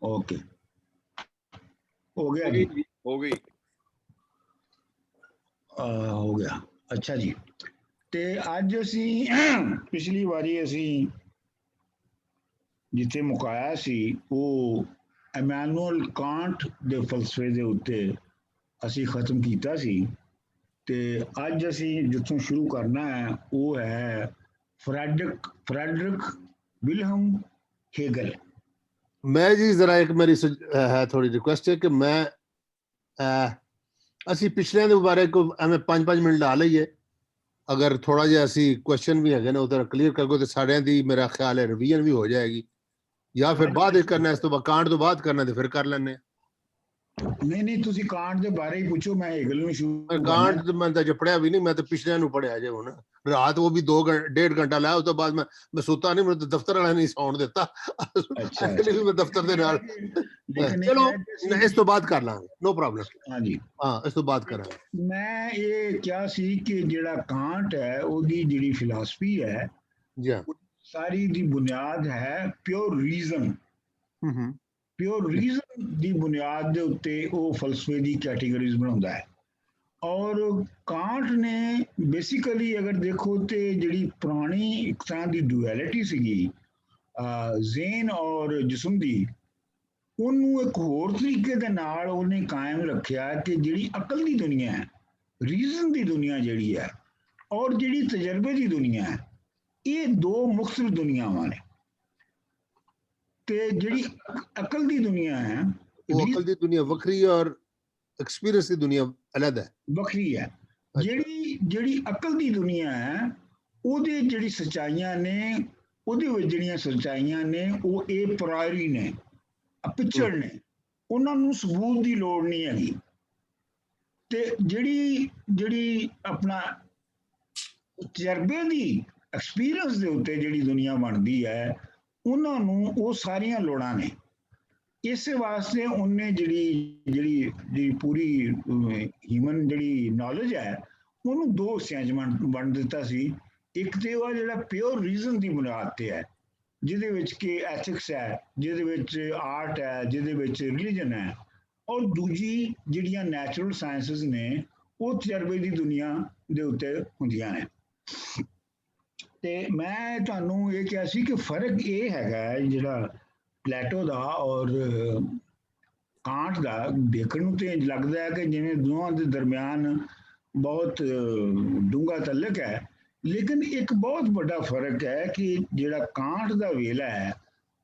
Okay हो गया जी, हो गई हो गया। अच्छा जी, ਤੇ ਅੱਜ ਅਸੀਂ ਪਿਛਲੀ ਵਾਰੀ ਅਸੀਂ ਜਿੱਥੇ ਮੁਕਾਇਆ ਸੀ ਉਹ ਇਮੈਨੂਅਲ ਕਾਂਟ ਦੇ ਫਲਸਫੇ ਦੇ ਉੱਤੇ ਅਸੀਂ ਖਤਮ ਕੀਤਾ ਸੀ। ਤੇ ਅੱਜ ਅਸੀਂ ਜਿੱਥੋਂ ਸ਼ੁਰੂ ਕਰਨਾ ਹੈ ਉਹ ਹੈ ਫਰੈਡਰਿਕ ਵਿਲਹਮ हेगल। मैं जी जरा एक मेरी है थोड़ी रिक्वेस्ट है कि मैं ਅਸੀਂ ਪਿਛਲਿਆਂ ਦੇ ਬਾਰੇ ਕੋ ਐਵੇਂ 5-5 ਮਿੰਟ ਲਾ ਲਈਏ, ਅਗਰ ਥੋੜਾ ਜਿਹਾ ਅਸੀਂ ਕੁਐਸਚਨ ਵੀ ਹੈਗੇ ਨੇ ਉਧਰ ਕਲੀਅਰ ਕਰੋ ਤੇ ਸਾਰਿਆਂ ਦੀ ਮੇਰਾ ਖਿਆਲ ਹੈ ਰਿਵੀਜ਼ਨ ਵੀ ਹੋ ਜਾਏਗੀ, ਜਾਂ ਫਿਰ ਬਾਅਦ ਵਿੱਚ ਕਰਨਾ, ਇਸ ਤੋਂ ਬਾਅਦ ਕਾਂਟ ਤੋਂ ਬਾਅਦ ਕਰਨਾ ਤੇ ਫਿਰ ਕਰ ਲੈਣੇ। ਨਹੀਂ ਤੁਸੀਂ ਕਾਂਟ ਦੇ ਬਾਰੇ ਹੀ ਪੁੱਛੋ, ਮੈਂ ਹੈਗਲ ਨੂੰ ਸ਼ੁਰੂ ਕਾਂਟ ਤੇ ਮੈਂ ਤਾਂ ਜੇ ਪੜਿਆ ਵੀ ਨਹੀਂ, ਮੈਂ ਤਾਂ ਪਿਛਲਿਆਂ ਨੂੰ ਪੜਿਆ ਜੇ ਹੁਣ ਰਾਤ ਉਹ ਵੀ 2-1.5 ਘੰਟਾ ਲਾਇਆ, ਉਸ ਤੋਂ ਬਾਅਦ ਮੈਂ ਸੁੱਤਾ ਨਹੀਂ, ਮੈਨੂੰ ਦਫ਼ਤਰ ਵਾਲਿਆਂ ਨੇ ਸੌਣ ਦਿੱਤਾ। ਅੱਛਾ ਵੀ ਮੈਂ ਦਫ਼ਤਰ ਦੇ ਨਾਲ ਚਲੋ ਇਸ ਤੋਂ ਬਾਅਦ ਕਰ ਲਾਂਗੇ, ਨੋ ਪ੍ਰੋਬਲਮ। ਹਾਂਜੀ ਹਾਂ ਇਸ ਤੋਂ ਬਾਅਦ ਕਰਾਂਗੇ। ਮੈਂ ਇਹ ਕਿਹਾ ਸੀ ਕਿ ਜਿਹੜਾ ਕਾਂਟ ਹੈ ਉਹਦੀ ਜਿਹੜੀ ਫਿਲਾਸਫੀ ਹੈ ਜੀ ਸਾਰੀ ਦੀ ਬੁਨਿਆਦ ਹੈ ਪਿਓਰ ਰੀਜ਼ਨ। ਪਿਓਰ ਰੀਜ਼ਨ ਦੀ ਬੁਨਿਆਦ ਦੇ ਉੱਤੇ ਉਹ ਫਲਸਫੇ ਦੀ ਕੈਟੇਗਰੀਜ਼ ਬਣਾਉਂਦਾ ਹੈ। ਔਰ ਕਾਂਟ ਨੇ ਬੇਸਿਕਲੀ ਅਗਰ ਦੇਖੋ ਤੇ ਜਿਹੜੀ ਪੁਰਾਣੀ ਇੱਕ ਤਰ੍ਹਾਂ ਦੀ ਡੁਐਲਿਟੀ ਸੀਗੀ ਜ਼ੇਨ ਔਰ ਜਿਸਮ ਦੀ, ਉਹਨੂੰ ਇੱਕ ਹੋਰ ਤਰੀਕੇ ਦੇ ਨਾਲ ਉਹਨੇ ਕਾਇਮ ਰੱਖਿਆ ਕਿ ਜਿਹੜੀ ਅਕਲ ਦੀ ਦੁਨੀਆ ਹੈ, ਰੀਜ਼ਨ ਦੀ ਦੁਨੀਆ ਜਿਹੜੀ ਹੈ, ਔਰ ਜਿਹੜੀ ਤਜਰਬੇ ਦੀ ਦੁਨੀਆ ਹੈ, ਇਹ ਦੋ ਮੁਖਤਲਿਫ ਦੁਨੀਆਵਾਂ ਨੇ। ਤੇ ਜਿਹੜੀ ਅਕਲ ਦੀ ਦੁਨੀਆ ਹੈ, ਉਹ ਅਕਲ ਦੀ ਦੁਨੀਆ ਵੱਖਰੀ ਹੈ ਔਰ ਐਕਸਪੀਰੀਅੰਸ ਦੀ ਦੁਨੀਆ ਅਲੱਗ ਹੈ, ਵੱਖਰੀ ਹੈ। ਜਿਹੜੀ ਅਕਲ ਦੀ ਦੁਨੀਆ ਹੈ ਉਹਦੇ ਜਿਹੜੀ ਸੱਚਾਈਆਂ ਨੇ, ਉਹਦੇ ਵਿੱਚ ਜਿਹੜੀਆਂ ਸੱਚਾਈਆਂ ਨੇ ਉਹ ਇਹ ਪ੍ਰਾਇਰੀ ਨੇ, ਪਿਛੜ ਨੇ, ਉਹਨਾਂ ਨੂੰ ਸਬੂਤ ਦੀ ਲੋੜ ਨਹੀਂ ਹੈਗੀ। ਤੇ ਜਿਹੜੀ ਆਪਣਾ ਤਜਰਬੇ ਦੀ ਐਕਸਪੀਰੀਅੰਸ ਦੇ ਉੱਤੇ ਜਿਹੜੀ ਦੁਨੀਆ ਬਣਦੀ ਹੈ, ਉਹਨਾਂ ਨੂੰ ਉਹ ਸਾਰੀਆਂ ਲੋੜਾਂ ਨੇ। ਇਸੇ ਵਾਸਤੇ ਉਹਨੇ ਜਿਹੜੀ ਪੂਰੀ ਹਿਊਮਨ ਜਿਹੜੀ ਨੌਲੇਜ ਹੈ ਉਹਨੂੰ ਦੋ ਹਿੱਸਿਆਂ 'ਚ ਵੰਡ ਦਿੱਤਾ ਸੀ। ਇੱਕ ਤੇ ਉਹ ਜਿਹੜਾ ਪਿਓਰ ਰੀਜ਼ਨ ਦੀ ਬੁਨਿਆਦ ਤੇ ਹੈ, ਜਿਹਦੇ ਵਿੱਚ ਕਿ ਐਥਿਕਸ ਹੈ, ਜਿਹਦੇ ਵਿੱਚ ਆਰਟ ਹੈ, ਜਿਹਦੇ ਵਿੱਚ ਰਿਲੀਜਨ ਹੈ, ਔਰ ਦੂਜੀ ਜਿਹੜੀਆਂ ਨੈਚੁਰਲ ਸਾਇੰਸਿਸ ਨੇ ਉਹ ਤਜਰਬੇ ਦੀ ਦੁਨੀਆ ਦੇ ਉੱਤੇ ਹੁੰਦੀਆਂ ਨੇ। ਤੇ ਮੈਂ ਤੁਹਾਨੂੰ ਇਹ ਕਿਹਾ ਸੀ ਕਿ ਫਰਕ ਇਹ ਹੈਗਾ ਜਿਹੜਾ ਪਲੇਟੋ ਦਾ ਔਰ ਕਾਂਟ ਦਾ, ਦੇਖਣ ਨੂੰ ਤੇ ਲੱਗਦਾ ਹੈ ਕਿ ਜਿਵੇਂ ਦੋਵਾਂ ਦੇ ਦਰਮਿਆਨ ਬਹੁਤ ਡੂੰਘਾ ਤਲਕ ਹੈ, ਲੇਕਿਨ ਇੱਕ ਬਹੁਤ ਵੱਡਾ ਫਰਕ ਹੈ ਕਿ ਜਿਹੜਾ ਕਾਂਟ ਦਾ ਵੇਲਾ ਹੈ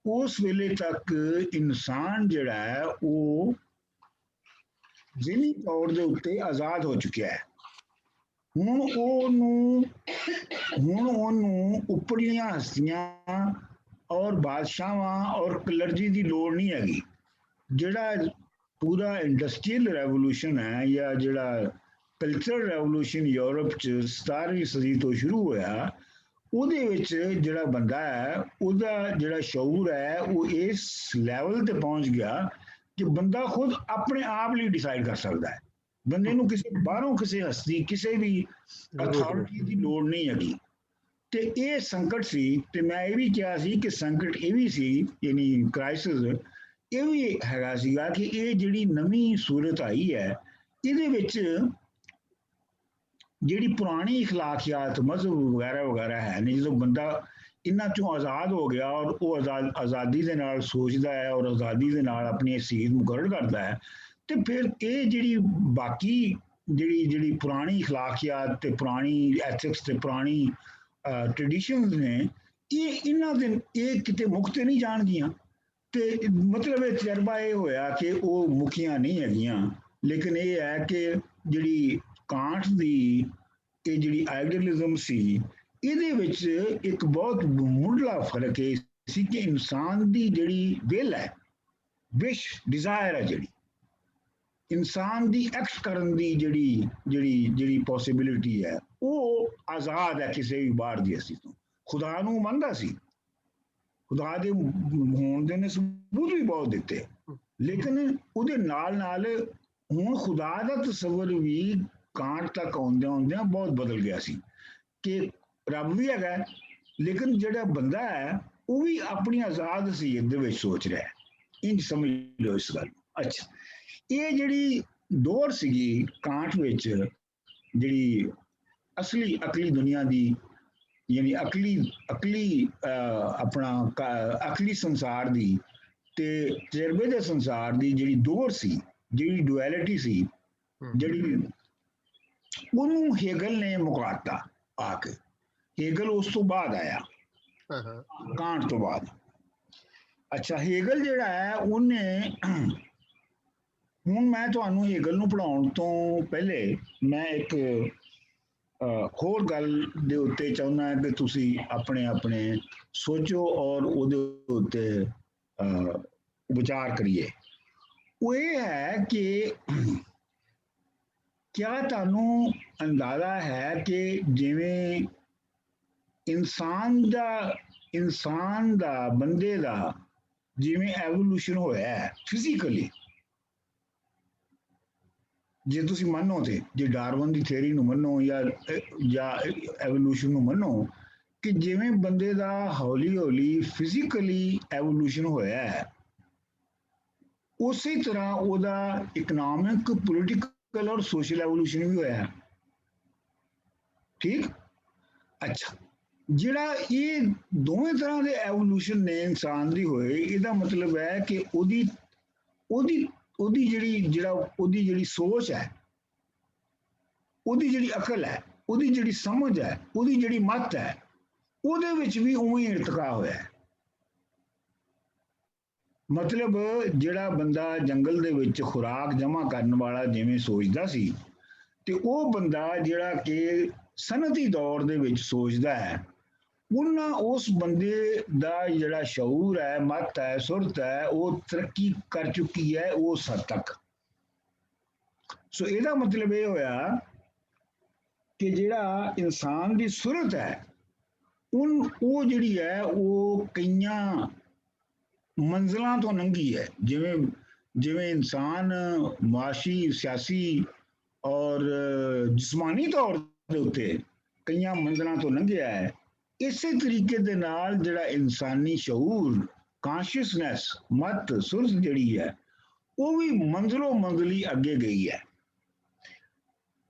ਉਸ ਵੇਲੇ ਤੱਕ ਇਨਸਾਨ ਜਿਹੜਾ ਹੈ ਉਹ ਜ਼ਿਹਨੀ ਤੌਰ ਦੇ ਉੱਤੇ ਆਜ਼ਾਦ ਹੋ ਚੁੱਕਿਆ ਹੈ। ਹੁਣ ਉਹਨੂੰ ਉੱਪਰਲੀਆਂ ਹਸਤੀਆਂ ਔਰ ਬਾਦਸ਼ਾਹਾਂ ਔਰ ਕਲਰਜੀ ਦੀ ਲੋੜ ਨਹੀਂ ਹੈਗੀ। ਜਿਹੜਾ ਪੂਰਾ ਇੰਡਸਟਰੀਅਲ ਰੈਵੋਲੂਸ਼ਨ ਹੈ ਜਾਂ ਜਿਹੜਾ ਕਲਚਰਲ ਰੈਵੋਲੂਸ਼ਨ ਯੂਰਪ 'ਚ 17ਵੀਂ ਸਦੀ ਤੋਂ ਸ਼ੁਰੂ ਹੋਇਆ, ਉਹਦੇ ਵਿੱਚ ਜਿਹੜਾ ਬੰਦਾ ਹੈ ਉਹਦਾ ਜਿਹੜਾ ਸ਼ਊਰ ਹੈ ਉਹ ਇਸ ਲੈਵਲ ਤੇ ਪਹੁੰਚ ਗਿਆ ਕਿ ਬੰਦਾ ਖੁਦ ਆਪਣੇ ਆਪ ਲਈ ਡਿਸਾਈਡ ਕਰ ਸਕਦਾ ਹੈ। ਬੰਦੇ ਨੂੰ ਕਿਸੇ ਬਾਹਰੋਂ ਕਿਸੇ ਹਸਤੀ, ਕਿਸੇ ਵੀ ਅਥਾਰਟੀ ਦੀ ਲੋੜ ਨਹੀਂ ਹੈਗੀ। ਤੇ ਇਹ ਸੰਕਟ ਸੀ। ਤੇ ਮੈਂ ਇਹ ਵੀ ਕਿਹਾ ਸੀ ਕਿ ਸੰਕਟ ਇਹ ਵੀ ਸੀ, ਯਾਨੀ ਕ੍ਰਾਈਸਿਸ ਇਹ ਵੀ ਹੈਗਾ ਸੀਗਾ ਕਿ ਇਹ ਜਿਹੜੀ ਨਵੀਂ ਸੂਰਤ ਆਈ ਹੈ ਇਹਦੇ ਵਿੱਚ ਜਿਹੜੀ ਪੁਰਾਣੀ ਇਖਲਾਕੀਆਤ, ਮਜ਼ਹਬ ਵਗੈਰਾ ਵਗੈਰਾ ਹੈ ਨੇ, ਜਦੋਂ ਬੰਦਾ ਇਹਨਾਂ ਚੋਂ ਆਜ਼ਾਦ ਹੋ ਗਿਆ ਔਰ ਉਹ ਆਜ਼ਾਦੀ ਦੇ ਨਾਲ ਸੋਚਦਾ ਹੈ ਔਰ ਆਜ਼ਾਦੀ ਦੇ ਨਾਲ ਆਪਣੀ ਹਸੀਅਤ ਮੁਕਰਰ ਕਰਦਾ ਹੈ, ਤੇ ਫਿਰ ਇਹ ਜਿਹੜੀ ਬਾਕੀ ਜਿਹੜੀ ਪੁਰਾਣੀ ਇਖਲਾਕੀਆਤ ਤੇ ਪੁਰਾਣੀ ਐਥਿਕਸ ਤੇ ਪੁਰਾਣੀ ਟ੍ਰੈਡੀਸ਼ਨਸ ਨੇ, ਇਹ ਕਿਤੇ ਮੁੱਕ ਤੇ ਨਹੀਂ ਜਾਣਗੀਆਂ। ਤੇ ਮਤਲਬ ਇਹ ਤਜਰਬਾ ਇਹ ਹੋਇਆ ਕਿ ਉਹ ਮੁੱਕੀਆਂ ਨਹੀਂ ਹੈਗੀਆਂ, ਲੇਕਿਨ ਇਹ ਹੈ ਕਿ ਜਿਹੜੀ ਕਾਂਟ ਦੀ ਇਹ ਜਿਹੜੀ ਆਈਡੀਅਲਿਜ਼ਮ ਸੀ ਇਹਦੇ ਵਿੱਚ ਇੱਕ ਬਹੁਤ ਮੁੱਢਲਾ ਫਰਕ ਇਹ ਸੀ ਕਿ ਇਨਸਾਨ ਦੀ ਜਿਹੜੀ ਵਿਲ ਹੈ, ਵਿਸ਼, ਡਿਜ਼ਾਇਰ ਹੈ, ਜਿਹੜੀ ਇਨਸਾਨ ਦੀ ਐਕਟ ਕਰਨ ਦੀ ਜਿਹੜੀ ਪੋਸੀਬਿਲਿਟੀ ਹੈ ਉਹ ਆਜ਼ਾਦ ਹੈ ਕਿਸੇ ਵੀ ਬਾਹਰ ਦੀ ਹਸਤੀ ਤੋਂ। ਖੁਦਾ ਨੂੰ ਮੰਨਦਾ ਸੀ, ਖੁਦਾ ਦੇ ਹੋਣ ਦੇ ਨੇ ਸਬੂਤ ਵੀ ਬਹੁਤ ਦਿੱਤੇ, ਲੇਕਿਨ ਉਹਦੇ ਨਾਲ ਹੁਣ ਖੁਦਾ ਦਾ ਤਸੱਵਰ ਵੀ ਕਾਂਟ ਤੱਕ ਆਉਂਦਿਆਂ ਬਹੁਤ ਬਦਲ ਗਿਆ ਸੀ ਕਿ ਰੱਬ ਵੀ ਹੈਗਾ, ਲੇਕਿਨ ਜਿਹੜਾ ਬੰਦਾ ਹੈ ਉਹ ਵੀ ਆਪਣੀ ਆਜ਼ਾਦ ਹਸੀਅਤ ਦੇ ਵਿੱਚ ਸੋਚ ਰਿਹਾ ਹੈ। इंज समझ लो इस गल। अच्छा, ये जिहड़ी दौड़ सीगी कांट विच, जिहड़ी असली अकली दुनिया दी, यानी अकली अकली अपना अकली संसार दी ते तजर्बे दे संसार दी जिहड़ी दौड़ सी, जिहड़ी डुअलिटी सी, जिहड़ी ਉਹਨੂੰ हेगल ने मुकाता आके। हेगल उस तो बाद आया, कांट तो बाद। अच्छा, हेगल ਜਿਹੜਾ ਹੈ ਉਹਨੇ, ਹੁਣ ਮੈਂ ਤੁਹਾਨੂੰ हेगल ਨੂੰ ਪੜਾਉਣ ਤੋਂ ਪਹਿਲੇ ਮੈਂ ਇੱਕ ਹੋਰ ਗੱਲ ਦੇ ਉੱਤੇ ਚਾਹੁੰਦਾ ਕਿ ਤੁਸੀਂ ਆਪਣੇ ਆਪਣੇ ਸੋਚੋ ਔਰ ਉਹਦੇ ਉੱਤੇ ਵਿਚਾਰ ਕਰੀਏ। ਉਹ ਇਹ ਹੈ ਕਿ क्या ਤੁਹਾਨੂੰ ਅੰਦਾਜ਼ਾ ਹੈ ਕਿ ਜਿਵੇਂ ਇਨਸਾਨ ਦਾ ਬੰਦੇ ਦਾ ਜਿਵੇਂ ਐਵੋਲੂਸ਼ਨ ਹੋਇਆ ਹੈ ਫਿਜ਼ੀਕਲੀ, ਜੇ ਤੁਸੀਂ ਮੰਨੋ ਤੇ, ਜੇ ਡਾਰਵਨ ਦੀ ਥਿਊਰੀ ਨੂੰ ਮੰਨੋ ਜਾਂ ਐਵੋਲੂਸ਼ਨ ਨੂੰ ਮੰਨੋ, ਕਿ ਜਿਵੇਂ ਬੰਦੇ ਦਾ ਹੌਲੀ ਹੌਲੀ ਫਿਜ਼ੀਕਲੀ ਐਵੋਲੂਸ਼ਨ ਹੋਇਆ ਹੈ, ਉਸੇ ਤਰ੍ਹਾਂ ਉਹਦਾ ਇਕਨੋਮਿਕ, ਪੋਲੀਟੀਕਲ ਔਰ ਸੋਸ਼ਲ ਐਵੋਲੂਸ਼ਨ ਵੀ ਹੋਇਆ ਹੈ। ਠੀਕ। ਅੱਛਾ, ਜਿਹੜਾ ਇਹ ਦੋਵੇਂ ਤਰ੍ਹਾਂ ਦੇ ਐਵੋਲੂਸ਼ਨ ਨੇ ਇਨਸਾਨ ਦੀ ਹੋਏ, ਇਹਦਾ ਮਤਲਬ ਹੈ ਕਿ ਉਹਦੀ ਜਿਹੜੀ ਸੋਚ ਹੈ, ਉਹਦੀ ਜਿਹੜੀ ਅਕਲ ਹੈ, ਉਹਦੀ ਜਿਹੜੀ ਸਮਝ ਹੈ, ਉਹਦੀ ਜਿਹੜੀ ਮੱਤ ਹੈ, ਉਹਦੇ ਵਿੱਚ ਵੀ ਉਵੇਂ ਹੀ ਇਰਤਕਾ ਹੋਇਆ ਹੈ। ਮਤਲਬ ਜਿਹੜਾ ਬੰਦਾ ਜੰਗਲ ਦੇ ਵਿੱਚ ਖੁਰਾਕ ਜਮ੍ਹਾਂ ਕਰਨ ਵਾਲਾ ਜਿਵੇਂ ਸੋਚਦਾ ਸੀ, ਤੇ ਉਹ ਬੰਦਾ ਜਿਹੜਾ ਕਿ ਸਨਅਤੀ ਦੌਰ ਦੇ ਵਿੱਚ ਸੋਚਦਾ ਹੈ, ਉਹਨਾਂ ਉਸ ਬੰਦੇ ਦਾ ਜਿਹੜਾ ਸ਼ਊਰ ਹੈ, ਮੱਤ ਹੈ, ਸੁਰਤ ਹੈ, ਉਹ ਤਰੱਕੀ ਕਰ ਚੁੱਕੀ ਹੈ ਉਸ ਹੱਦ ਤੱਕ। ਸੋ ਇਹਦਾ ਮਤਲਬ ਇਹ ਹੋਇਆ ਕਿ ਜਿਹੜਾ ਇਨਸਾਨ ਦੀ ਸੁਰਤ ਹੈ, ਉਹ ਜਿਹੜੀ ਹੈ ਉਹ ਕਈਆਂ ਮੰਜ਼ਲਾਂ ਤੋਂ ਲੰਘੀ ਹੈ। ਜਿਵੇਂ ਇਨਸਾਨ ਮੁਆਸ਼ੀ, ਸਿਆਸੀ ਔਰ ਜਿਸਮਾਨੀ ਤੌਰ ਦੇ ਉੱਤੇ ਕਈਆਂ ਮੰਜ਼ਲਾਂ ਤੋਂ ਲੰਘਿਆ ਹੈ, ਇਸੇ ਤਰੀਕੇ ਦੇ ਨਾਲ ਜਿਹੜਾ ਇਨਸਾਨੀ ਸ਼ਊਰ, ਕਾਂਸ਼ੀਅਸਨੈਸ, ਮੱਤ, ਸੁਰਤ ਜਿਹੜੀ ਹੈ, ਉਹ ਵੀ ਮੰਜ਼ਲੋਂ ਮੰਜ਼ਲੀ ਅੱਗੇ ਗਈ ਹੈ।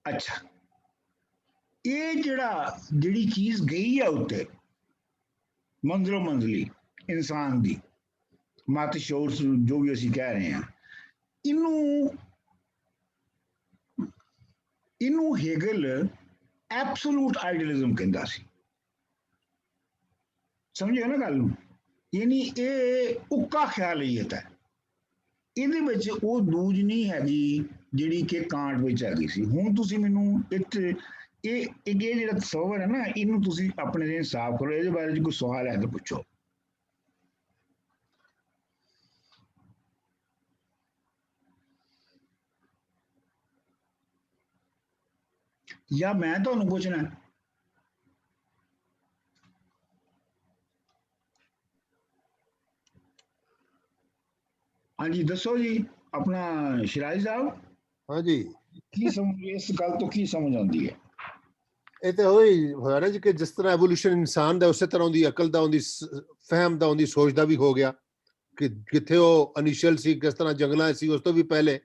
ਅੱਛਾ, ਇਹ ਜਿਹੜੀ ਚੀਜ਼ ਗਈ ਹੈ ਉੱਤੇ ਮੰਜ਼ਲੋਂ ਮੰਜ਼ਲੀ ਇਨਸਾਨ ਦੀ ਮੱਤ, ਸ਼ਊਰ, ਜੋ ਵੀ ਅਸੀਂ ਕਹਿ ਰਹੇ ਹਾਂ, ਇਹਨੂੰ ਹੈਗਲ ਐਬਸੋਲੂਟ ਆਈਡੀਅਲਿਜ਼ਮ ਕਹਿੰਦਾ ਸੀ। ਸਮਝਿਓ ਨਾ ਗੱਲ ਨੂੰ? ਯਾਨੀ ਇਹ ਉੱਕਾ ਖਿਆਲੀਅਤ ਹੈ, ਇਹਦੇ ਵਿੱਚ ਉਹ ਦੂਜ ਨਹੀਂ ਹੈਗੀ ਜਿਹੜੀ ਕਿ ਕਾਂਟ ਵਿੱਚ ਹੈਗੀ ਸੀ। ਹੁਣ ਤੁਸੀਂ ਮੈਨੂੰ ਇਹ ਜਿਹੜਾ ਤਸੱਵਰ ਹੈ ਨਾ, ਇਹਨੂੰ ਤੁਸੀਂ ਆਪਣੇ ਦੇ ਸਾਫ਼ ਕਰੋ। ਇਹਦੇ ਬਾਰੇ ਕੋਈ ਸਵਾਲ ਹੈ ਤਾਂ ਪੁੱਛੋ। ਜਾਂ ਮੈਂ ਤੁਹਾਨੂੰ ਪੁੱਛਣਾ? ਹਾਂਜੀ ਦੱਸੋ ਜੀ, ਆਪਣਾ ਸ਼ਿਰਾਜ਼ ਸਾਹਿਬ। ਹਾਂਜੀ, ਕੀ ਸਮਝ, ਇਸ ਗੱਲ ਤੋਂ ਕੀ ਸਮਝ ਆਉਂਦੀ ਹੈ? ਇਹ ਤਾਂ ਉਹੀ ਹੋਇਆ ਨਾ ਜੀ ਕਿ ਜਿਸ ਤਰ੍ਹਾਂ ਐਵੋਲੂਸ਼ਨ ਇਨਸਾਨ ਦਾ, ਉਸੇ ਤਰ੍ਹਾਂ ਉਹਦੀ ਅਕਲ ਦਾ, ਉਹਦੀ ਫਹਿਮ ਦਾ, ਉਹਦੀ ਸੋਚ ਦਾ ਵੀ ਹੋ ਗਿਆ। ਕਿ ਕਿੱਥੇ ਉਹ ਇਨੀਸ਼ੀਅਲ ਸੀ, ਕਿਸ ਤਰ੍ਹਾਂ ਜੰਗਲਾਂ ਸੀ, ਉਸ ਤੋਂ ਵੀ ਪਹਿਲੇ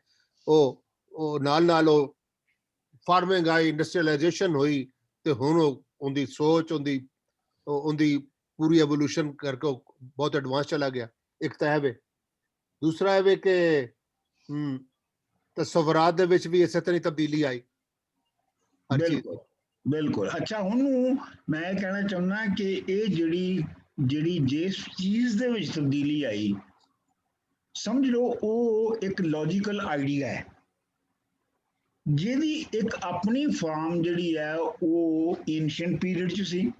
ਉਹ ਨਾਲ ਉਹ ਫਾਰਮਿੰਗ ਆਈ, ਇੰਡਸਟਰੀਅਲਾਈਜੇਸ਼ਨ ਹੋਈ, ਤੇ ਹੁਣ ਉਹਦੀ ਸੋਚ, ਉਹਦੀ ਪੂਰੀ ਐਵੋਲੂਸ਼ਨ ਕਰਕੇ ਬਹੁਤ ਐਡਵਾਂਸ ਚਲਾ ਗਿਆ। ਇੱਕ ਤਾਂ ਹੈ ਵੇ। ਦੂਸਰਾ ਹੈ ਵੇ ਕਿ ਤਸਵਰਾਤ ਦੇ ਵਿੱਚ ਵੀ ਇਸੇ ਤਰ੍ਹਾਂ ਤਬਦੀਲੀ ਆਈ। ਬਿਲਕੁਲ ਬਿਲਕੁਲ। ਅੱਛਾ, ਹੁਣ ਮੈਂ ਇਹ ਕਹਿਣਾ ਚਾਹੁੰਦਾ ਕਿ ਇਹ ਜਿਹੜੀ ਜਿਸ ਚੀਜ਼ ਦੇ ਵਿੱਚ ਤਬਦੀਲੀ ਆਈ, ਸਮਝ ਲਓ ਉਹ ਇੱਕ ਲੌਜੀਕਲ ਆਈਡੀਆ ਹੈ, ਜਿਹਦੀ ਇੱਕ ਆਪਣੀ ਫਾਰਮ ਜਿਹੜੀ ਹੈ ਉਹ ਏਨਸ਼ੀਅੰਟ ਪੀਰੀਅਡ 'ਚ ਸੀ,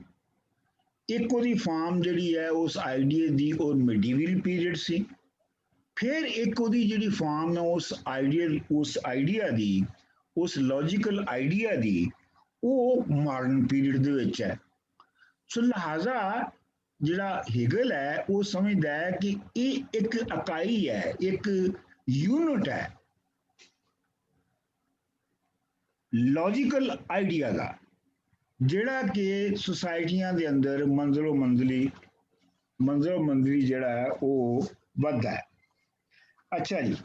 ਇੱਕ ਉਹਦੀ ਫਾਰਮ ਜਿਹੜੀ ਹੈ ਉਸ ਆਈਡੀਆ ਦੀ ਉਹ ਮਿਡੀਵਲ ਪੀਰੀਅਡ ਸੀ, ਫਿਰ ਇੱਕ ਉਹਦੀ ਜਿਹੜੀ ਫਾਰਮ ਹੈ ਉਸ ਆਈਡੀਆ ਦੀ, ਉਸ ਲੌਜੀਕਲ ਆਈਡੀਆ ਦੀ, ਉਹ ਮਾਡਰਨ ਪੀਰੀਅਡ ਦੇ ਵਿੱਚ ਹੈ। ਸੋ ਲਿਹਾਜ਼ਾ ਜਿਹੜਾ ਹੈਗਲ ਹੈ ਉਹ ਸਮਝਦਾ ਹੈ ਕਿ ਇਹ ਇੱਕ ਇਕਾਈ ਹੈ, ਇੱਕ ਯੂਨਿਟ ਹੈ ਲੌਜੀਕਲ ਆਈਡੀਆ ਦਾ, ਜਿਹੜਾ ਕਿ ਸੁਸਾਇਟੀਆਂ ਦੇ ਅੰਦਰ ਮੰਜ਼ਲੋ ਮੰਜ਼ਲੀ ਜਿਹੜਾ ਹੈ ਉਹ ਵੱਧਦਾ ਹੈ। अच्छा जी,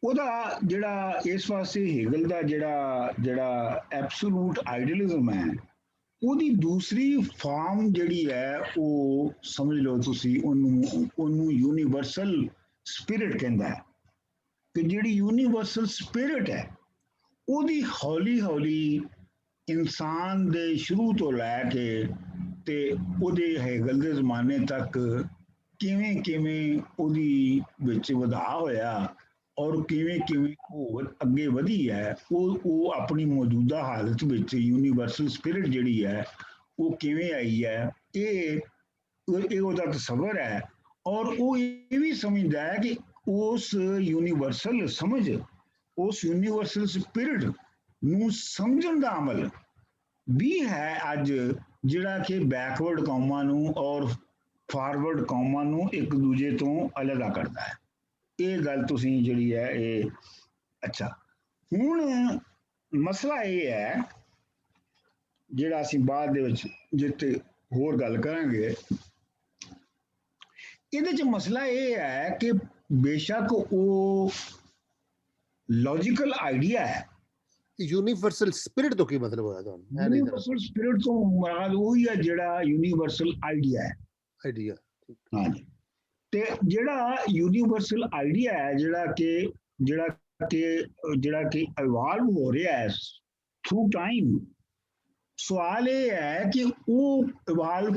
ਉਹਦਾ ਜਿਹੜਾ ਇਸ ਪਾਸੇ ਹੈਗਲ ਦਾ ਜਿਹੜਾ ਐਬਸੋਲੂਟ ਆਈਡੀਅਲਿਜ਼ਮ ਹੈ, ਉਹਦੀ ਦੂਸਰੀ ਫਾਰਮ ਜਿਹੜੀ ਹੈ ਉਹ ਸਮਝ ਲਓ ਤੁਸੀਂ, ਉਹਨੂੰ ਯੂਨੀਵਰਸਲ ਸਪਿਰਿਟ ਕਹਿੰਦਾ ਹੈ। ਕਿ ਜਿਹੜੀ ਯੂਨੀਵਰਸਲ ਸਪਿਰਿਟ ਹੈ ਉਹਦੀ ਹੌਲੀ ਹੌਲੀ ਇਨਸਾਨ ਦੇ ਸ਼ੁਰੂ ਤੋਂ ਲੈ ਕੇ ਤੇ ਉਹਦੇ ਹੈਗਲ ਦੇ ਜ਼ਮਾਨੇ ਤੱਕ ਕਿਵੇਂ ਕਿਵੇਂ ਉਹਦੀ ਵਿੱਚ ਵਧਾ ਹੋਇਆ ਔਰ ਕਿਵੇਂ ਕਿਵੇਂ ਉਹ ਅੱਗੇ ਵਧੀ ਹੈ, ਉਹ ਆਪਣੀ ਮੌਜੂਦਾ ਹਾਲਤ ਵਿੱਚ ਯੂਨੀਵਰਸਲ ਸਪਿਰਿਟ ਜਿਹੜੀ ਹੈ ਉਹ ਕਿਵੇਂ ਆਈ ਹੈ, ਇਹ ਉਹਦਾ ਤਸਵਰ ਹੈ। ਔਰ ਉਹ ਇਹ ਵੀ ਸਮਝਦਾ ਹੈ ਕਿ ਉਸ ਯੂਨੀਵਰਸਲ ਸਮਝ, ਉਸ ਯੂਨੀਵਰਸਲ ਸਪਿਰਿਟ ਨੂੰ ਸਮਝਣ ਦਾ ਅਮਲ ਵੀ ਹੈ ਅੱਜ, ਜਿਹੜਾ ਕਿ ਬੈਕਵਰਡ ਕੌਮਾਂ ਨੂੰ ਔਰ ਫਾਰਵਰਡ ਕੌਮਾਂ ਨੂੰ ਇੱਕ ਦੂਜੇ ਤੋਂ ਅਲੱਗਾ ਕਰਦਾ ਹੈ। ਇਹ ਗੱਲ ਤੁਸੀਂ ਜਿਹੜੀ ਹੈ ਇਹ ਅੱਛਾ। ਹੁਣ ਮਸਲਾ ਇਹ ਹੈ ਜਿਹੜਾ ਅਸੀਂ ਬਾਅਦ ਦੇ ਵਿੱਚ ਜਿੱਤੇ ਹੋਰ ਗੱਲ ਕਰਾਂਗੇ, ਇਹਦੇ ਚ ਮਸਲਾ ਇਹ ਹੈ ਕਿ ਬੇਸ਼ੱਕ ਉਹ ਲੌਜੀਕਲ ਆਈਡੀਆ ਹੈ। ਯੂਨੀਵਰਸਲ ਸਪਿਰਿਟ ਤੋਂ ਕੀ ਮਤਲਬ ਹੋਇਆ ਤੁਹਾਨੂੰ? ਯੂਨੀਵਰਸਲ ਸਪਿਰਿਟ ਤੋਂ ਮੁਰਾਦ ਉਹੀ ਹੈ ਜਿਹੜਾ ਯੂਨੀਵਰਸਲ ਆਈਡੀਆ ਹੈ। ਆਈਡੀਆ, ਹਾਂਜੀ। ਤੇ ਜਿਹੜਾ ਯੂਨੀਵਰਸਲ ਆਈਡੀਆ ਹੈ ਜਿਹੜਾ ਕਿ ਇਵਾਲਵ ਹੋ ਰਿਹਾ ਹੈ ਥਰੂ ਟਾਈਮ, ਸਵਾਲ ਇਹ ਹੈ ਕਿ ਉਹ ਇਵਾਲਵ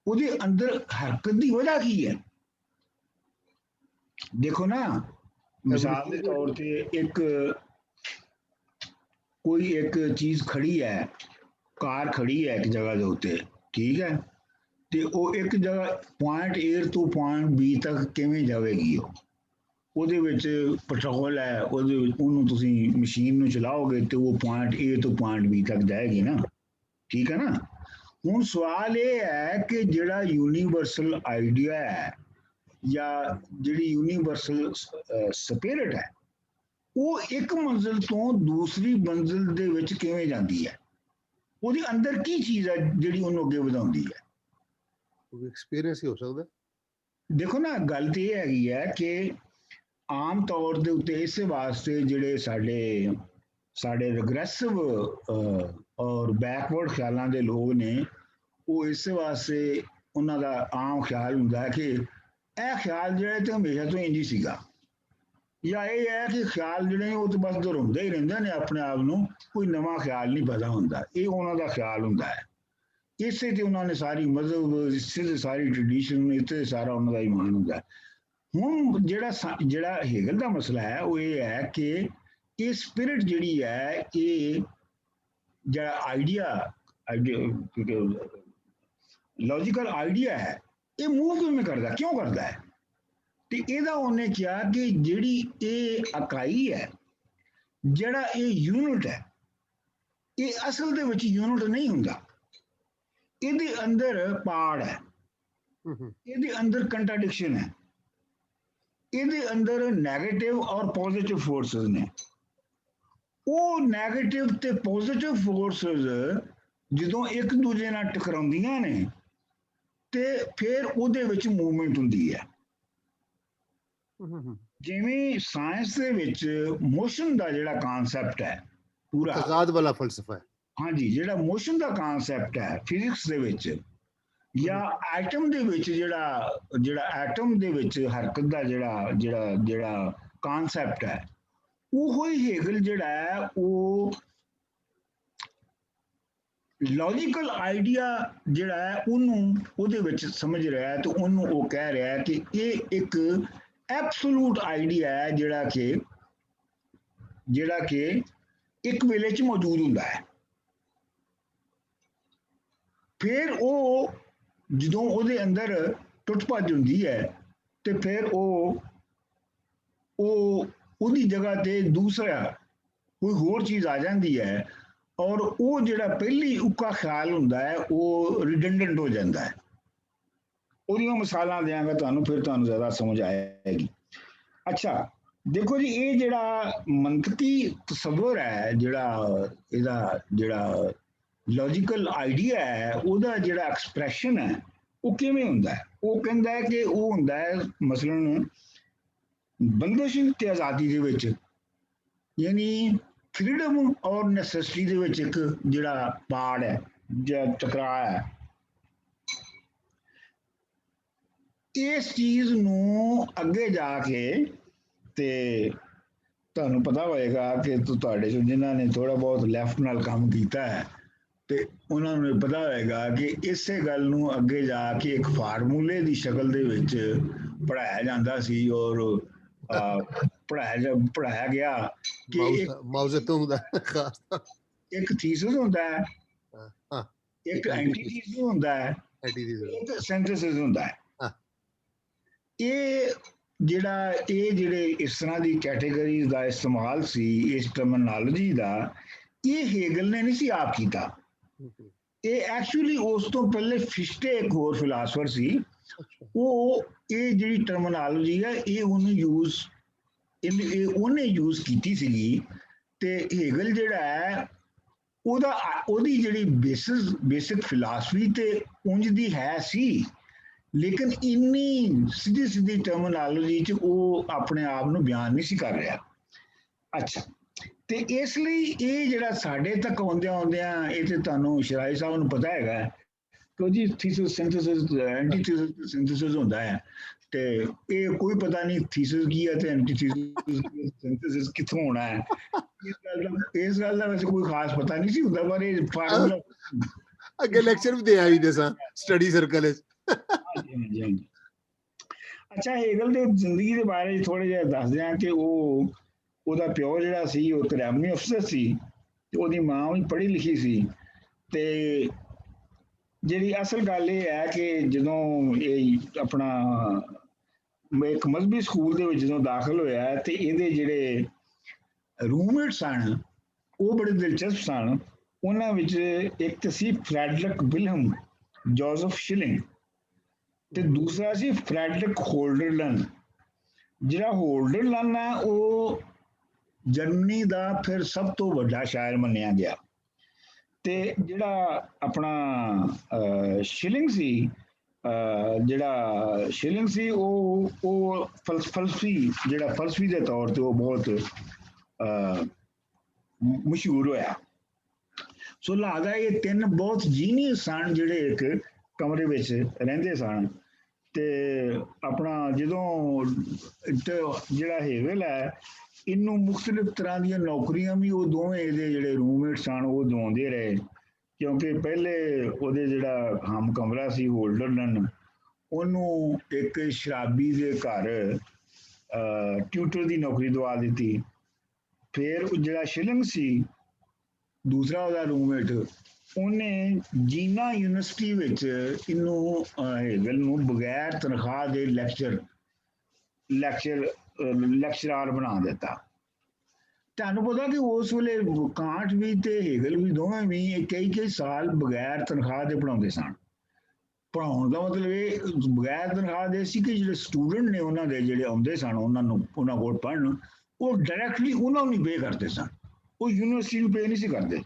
ਉਹਦੇ ਅੰਦਰ ਹਰਕਤ ਦੀ ਵਜ੍ਹਾ ਕੀ ਹੈ। ਦੇਖੋ ਨਾ, ਮਿਸਾਲ ਦੇ ਤੌਰ ਤੇ ਕੋਈ ਇੱਕ ਚੀਜ਼ ਖੜੀ ਹੈ, ਕਾਰ ਖੜੀ ਹੈ ਇੱਕ ਜਗ੍ਹਾ ਦੇ ਉੱਤੇ, ਠੀਕ ਹੈ, ਤੇ ਉਹ ਇੱਕ ਜਗ੍ਹਾ ਪੁਆਇੰਟ A ਤੋਂ ਪੁਆਇੰਟ B ਤੱਕ ਕਿਵੇਂ ਜਾਵੇਗੀ? ਉਹਦੇ ਵਿੱਚ ਪੈਟਰੋਲ ਹੈ, ਉਹਦੇ ਵਿੱਚ ਉਹਨੂੰ ਤੁਸੀਂ ਮਸ਼ੀਨ ਨੂੰ ਚਲਾਓਗੇ ਤੇ ਉਹ ਪੁਆਇੰਟ A ਤੋਂ ਪੁਆਇੰਟ B ਤੱਕ ਜਾਏਗੀ ਨਾ, ਠੀਕ ਹੈ ਨਾ। ਹੁਣ ਸਵਾਲ ਇਹ ਹੈ ਕਿ ਜਿਹੜਾ ਯੂਨੀਵਰਸਲ ਆਈਡੀਆ ਹੈ ਜਾਂ ਜਿਹੜੀ ਯੂਨੀਵਰਸਲ ਸਪਿਰਿਟ ਹੈ, ਉਹ ਇੱਕ ਮੰਜ਼ਿਲ ਤੋਂ ਦੂਸਰੀ ਮੰਜ਼ਿਲ ਦੇ ਵਿੱਚ ਕਿਵੇਂ ਜਾਂਦੀ ਹੈ? ਉਹਦੇ ਅੰਦਰ ਕੀ ਚੀਜ਼ ਹੈ ਜਿਹੜੀ ਉਹਨੂੰ ਅੱਗੇ ਵਧਾਉਂਦੀ ਹੈ? ਉਹ ਐਕਸਪੀਰੀਅੰਸ ਹੀ ਹੋ ਸਕਦਾ। ਦੇਖੋ ਨਾ, ਗੱਲ ਤੇ ਇਹ ਹੈਗੀ ਹੈ ਕਿ ਆਮ ਤੌਰ ਦੇ ਉੱਤੇ ਇਸੇ ਵਾਸਤੇ ਜਿਹੜੇ ਸਾਡੇ ਰਿਗਰੈਸਿਵ ਔਰ ਬੈਕਵਰਡ ਖਿਆਲਾਂ ਦੇ ਲੋਕ ਨੇ, ਉਹ ਇਸੇ ਵਾਸਤੇ ਉਹਨਾਂ ਦਾ ਆਮ ਖਿਆਲ ਹੁੰਦਾ ਹੈ ਕਿ ਇਹ ਖਿਆਲ ਜਿਹੜਾ ਤੇ ਹਮੇਸ਼ਾ ਤੋਂ ਇੰਝ ਹੀ ਸੀਗਾ, ਜਾਂ ਇਹ ਹੈ ਕਿ ਖਿਆਲ ਜਿਹੜੇ ਨੇ ਉਹ ਤਾਂ ਬਸ ਦੁਹਰਾਉਂਦੇ ਹੀ ਰਹਿੰਦੇ ਨੇ ਆਪਣੇ ਆਪ ਨੂੰ, ਕੋਈ ਨਵਾਂ ਖਿਆਲ ਨਹੀਂ ਪੈਦਾ ਹੁੰਦਾ। ਇਹ ਉਹਨਾਂ ਦਾ ਖਿਆਲ ਹੁੰਦਾ ਹੈ। ਇਸੇ ਤੇ ਉਹਨਾਂ ਨੇ ਸਾਰੀ ਮਜ਼ਹਬ, ਇਸੇ ਤੇ ਸਾਰੀ ਟ੍ਰੈਡੀਸ਼ਨ, ਇੱਥੇ ਸਾਰਾ ਉਹਨਾਂ ਦਾ ਈਮਾਨ ਹੁੰਦਾ ਹੈ। ਹੁਣ ਜਿਹੜਾ ਹੈਗਲ ਦਾ ਮਸਲਾ ਹੈ ਉਹ ਇਹ ਹੈ ਕਿ ਇਹ ਸਪਿਰਿਟ ਜਿਹੜੀ ਹੈ, ਇਹ ਜਿਹੜਾ ਆਈਡੀਆ ਲੌਜੀਕਲ ਆਈਡੀਆ ਹੈ, ਇਹ ਮੂਵ ਕਿਵੇਂ ਕਰਦਾ, ਕਿਉਂ ਕਰਦਾ ਹੈ? ਤੇ ਇਹਦਾ ਉਹਨੇ ਕਿਹਾ ਕਿ ਜਿਹੜੀ ਇਹ ਇਕਾਈ ਹੈ, ਜਿਹੜਾ ਇਹ ਯੂਨਿਟ ਹੈ, ਇਹ ਅਸਲ ਦੇ ਵਿੱਚ ਯੂਨਿਟ ਨਹੀਂ ਹੁੰਦਾ। ਇਹਦੇ ਅੰਦਰ ਪਾੜ ਹੈ, ਇਹਦੇ ਅੰਦਰ ਕੰਟਰਾਡਿਕਸ਼ਨ ਹੈ, ਇਹਦੇ ਅੰਦਰ ਨੈਗੇਟਿਵ ਔਰ ਪੋਜ਼ਿਟਿਵ ਫੋਰਸਸ ਨੇ। ਉਹ ਨੈਗੇਟਿਵ ਤੇ ਪੋਜ਼ਿਟਿਵ ਫੋਰਸਸ ਜਦੋਂ ਇੱਕ ਦੂਜੇ ਨਾਲ ਟਕਰਾਉਂਦੀਆਂ ਨੇ ਤੇ ਫਿਰ ਉਹਦੇ ਵਿੱਚ ਮੂਵਮੈਂਟ ਹੁੰਦੀ ਹੈ। ਜਿਵੇਂ ਸਾਇੰਸ ਦੇ ਵਿੱਚ ਮੋਸ਼ਨ ਦਾ ਜਿਹੜਾ ਕਨਸੈਪਟ ਹੈ, ਪੂਰਾ ਤਜ਼ਾਦ ਵਾਲਾ ਫਲਸਫਾ ਹੈ, ਹਾਂਜੀ, ਜਿਹੜਾ ਮੋਸ਼ਨ ਦਾ ਕਨਸੈਪਟ ਹੈ ਫਿਜ਼ਿਕਸ ਦੇ ਵਿੱਚ, ਜਾਂ ਐਟਮ ਦੇ ਵਿੱਚ ਜਿਹੜਾ ਐਟਮ ਦੇ ਵਿੱਚ ਹਰਕਤ ਦਾ ਜਿਹੜਾ ਕਨਸੈਪਟ ਹੈ, ਉਹ ਹੀ ਹੈਗਲ ਜਿਹੜਾ ਹੈ ਉਹ ਲੌਜੀਕਲ ਆਈਡੀਆ ਜਿਹੜਾ ਹੈ ਉਹਨੂੰ ਉਹਦੇ ਵਿੱਚ ਸਮਝ ਰਿਹਾ ਹੈ, ਤੇ ਉਹਨੂੰ ਉਹ ਕਹਿ ਰਿਹਾ ਹੈ ਕਿ ਇਹ ਇੱਕ ਐਬਸੋਲੂਟ ਆਈਡੀਆ ਹੈ ਜਿਹੜਾ ਕਿ ਇੱਕ ਵੇਲੇ 'ਚ ਮੌਜੂਦ ਹੁੰਦਾ ਹੈ। ਫਿਰ ਉਹ ਜਦੋਂ ਉਹਦੇ ਅੰਦਰ ਟੁੱਟ ਭੱਜ ਹੁੰਦੀ ਹੈ ਤੇ ਫਿਰ ਉਹਦੀ ਜਗ੍ਹਾ ਤੇ ਦੂਸਰਾ ਕੋਈ ਹੋਰ ਚੀਜ਼ ਆ ਜਾਂਦੀ ਹੈ, ਔਰ ਉਹ ਜਿਹੜਾ ਪਹਿਲੀ ਉੱਕਾ ਖਿਆਲ ਹੁੰਦਾ ਹੈ ਉਹ ਰਿਡੰਡੈਂਟ ਹੋ ਜਾਂਦਾ ਹੈ। ਉਹਦੀਆਂ ਮਿਸਾਲਾਂ ਦਿਆਂਗਾ ਤੁਹਾਨੂੰ, ਫਿਰ ਤੁਹਾਨੂੰ ਜ਼ਿਆਦਾ ਸਮਝ ਆਏਗੀ। अच्छा देखो जी, ये ਜਿਹੜਾ ਮੰਤਕੀ ਤਸੱਵੁਰ ਹੈ, ਜਿਹੜਾ ਇਹਦਾ ਜਿਹੜਾ ਲੌਜੀਕਲ ਆਈਡੀਆ ਹੈ, ਉਹਦਾ ਜਿਹੜਾ ਐਕਸਪ੍ਰੈਸ਼ਨ ਹੈ ਉਹ ਕਿਵੇਂ ਹੁੰਦਾ ਹੈ? ਉਹ ਕਹਿੰਦਾ ਹੈ ਕਿ ਉਹ ਹੁੰਦਾ ਹੈ ਮਸਲਨ ਬੰਦਿਸ਼ ਤੇ ਆਜ਼ਾਦੀ ਦੇ ਵਿੱਚ, ਯਾਨੀ ਫਰੀडम ਔਰ ਨੈਸੈਸਿਟੀ ਦੇ ਵਿੱਚ ਇੱਕ ਜਿਹੜਾ ਪਾੜ ਹੈ ਜਾਂ ਟਕਰਾਅ ਹੈ, ਇਸ ਚੀਜ਼ ਨੂੰ ਅੱਗੇ ਜਾ ਕੇ ਤੇ ਤੁਹਾਨੂੰ ਪਤਾ ਹੋਏਗਾ ਕਿ ਤੁਹਾਡੇ ਚੋਂ ਜਿਨ੍ਹਾਂ ਨੇ ਥੋੜਾ ਬਹੁਤ ਲੈਫਟ ਨਾਲ ਕੰਮ ਕੀਤਾ ਹੈ ਤੇ ਉਹਨਾਂ ਨੂੰ ਪਤਾ ਹੋਏਗਾ ਕਿ ਇਸੇ ਗੱਲ ਨੂੰ ਅੱਗੇ ਜਾ ਕੇ ਇੱਕ ਫਾਰਮੂਲੇ ਦੀ ਸ਼ਕਲ ਦੇ ਵਿੱਚ ਪੜ੍ਹਾਇਆ ਜਾਂਦਾ ਸੀ, ਔਰ ਪੜ੍ਹਾਇਆ ਗਿਆ ਕਿ ਮਾਓ ਜ਼ੇਤੂੰਗ ਦਾ ਖਾਸ ਇੱਕ ਥੀਸਿਸ ਹੁੰਦਾ ਹੈ, ਹਾਂ, ਇੱਕ ਐਂਟੀਥੀਸਿਸ ਹੁੰਦਾ ਹੈ, ਇੱਕ ਸਿੰਥੇਸਿਸ ਹੁੰਦਾ ਹੈ। ਇਹ ਜਿਹੜੇ ਇਸ ਤਰ੍ਹਾਂ ਦੀ ਕੈਟੇਗਰੀਜ਼ ਦਾ ਇਸਤੇਮਾਲ ਸੀ, ਇਸ ਟਰਮੀਨੋਲੋਜੀ ਦਾ, ਇਹ ਹੇਗਲ ਨੇ ਨਹੀਂ ਸੀ ਆਪ ਕੀਤਾ। ਇਹ ਐਕਚੁਅਲੀ ਉਸ ਤੋਂ ਪਹਿਲੇ ਫਿਸ਼ਟੇ ਇੱਕ ਹੋਰ ਫਿਲਾਸਫਰ ਸੀ, ਉਹ ਇਹ ਜਿਹੜੀ ਟਰਮੀਨੋਲੋਜੀ ਹੈ ਇਹ ਉਹਨੇ ਯੂਜ਼ ਕੀਤੀ ਸੀਗੀ। ਤੇ ਹੇਗਲ ਜਿਹੜਾ ਹੈ ਉਹਦੀ ਜਿਹੜੀ ਬੇਸਿਕ ਫਿਲਾਸਫੀ ਤੇ ਉਂਝ ਦੀ ਹੈ ਸੀ, ਲੇਕਿਨ ਇੰਨੀ ਸਿੱਧੀ ਟਰਮੀਨੋਲੋਜੀ 'ਚ ਉਹ ਆਪਣੇ ਆਪ ਨੂੰ ਬਿਆਨ ਨਹੀਂ ਸੀ ਕਰ ਰਿਹਾ। ਅੱਛਾ, ਤੇ ਇਸ ਲਈ ਇਹ ਜਿਹੜਾ ਸਾਡੇ ਤੱਕ ਆਉਂਦਿਆਂ ਇਹ ਤੇ ਤੁਹਾਨੂੰ ਸ਼ਰਾਈ ਸਾਹਿਬ ਨੂੰ ਪਤਾ ਹੈਗਾ ਕਿ ਜੀ ਥੀਸਿਸ ਸਿੰਥੇਸਿਸ ਐਂਟੀਥੀਸਿਸ ਸਿੰਥੇਸਿਸ ਹੁੰਦਾ ਹੈ, ਤੇ ਇਹ ਕੋਈ ਪਤਾ ਨਹੀਂ ਥੀਸਿਸ ਕੀ ਹੈ ਤੇ ਐਂਟੀਥੀਸਿਸ ਸਿੰਥੇਸਿਸ ਕਿੱਥੋਂ ਹੋਣਾ ਹੈ। ਇਸ ਗੱਲ ਦਾ ਵੈਸੇ ਕੋਈ ਖਾਸ ਪਤਾ ਨਹੀਂ ਸੀ ਹੁੰਦਾ, ਪਰ ਇਹ ਫਾਰਮੂਲਾ ਅੱਗੇ ਲੈਕਚਰ ਵੀ ਦੇ ਆਈ ਦੇ ਸਾਂ ਸਟੱਡੀ ਸਰਕਲ ਵਿੱਚ। ਹਾਂਜੀ। ਅੱਛਾ, ਹੇਗਲ ਦੇ ਜ਼ਿੰਦਗੀ ਦੇ ਬਾਰੇ ਥੋੜਾ ਜਿਹਾ ਦੱਸ ਦਿਆਂ ਕਿ ਉਹਦਾ ਪਿਓ ਜਿਹੜਾ ਸੀ ਉਹ ਕਲਾਮੀ ਅਫਸਰ ਸੀ, ਤੇ ਉਹਦੀ ਮਾਂ ਵੀ ਪੜ੍ਹੀ ਲਿਖੀ ਸੀ। ਤੇ ਜਿਹੜੀ ਅਸਲ ਗੱਲ ਇਹ ਹੈ ਕਿ ਜਦੋਂ ਇਹ ਆਪਣਾ ਇੱਕ ਮਜ਼ਹਬੀ ਸਕੂਲ ਦੇ ਵਿੱਚ ਜਦੋਂ ਦਾਖਲ ਹੋਇਆ ਤੇ ਇਹਦੇ ਜਿਹੜੇ ਰੂਮਮੇਟ ਸਨ ਉਹ ਬੜੇ ਦਿਲਚਸਪ ਸਨ। ਉਹਨਾਂ ਵਿੱਚ ਇੱਕ ਤਾਂ ਸੀ ਫਰੈਡਰਿਕ ਵਿਲਹਮ ਜੋਸਫ ਸ਼ਿਲਿੰਗ, ਤੇ ਦੂਸਰਾ ਸੀ ਫਰੈਡਰਿਕ ਹੋਲਡਰਲਨ। ਜਿਹੜਾ ਹੋਲਡਰਲਨ ਹੈ ਉਹ ਜਰਮਨੀ ਦਾ ਫਿਰ ਸਭ ਤੋਂ ਵੱਡਾ ਸ਼ਾਇਰ ਮੰਨਿਆ ਗਿਆ। ਤੇ ਜਿਹੜਾ ਆਪਣਾ ਸ਼ਿਲਿੰਗ ਸੀ, ਉਹ ਫਲਸਫੀ ਦੇ ਤੌਰ ਤੇ ਉਹ ਬਹੁਤ ਮਸ਼ਹੂਰ ਹੋਇਆ। ਸੋ ਲਿਹਾਜ਼ਾ ਇਹ ਤਿੰਨ ਬਹੁਤ ਜੀਨੀਅਸ ਸਨ ਜਿਹੜੇ ਇੱਕ ਕਮਰੇ ਵਿੱਚ ਰਹਿੰਦੇ ਸਨ। ਤੇ ਆਪਣਾ ਜਦੋਂ ਜਿਹੜਾ ਹੇਗਲ ਹੈ ਇਹਨੂੰ ਮੁਖਤਲਿਫ ਤਰ੍ਹਾਂ ਦੀਆਂ ਨੌਕਰੀਆਂ ਵੀ ਉਹ ਦੋਵੇਂ ਇਹਦੇ ਜਿਹੜੇ ਰੂਮਮੇਟ ਸਨ ਉਹ ਦਿਵਾਉਂਦੇ ਰਹੇ, ਕਿਉਂਕਿ ਪਹਿਲੇ ਉਹਦੇ ਜਿਹੜਾ ਹਮ ਕਮਰਾ ਸੀ ਹੋਲਡਰਲਨ, ਉਹਨੂੰ ਇੱਕ ਸ਼ਰਾਬੀ ਦੇ ਘਰ ਟਿਊਟਰ ਦੀ ਨੌਕਰੀ ਦਵਾ ਦਿੱਤੀ। ਫਿਰ ਜਿਹੜਾ ਸ਼ਿਲਿੰਗ ਸੀ ਦੂਸਰਾ ਉਹਦਾ ਰੂਮਮੇਟ, ਉਹਨੇ ਜੀਨਾ ਯੂਨੀਵਰਸਿਟੀ ਵਿੱਚ ਇਹਨੂੰ ਹੇਗਲ ਨੂੰ ਬਗੈਰ ਤਨਖਾਹ ਦੇ ਲੈਕਚਰਾਰ ਬਣਾ ਦਿੱਤਾ। ਤੁਹਾਨੂੰ ਪਤਾ ਕਿ ਉਸ ਵੇਲੇ ਕਾਂਟ ਵੀ ਤੇ ਹੇਗਲ ਵੀ ਦੋਵੇਂ ਵੀ ਕਈ ਸਾਲ ਬਗੈਰ ਤਨਖਾਹ ਦੇ ਪੜਾਉਂਦੇ ਸਨ। ਪੜਾਉਣ ਦਾ ਮਤਲਬ ਇਹ ਬਗੈਰ ਤਨਖਾਹ ਦੇ ਸੀ ਕਿ ਜਿਹੜੇ ਸਟੂਡੈਂਟ ਨੇ ਉਹਨਾਂ ਦੇ ਜਿਹੜੇ ਆਉਂਦੇ ਸਨ ਉਹਨਾਂ ਕੋਲ ਪੜ੍ਹਨ, ਉਹ ਡਾਇਰੈਕਟਲੀ ਉਹਨਾਂ ਨੂੰ ਪੇ ਕਰਦੇ ਸਨ, ਉਹ ਯੂਨੀਵਰਸਿਟੀ ਨੂੰ ਪੇ ਨਹੀਂ ਸੀ ਕਰਦੇ।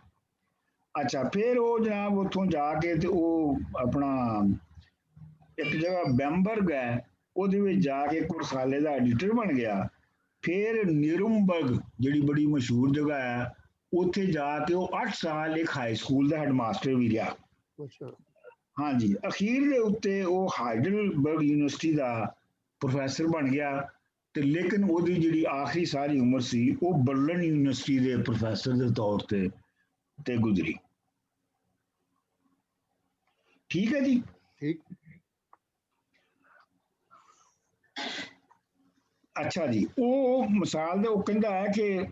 ਅੱਛਾ, ਫਿਰ ਉਹ ਜਨਾਬ ਉੱਥੋਂ ਜਾ ਕੇ ਤੇ ਉਹ ਆਪਣਾ ਇੱਕ ਜਗ੍ਹਾ ਬੈਮਬਰਗ ਹੈ ਉਹਦੇ ਵਿੱਚ ਜਾ ਕੇ ਇੱਕ ਰਸਾਲੇ ਦਾ ਐਡੀਟਰ ਬਣ ਗਿਆ। ਫਿਰ ਨਿਰਮਬਰਗ ਜਿਹੜੀ ਬੜੀ ਮਸ਼ਹੂਰ ਜਗ੍ਹਾ ਹੈ ਉੱਥੇ ਜਾ ਕੇ ਉਹ 8 ਸਾਲ ਇੱਕ ਹਾਈ ਸਕੂਲ ਦਾ ਹੈਡਮਾਸਟਰ ਵੀ ਰਿਹਾ। ਹਾਂਜੀ, ਅਖੀਰ ਦੇ ਉੱਤੇ ਉਹ ਹਾਈਡਲਬਰਗ ਯੂਨੀਵਰਸਿਟੀ ਦਾ ਪ੍ਰੋਫੈਸਰ ਬਣ ਗਿਆ। ਤੇ ਲੇਕਿਨ ਉਹਦੀ ਜਿਹੜੀ ਆਖਰੀ ਸਾਰੀ ਉਮਰ ਸੀ ਉਹ ਬਰਲਿਨ ਯੂਨੀਵਰਸਿਟੀ ਦੇ ਪ੍ਰੋਫੈਸਰ ਦੇ ਤੌਰ ਤੇ ਗੁਜ਼ਰੀ। ਠੀਕ ਹੈ ਜੀ, ਠੀਕ। ਅੱਛਾ ਜੀ, ਉਹ ਮਿਸਾਲ ਦੇ ਉਹ ਕਹਿੰਦਾ ਹੈ ਕਿ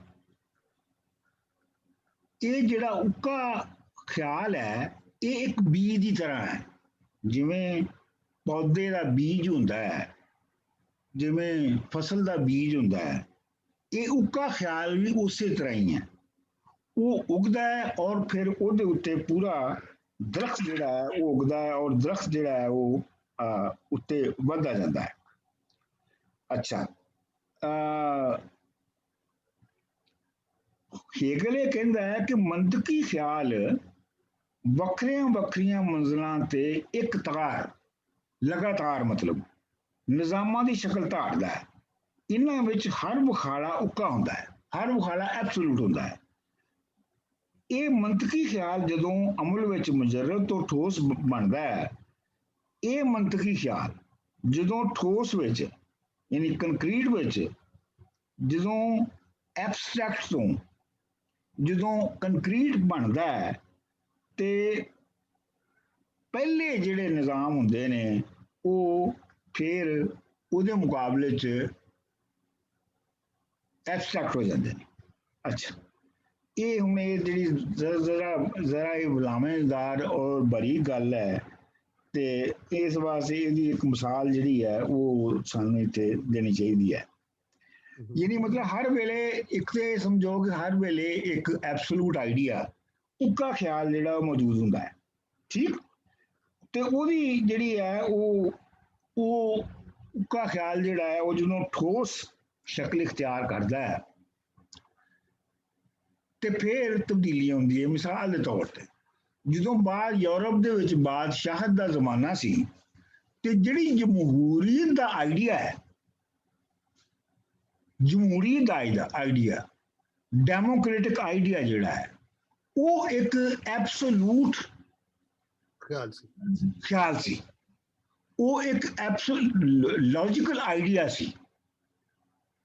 ਇਹ ਜਿਹੜਾ ਉੱਕਾ ਖਿਆਲ ਹੈ ਇਹ ਇੱਕ ਬੀਜ ਦੀ ਤਰ੍ਹਾਂ ਹੈ, ਜਿਵੇਂ ਪੌਦੇ ਦਾ ਬੀਜ ਹੁੰਦਾ ਹੈ, ਜਿਵੇਂ ਫਸਲ ਦਾ ਬੀਜ ਹੁੰਦਾ ਹੈ, ਇਹ ਉੱਕਾ ਖਿਆਲ ਵੀ ਉਸੇ ਤਰ੍ਹਾਂ ਹੀ ਹੈ। ਉਹ ਉਗਦਾ ਹੈ ਔਰ ਫਿਰ ਉਹਦੇ ਉੱਤੇ ਪੂਰਾ ਦਰਖਤ ਜਿਹੜਾ ਹੈ ਉਹ ਉਗਦਾ ਹੈ ਔਰ ਦਰਖਤ ਜਿਹੜਾ ਹੈ ਉਹ ਉੱਤੇ ਵੱਧਦਾ ਜਾਂਦਾ ਹੈ। ਅੱਛਾ, हेगल ये कहता है कि मंतकी ख्याल ਵੱਖਰੀਆਂ ਵੱਖਰੀਆਂ ਮੰਜ਼ਲਾਂ ਤੇ ਇੱਕ ਤਾਰ ਲਗਾਤਾਰ ਮਤਲਬ ਨਿਜ਼ਾਮਾਂ ਦੀ ਸ਼ਕਲ ਧਾਰਦਾ ਹੈ। ਇਹਨਾਂ ਵਿੱਚ ਹਰ ਵਿਖਾਲਾ ਉੱਕਾ ਹੁੰਦਾ ਹੈ, ਹਰ ਵਿਖਾਲਾ ਐਬਸੋਲੂਟ ਹੁੰਦਾ ਹੈ। ਇਹ ਮੰਤਕੀ ਖਿਆਲ ਜਦੋਂ ਅਮਲ ਵਿੱਚ ਮੁਜਰਦ ਤੋਂ ਠੋਸ ਬਣਦਾ ਹੈ, ਇਹ ਮੰਤਕੀ ਖਿਆਲ ਜਦੋਂ ਠੋਸ ਵਿੱਚ ਯਾਨੀ ਕੰਕਰੀਟ ਵਿੱਚ, ਜਦੋਂ ਐਬਸਟਰੈਕਟ ਤੋਂ ਜਦੋਂ ਕੰਕਰੀਟ ਬਣਦਾ ਹੈ ਤੇ ਪਹਿਲੇ ਜਿਹੜੇ ਨਿਜ਼ਾਮ ਹੁੰਦੇ ਨੇ ਉਹ ਫਿਰ ਉਹਦੇ ਮੁਕਾਬਲੇ 'ਚ ਐਬਸਟਰੈਕਟ ਹੋ ਜਾਂਦੇ ਨੇ। ਅੱਛਾ, ਇਹ ਹੁਣ ਇਹ ਜਿਹੜੀ ਜ਼ਰਾ ਇਹ ਬੁਲਾਵੇਦਾਰ ਔਰ ਬੜੀ ਗੱਲ ਹੈ ਤੇ ਇਸ ਵਾਸਤੇ ਇਹਦੀ ਇੱਕ ਮਿਸਾਲ ਜਿਹੜੀ ਹੈ ਉਹ ਸਾਨੂੰ ਇੱਥੇ ਦੇਣੀ ਚਾਹੀਦੀ ਹੈ। ਯਾਨੀ ਮਤਲਬ ਹਰ ਵੇਲੇ ਇੱਕ ਤੇ ਸਮਝੋ ਕਿ ਹਰ ਵੇਲੇ ਇੱਕ ਐਬਸੋਲੂਟ ਆਈਡੀਆ ਉੱਕਾ ਖਿਆਲ ਜਿਹੜਾ ਮੌਜੂਦ ਹੁੰਦਾ ਹੈ, ਠੀਕ, ਤੇ ਉਹਦੀ ਜਿਹੜੀ ਹੈ ਉਹ ਉੱਕਾ ਖਿਆਲ ਜਿਹੜਾ ਹੈ ਉਹ ਜਦੋਂ ਠੋਸ ਸ਼ਕਲ ਇਖਤਿਆਰ ਕਰਦਾ ਹੈ ਤੇ ਫਿਰ ਤਬਦੀਲੀਆਂ ਹੁੰਦੀਆਂ। ਮਿਸਾਲ ਦੇ ਤੌਰ ਤੇ ਜਦੋਂ ਬਾਅਦ ਯੂਰਪ ਦੇ ਵਿੱਚ ਬਾਦਸ਼ਾਹਤ ਦਾ ਜ਼ਮਾਨਾ ਸੀ ਤੇ ਜਿਹੜੀ ਜਮਹੂਰੀਅਤ ਦਾ ਆਈਡੀਆ ਹੈ, ਜਮਹੂਰੀਅਤ ਦਾ ਆਈਡੀਆ, ਡੈਮੋਕ੍ਰੈਟਿਕ ਆਈਡੀਆ ਜਿਹੜਾ ਹੈ ਉਹ ਇੱਕ ਐਬਸੋਲੂਟ ਖਿਆਲ ਸੀ, ਉਹ ਇੱਕ ਲੌਜੀਕਲ ਆਈਡੀਆ ਸੀ।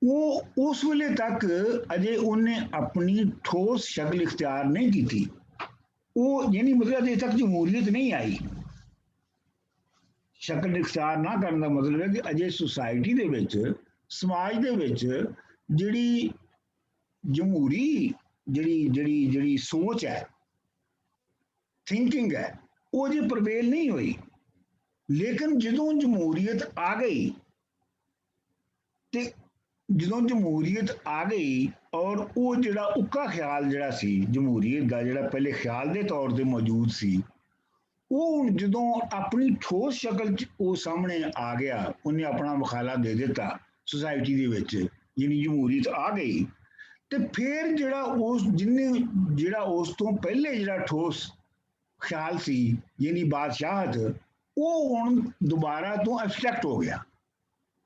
ਉਹ ਉਸ ਵੇਲੇ ਤੱਕ ਅਜੇ ਉਹਨੇ ਆਪਣੀ ਠੋਸ ਸ਼ਕਲ ਇਖਤਿਆਰ ਨਹੀਂ ਕੀਤੀ। ਉਹ ਯਾਨੀ ਮਤਲਬ ਅਜੇ ਤੱਕ ਜਮਹੂਰੀਅਤ ਨਹੀਂ ਆਈ। ਸ਼ਕਲ ਇਖਤਿਆਰ ਨਾ ਕਰਨ ਦਾ ਮਤਲਬ ਹੈ ਕਿ ਅਜੇ ਸੁਸਾਇਟੀ ਦੇ ਵਿੱਚ, ਸਮਾਜ ਦੇ ਵਿੱਚ ਜਿਹੜੀ ਜਮਹੂਰੀ ਜਿਹੜੀ ਸੋਚ ਹੈ, ਥਿੰਕਿੰਗ ਹੈ, ਉਹ ਜੇ ਪ੍ਰਵੇਲ ਨਹੀਂ ਹੋਈ। ਲੇਕਿਨ ਜਦੋਂ ਜਮਹੂਰੀਅਤ ਆ ਗਈ ਤੇ ਜਦੋਂ ਜਮਹੂਰੀਅਤ ਆ ਗਈ ਔਰ ਉਹ ਜਿਹੜਾ ਉੱਕਾ ਖਿਆਲ ਜਿਹੜਾ ਸੀ ਜਮਹੂਰੀਅਤ ਦਾ, ਜਿਹੜਾ ਪਹਿਲੇ ਖਿਆਲ ਦੇ ਤੌਰ ਤੇ ਮੌਜੂਦ ਸੀ, ਉਹ ਜਦੋਂ ਆਪਣੀ ਠੋਸ ਸ਼ਕਲ 'ਚ ਉਹ ਸਾਹਮਣੇ ਆ ਗਿਆ, ਉਹਨੇ ਆਪਣਾ ਵਿਖਾਲਾ ਦੇ ਦਿੱਤਾ ਸੁਸਾਇਟੀ ਦੇ ਵਿੱਚ, ਯਾਨੀ ਜਮਹੂਰੀਅਤ ਆ ਗਈ ਤੇ ਫਿਰ ਜਿਹੜਾ ਉਸ ਤੋਂ ਪਹਿਲੇ ਜਿਹੜਾ ਠੋਸ ਖਿਆਲ ਸੀ ਯਾਨੀ ਬਾਦਸ਼ਾਹਤ, ਉਹ ਹੁਣ ਦੁਬਾਰਾ ਤੋਂ ਐਬਸਟਰੈਕਟ ਹੋ ਗਿਆ।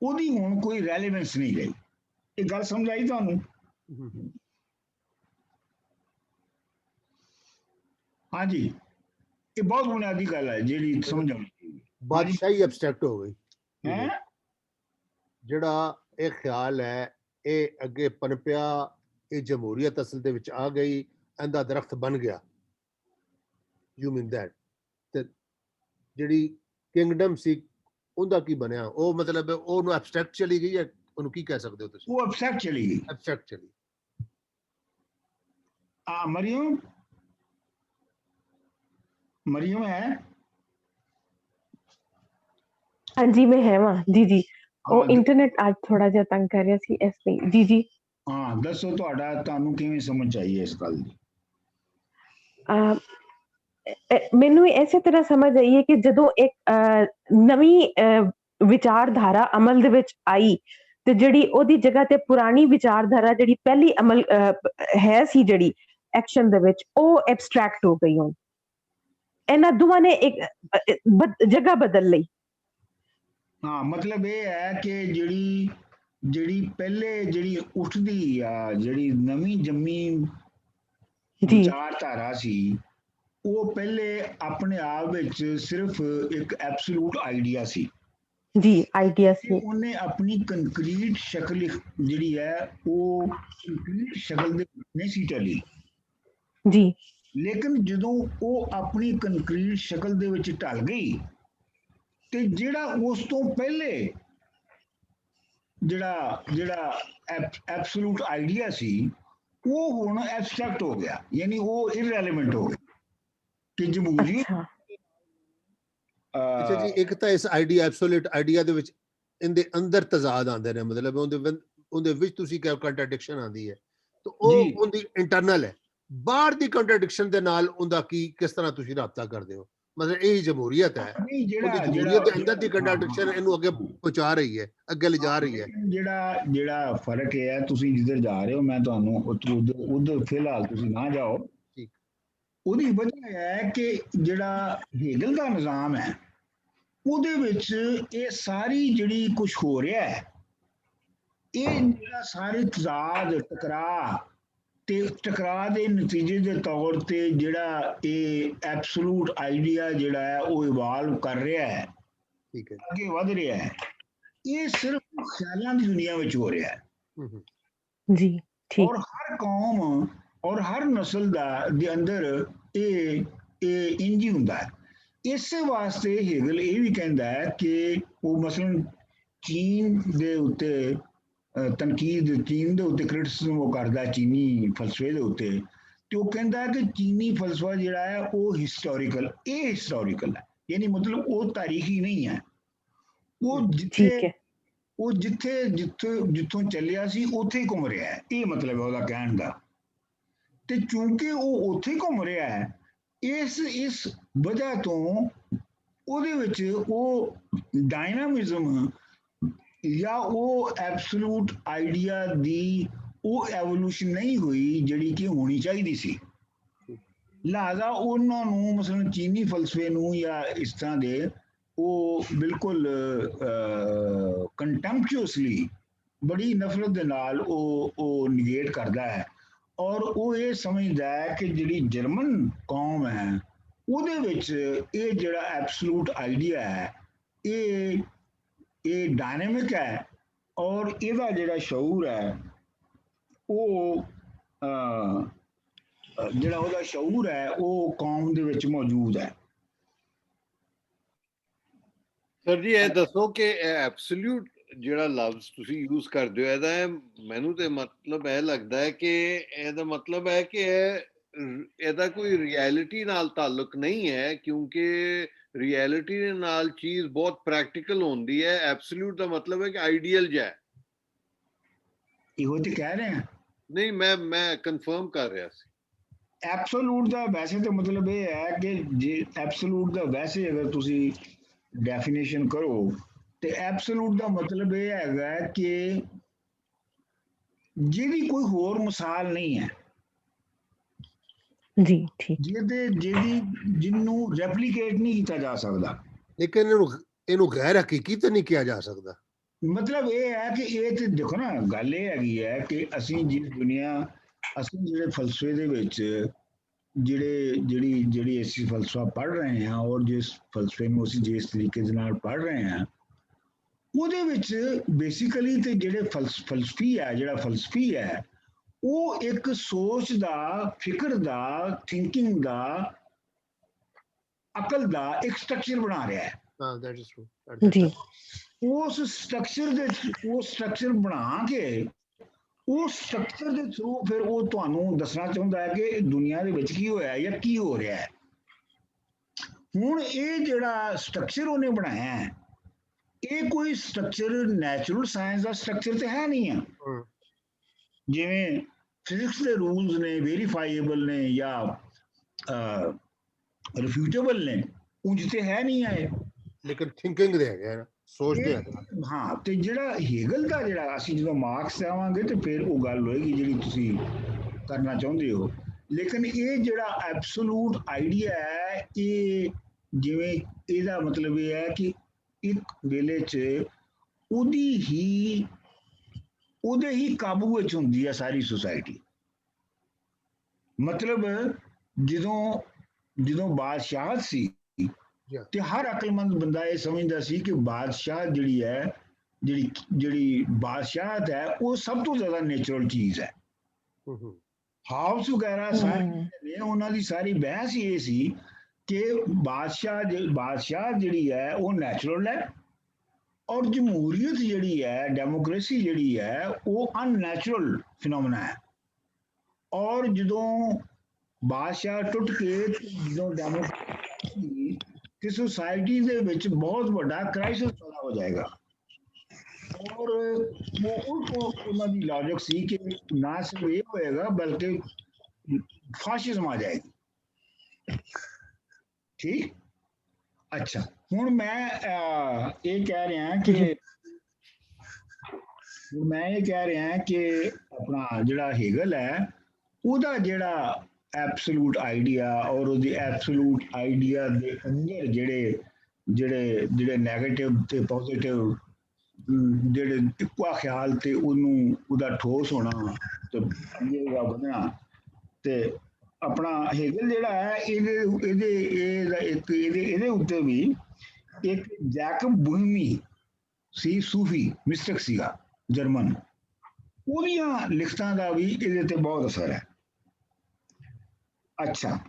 ਉਹਦੀ ਹੁਣ ਕੋਈ ਰੈਲੇਵੈਂਸ ਨਹੀਂ ਰਹੀ। ਇਹ ਗੱਲ ਸਮਝ ਆਈ ਤੁਹਾਨੂੰ? ਹਾਂਜੀ, ਇਹ ਬਹੁਤ ਬੁਨਿਆਦੀ ਗੱਲ ਹੈ ਜਿਹੜੀ ਸਮਝ ਆਉਣੀ। ਬਾਦਸ਼ਾਹੀ ਐਬਸਟਰੈਕਟ ਹੋ ਗਈ ਹੈ, ਜਿਹੜਾ ਇਹ ਖਿਆਲ ਹੈ ਇਹ ਅੱਗੇ ਪਨਪਿਆ, ਇਹ ਜਮਹੂਰੀਅਤ ਅਸਲ ਦੇ ਵਿੱਚ ਆ ਗਈ, ਇਹਦਾ ਦਰਖਤ ਬਣ ਗਿਆ। ਯੂ ਮੀਨ ਦੈਟ ਤੇ ਜਿਹੜੀ ਕਿੰਗਡਮ ਸੀ ਉਹਦਾ ਕੀ ਬਣਿਆ? ਉਹ ਮਤਲਬ ਉਹਨੂੰ ਐਬਸਟਰੈਕਟ ਚਲੀ ਗਈ ਹੈ, ਉਹਨੂੰ ਕੀ ਕਹਿ ਸਕਦੇ ਹੋ ਤੁਸੀਂ? ਉਹ ਐਬਸਟਰੈਕਟ ਚਲੀ ਗਈ। ਐਬਸਟਰੈਕਟ ਚਲੀ। मरियम है? हाँ जी मैं है वहाँ जी जी। ਉਹ ਇੰਟਰਨੈਟ ਅੱਜ ਥੋੜਾ ਜਿਹਾ ਤੰਗ ਕਰ ਰਿਹਾ ਸੀ ਇਸ ਲਈ। ਜੀ ਜੀ ਹਾਂ, ਦੱਸੋ ਤੁਹਾਨੂੰ ਕਿਵੇਂ ਸਮਝ ਆਈ ਇਸ ਗੱਲ ਦੀ? ਮੈਨੂੰ ਇਸੇ ਤਰ੍ਹਾਂ ਸਮਝ ਆਈ ਹੈ ਕਿ ਜਦੋਂ ਇੱਕ ਨਵੀਂ ਵਿਚਾਰਧਾਰਾ ਅਮਲ ਦੇ ਵਿੱਚ ਆਈ ਤੇ ਜਿਹੜੀ ਉਹਦੀ ਜਗ੍ਹਾ ਤੇ ਪੁਰਾਣੀ ਵਿਚਾਰਧਾਰਾ ਜਿਹੜੀ ਪਹਿਲੀ ਅਮਲ ਹੈ ਸੀ ਜਿਹੜੀ ਐਕਸ਼ਨ ਦੇ ਵਿੱਚ, ਉਹ ਐਬਸਟਰੈਕਟ ਹੋ ਗਈ। ਹੁਣ ਇਹਨਾਂ ਦੋਵਾਂ ਨੇ ਇੱਕ ਜਗ੍ਹਾ ਬਦਲ ਲਈ। ਹਾਂ, ਮਤਲਬ ਇਹ ਹੈ ਕਿ ਜਿਹੜੀ ਪਹਿਲੇ ਜਿਹੜੀ ਉੱਠਦੀ ਆ, ਜਿਹੜੀ ਨਵੀਂ ਜੰਮੀ ਵਿਚਾਰਧਾਰਾ ਸੀ, ਉਹ ਪਹਿਲੇ ਆਪਣੇ ਆਪ ਵਿੱਚ ਸਿਰਫ ਇੱਕ ਐਬਸੋਲੂਟ ਆਈਡੀਆ ਸੀ। ਜੀ, ਆਈਡੀਆ ਸੀ। ਉਹਨੇ ਆਪਣੀ ਕੰਕਰੀਟ ਸ਼ਕਲ ਜਿਹੜੀ ਹੈ ਉਹ ਕੰਕਰੀਟ ਸ਼ਕਲ ਦੇ ਨਹੀਂ ਸੀ ਢਲੀ। ਜੀ, ਲੇਕਿਨ ਜਦੋਂ ਉਹ ਆਪਣੀ ਕੰਕਰੀਟ ਸ਼ਕਲ ਦੇ ਵਿੱਚ ਢਲ ਗਈ ਤੇ ਜਿਹੜਾ ਉਸ ਤੋਂ ਪਹਿਲੇ ਜਿਹੜਾ ਐਬਸੋਲੂਟ ਆਈਡੀਆ ਸੀ ਉਹ ਹੁਣ ਐਬਸਟਰੈਕਟ ਹੋ ਗਿਆ, ਯਾਨੀ ਉਹ ਇਰਰੈਲੇਵੈਂਟ ਹੋ ਗਿਆ ਕਿ ਜਮਹੂਰੀਅਤ। ਅੱਛਾ ਜੀ, ਇੱਕ ਤਾਂ ਇਸ ਆਈਡੀਆ ਐਬਸੋਲੂਟ ਆਈਡੀਆ ਦੇ ਵਿੱਚ ਇਹਦੇ ਅੰਦਰ ਤਜ਼ਾਦ ਆਉਂਦੇ ਨੇ, ਮਤਲਬ ਉਹਦੇ ਵਿੱਚ ਤੁਸੀਂ ਕਿਹਾ ਕੰਟਰਡਿਕਸ਼ਨ ਆਉਂਦੀ ਹੈ, ਤਾਂ ਉਹ ਉਹਦੀ ਇੰਟਰਨਲ ਹੈ। ਬਾਹਰ ਦੀ ਕੰਟਰਡਿਕਸ਼ਨ ਦੇ ਨਾਲ ਉਹਦਾ ਕਿਸ ਤਰ੍ਹਾਂ ਤੁਸੀਂ ਰਾਬਤਾ ਕਰਦੇ ਹੋ? मतलब यही जमहूरियत है, नहीं ਉਹਦੀ ਜਿਹੜਾ ਜਮਹੂਰੀਅਤ ਦੇ ਅੰਦਰ ਦੀ ਹਾਂ, ਕੰਟਰਡਿਕਸ਼ਨ ਇਹਨੂੰ ਅੱਗੇ ਪਹੁੰਚਾ ਰਹੀ ਹੈ, ਅੱਗੇ ਲਿਜਾ ਰਹੀ ਹੈ। ਜਿਹੜਾ ਫਰਕ ਹੈ, ਤੁਸੀਂ ਜਿੱਧਰ ਜਾ ਰਹੇ ਹੋ ਮੈਂ ਤੁਹਾਨੂੰ ਉਧਰ ਫਿਲਹਾਲ ਤੁਸੀਂ ਨਾ ਜਾਓ। ਠੀਕ। ਉਹਦੀ ਵਜ੍ਹਾ ਹੈ ਕਿ ਜਿਹੜਾ ਹੇਗਲ ਦਾ ਨਿਜ਼ਾਮ ਹੈ ਉਹਦੇ ਵਿੱਚ ਇਹ ਸਾਰੀ ਜਿਹੜੀ ਕੁਝ ਹੋ ਰਿਹਾ ਹੈ, ਇਹ ਜਿਹੜਾ ਸਾਰੇ ਤਜ਼ਾਦ ਟਕਰਾਅ ਦੇ ਨਤੀਜੇ ਦੇ ਤੌਰ ਤੇ ਜਿਹੜਾ ਇਹ ਐਬਸੋਲੂਟ ਆਈਡੀਆ ਜਿਹੜਾ ਹੈ ਉਹ ਇਵਾਲਵ ਕਰ ਰਿਹਾ ਹੈ, ਠੀਕ ਹੈ, ਅੱਗੇ ਵਧ ਰਿਹਾ ਹੈ। ਇਹ ਸਿਰਫ ਖਿਆਲਾਂ ਦੀ ਦੁਨੀਆ ਵਿੱਚ ਹੋ ਰਿਹਾ ਹੈ ਜੀ, ਠੀਕ। ਔਰ ਹਰ ਕੌਮ ਔਰ ਹਰ ਨਸਲ ਦੇ ਅੰਦਰ ਇਹ ਇੰਜ ਹੀ ਹੁੰਦਾ ਹੈ। ਇਸੇ ਵਾਸਤੇ ਹੇਗਲ ਇਹ ਵੀ ਕਹਿੰਦਾ ਹੈ ਕਿ ਉਹ ਮਸਲਨ ਚੀਨ ਦੇ ਉੱਤੇ ਤਨਕੀਦ, ਚੀਨ ਦੇ ਉੱਤੇ ਕ੍ਰਿਟਿਸਿਜ਼ਮ ਉਹ ਕਰਦਾ ਚੀਨੀ ਫਲਸਫੇ ਦੇ ਉੱਤੇ, ਤੇ ਉਹ ਕਹਿੰਦਾ ਕਿ ਚੀਨੀ ਫਲਸਫਾ ਜਿਹੜਾ ਹੈ ਉਹ ਹਿਸਟੋਰੀਕਲ ਹੈ, ਯਾਨੀ ਮਤਲਬ ਉਹ ਤਾਰੀਖੀ ਨਹੀਂ ਹੈ। ਉਹ ਜਿੱਥੋਂ ਚੱਲਿਆ ਸੀ ਉੱਥੇ ਹੀ ਘੁੰਮ ਰਿਹਾ ਹੈ, ਇਹ ਮਤਲਬ ਹੈ ਉਹਦਾ ਕਹਿਣ ਦਾ। ਤੇ ਚੂੰਕਿ ਉਹ ਉੱਥੇ ਹੀ ਘੁੰਮ ਰਿਹਾ ਹੈ, ਇਸ ਵਜ੍ਹਾ ਤੋਂ ਉਹਦੇ ਵਿੱਚ ਉਹ ਡਾਇਨਾਮਿਜ਼ਮ ਜਾਂ ਉਹ ਐਬਸੋਲੂਟ ਆਈਡੀਆ ਦੀ ਉਹ ਐਵੋਲੂਸ਼ਨ ਨਹੀਂ ਹੋਈ ਜਿਹੜੀ ਕਿ ਹੋਣੀ ਚਾਹੀਦੀ ਸੀ। ਲਿਹਾਜ਼ਾ ਉਹਨਾਂ ਨੂੰ ਮਸਲਨ ਚੀਨੀ ਫਲਸਫੇ ਨੂੰ ਜਾਂ ਇਸ ਤਰ੍ਹਾਂ ਦੇ ਉਹ ਬਿਲਕੁਲ ਕੰਟੈਂਪਚੁਅਸਲੀ ਬੜੀ ਨਫ਼ਰਤ ਦੇ ਨਾਲ ਉਹ ਨਿਗੇਟ ਕਰਦਾ ਹੈ। ਔਰ ਉਹ ਇਹ ਸਮਝਦਾ ਹੈ ਕਿ ਜਿਹੜੀ ਜਰਮਨ ਕੌਮ ਹੈ ਉਹਦੇ ਵਿੱਚ ਇਹ ਜਿਹੜਾ ਐਬਸੋਲੂਟ ਆਈਡੀਆ ਹੈ ਇਹ ਡਾਇਨਾਮਿਕ ਹੈ, ਔਰ ਇਹਦਾ ਜਿਹੜਾ ਸ਼ਊਰ ਹੈ ਉਹ ਜਿਹੜਾ ਉਹਦਾ ਸ਼ਊਰ ਹੈ ਉਹ ਕੌਮ ਦੇ ਵਿੱਚ ਮੌਜੂਦ ਹੈ। ਸਰ ਜੀ ਇਹ ਦੱਸੋ ਕਿ ਐਬਸੋਲੂਟ ਜਿਹੜਾ ਲਫ਼ਜ਼ ਤੁਸੀਂ ਯੂਜ਼ ਕਰਦੇ ਹੋ, ਇਹਦਾ ਮੈਨੂੰ ਤੇ ਮਤਲਬ ਇਹ ਲੱਗਦਾ ਹੈ ਕਿ ਇਹਦਾ ਮਤਲਬ ਹੈ ਕਿ ਇਹਦਾ ਕੋਈ ਰਿਐਲਿਟੀ ਨਾਲ ਤਾਲੁਕ ਨਹੀਂ ਹੈ, ਕਿਉਂਕਿ ਰਿਐਲਿਟੀ ਦੇ ਨਾਲ ਚੀਜ਼ ਬਹੁਤ ਪ੍ਰੈਕਟੀਕਲ ਹੁੰਦੀ ਹੈ। ਐਬਸੋਲੂਟ ਦਾ ਮਤਲਬ ਹੈ ਕਿ ਆਈਡੀਅਲ ਜਿਹਾ ਹੈ। ਇਹੋ ਤੇ ਕਹਿ ਰਹੇ ਹਾਂ। ਨਹੀਂ, ਮੈਂ ਕਨਫਰਮ ਕਰ ਰਿਹਾ ਸੀ। ਐਬਸੋਲੂਟ ਦਾ ਵੈਸੇ ਤਾਂ ਮਤਲਬ ਇਹ ਹੈ ਕਿ ਜੇ ਐਬਸੋਲੂਟ ਦਾ ਵੈਸੇ ਅਗਰ ਤੁਸੀਂ ਡੈਫੀਨੇਸ਼ਨ ਕਰੋ ਤੇ ਐਬਸੋਲੂਟ ਦਾ ਮਤਲਬ ਇਹ ਹੈਗਾ ਕਿ ਜਿਹਦੀ ਕੋਈ ਹੋਰ ਮਿਸਾਲ ਨਹੀਂ ਹੈ, ਜੀ, ਠੀਕ। ਜਿਹਨੂੰ ਰੈਪਲੀਕੇਟ ਨਹੀਂ ਕੀਤਾ ਜਾ ਸਕਦਾ। ਲੇਕਿਨ ਇਹਨੂੰ ਗੈਰ ਹਕੀਕੀ ਤੇ ਨਹੀਂ ਕਿਹਾ ਜਾ ਸਕਦਾ। ਮਤਲਬ ਇਹ ਹੈ ਕਿ ਇਹ ਤੇ ਦੇਖੋ ਨਾ, ਗੱਲ ਇਹ ਹੈਗੀ ਹੈ ਕਿ ਅਸੀਂ ਜਿਹੜੇ ਫਲਸਫੇ ਦੇ ਵਿੱਚ ਜਿਹੜੀ ਅਸੀਂ ਫਲਸਫਾ ਪੜ੍ਹ ਰਹੇ ਹਾਂ ਔਰ ਜਿਸ ਫਲਸਫੇ ਨੂੰ ਅਸੀਂ ਜਿਸ ਤਰੀਕੇ ਦੇ ਨਾਲ ਪੜ੍ਹ ਰਹੇ ਹਾਂ ਉਹਦੇ ਵਿੱਚ ਬੇਸਿਕਲੀ ਤੇ ਜਿਹੜਾ ਫਲਸਫੀ ਹੈ ਉਹ ਇੱਕ ਸੋਚ ਦਾ, ਫਿਕਰ ਦਾ, ਥਿੰਕਿੰਗ ਦਾ, ਅਕਲ ਦਾ ਇੱਕ ਸਟਰਕਚਰ ਬਣਾ ਰਿਹਾ ਹੈ। ਹਾਂ, ਦੈਟ ਇਜ਼ ਟਰੂ ਜੀ। ਉਸ ਸਟਰਕਚਰ ਬਣਾ ਕੇ ਉਸ ਸਟਰਕਚਰ ਦੇ ਥਰੂ ਫਿਰ ਉਹ ਤੁਹਾਨੂੰ ਦੱਸਣਾ ਚਾਹੁੰਦਾ ਹੈ ਕਿ ਦੁਨੀਆ ਦੇ ਵਿੱਚ ਕੀ ਹੋਇਆ ਜਾਂ ਕੀ ਹੋ ਰਿਹਾ ਹੈ। ਹੁਣ ਇਹ ਜਿਹੜਾ ਸਟਰਕਚਰ ਉਹਨੇ ਬਣਾਇਆ ਹੈ ਇਹ ਕੋਈ ਸਟਰਕਚਰ ਨੈਚੁਰਲ ਸਾਇੰਸ ਦਾ ਸਟਰਕਚਰ ਤੇ ਹੈ ਨਹੀਂ ਹੈ। ਜਿਵੇਂ ਫਿਜ਼ਿਕਸ ਦੇ ਰੂਲਸ ਨੇ, ਵੈਰੀਫਾਈਏਬਲ ਨੇ ਜਾਂ ਰਿਫਿਊਟੇਬਲ ਨੇ, ਉਂਝ ਤੇ ਹੈ ਨਹੀਂ ਹੈ। ਲੇਕਿਨ ਥਿੰਕਿੰਗ ਦੇ ਹੈਗੇ ਨਾ, ਸੋਚਦੇ ਹੈਗੇ। ਹਾਂ, ਤੇ ਜਿਹੜਾ ਹੇਗਲ ਦਾ ਜਿਹੜਾ ਅਸੀਂ ਜਦੋਂ ਮਾਰਕਸ ਤੇ ਆਵਾਂਗੇ ਤੇ ਫਿਰ ਉਹ ਗੱਲ ਹੋਏਗੀ ਜਿਹੜੀ ਤੁਸੀਂ ਕਰਨਾ ਚਾਹੁੰਦੇ ਹੋ। ਲੇਕਿਨ ਇਹ ਜਿਹੜਾ ਐਬਸੋਲੂਟ ਆਈਡੀਆ ਹੈ ਇਹ ਜਿਵੇਂ ਇਹਦਾ ਮਤਲਬ ਇਹ ਹੈ ਕਿ ਇੱਕ ਵੇਲੇ 'ਚ ਉਹਦੇ ਹੀ ਕਾਬੂ ਵਿੱਚ ਹੁੰਦੀ ਹੈ ਸਾਰੀ ਸੁਸਾਇਟੀ। ਮਤਲਬ ਜਦੋਂ ਬਾਦਸ਼ਾਹਤ ਸੀ ਤੇ ਹਰ ਅਕਲਮੰਦ ਬੰਦਾ ਇਹ ਸਮਝਦਾ ਸੀ ਕਿ ਬਾਦਸ਼ਾਹ ਜਿਹੜੀ ਬਾਦਸ਼ਾਹਤ ਹੈ ਉਹ ਸਭ ਤੋਂ ਜ਼ਿਆਦਾ ਨੇਚਰਲ ਚੀਜ਼ ਹੈ। ਹਾਊਸ ਵਗੈਰਾ ਸਾਰੇ ਨੇ ਉਹਨਾਂ ਦੀ ਸਾਰੀ ਬਹਿਸ ਇਹ ਸੀ ਕਿ ਬਾਦਸ਼ਾਹ ਜਿਹੜੀ ਹੈ ਉਹ ਨੈਚੁਰਲ ਹੈ ਔਰ ਜਮਹੂਰੀਅਤ ਜਿਹੜੀ ਹੈ, ਡੈਮੋਕ੍ਰੇਸੀ ਜਿਹੜੀ ਹੈ ਉਹ ਅਨਨੈਚੁਰਲ ਫਿਨੋਮੇਨਾ ਹੈ। ਔਰ ਜਦੋਂ ਬਾਦਸ਼ਾਹ ਟੁੱਟ ਕੇ ਜਦੋਂ ਡੈਮੋਕ੍ਰੇਸੀ ਕਿ ਸੋਸਾਇਟੀ ਦੇ ਵਿੱਚ ਬਹੁਤ ਵੱਡਾ ਕ੍ਰਾਈਸਿਸ ਪੈਦਾ ਹੋ ਜਾਏਗਾ। ਔਰ ਉਹਨਾਂ ਦੀ ਲੌਜਿਕ ਸੀ ਕਿ ਨਾ ਸਿਰਫ ਇਹ ਹੋਏਗਾ ਬਲਕਿ ਫਾਸ਼ਿਜ਼ਮ ਆ ਜਾਏਗੀ। ਠੀਕ, ਅੱਛਾ, ਹੁਣ ਮੈਂ ਇਹ ਕਹਿ ਰਿਹਾ ਕਿ ਆਪਣਾ ਜਿਹੜਾ ਹੈਗਲ ਹੈ ਉਹਦਾ ਜਿਹੜਾ ਐਬਸੋਲੂਟ ਆਈਡੀਆ ਔਰ ਉਹਦੀ ਐਬਸੋਲੂਟ ਆਈਡੀਆ ਦੇ ਅੰਦਰ ਜਿਹੜੇ ਜਿਹੜੇ ਜਿਹੜੇ ਨੈਗੇਟਿਵ ਤੇ ਪੋਜ਼ਿਟਿਵ ਜਿਹੜੇ ਇੱਕੋ ਖਿਆਲ ਤੇ ਉਹਨੂੰ ਉਹਦਾ ਠੋਸ ਹੋਣਾ ਤੇ ਅੱਗੇ ਵਧਣਾ ਤੇ ਆਪਣਾ ਹੈਗਲ ਜਿਹੜਾ ਹੈ ਇਹਦੇ ਉੱਤੇ ਵੀ ਇੱਕ ਜੈਕਬ ਬੂਹਮੀ ਸੀ, ਸੂਫੀ ਮਿਸਟਿਕ ਸੀਗਾ ਜਰਮਨ, ਉਹਦੀਆਂ ਲਿਖਤਾਂ ਦਾ ਵੀ ਇਹਦੇ ਤੇ ਬਹੁਤ ਅਸਰ ਹੈ। ਅੱਛਾ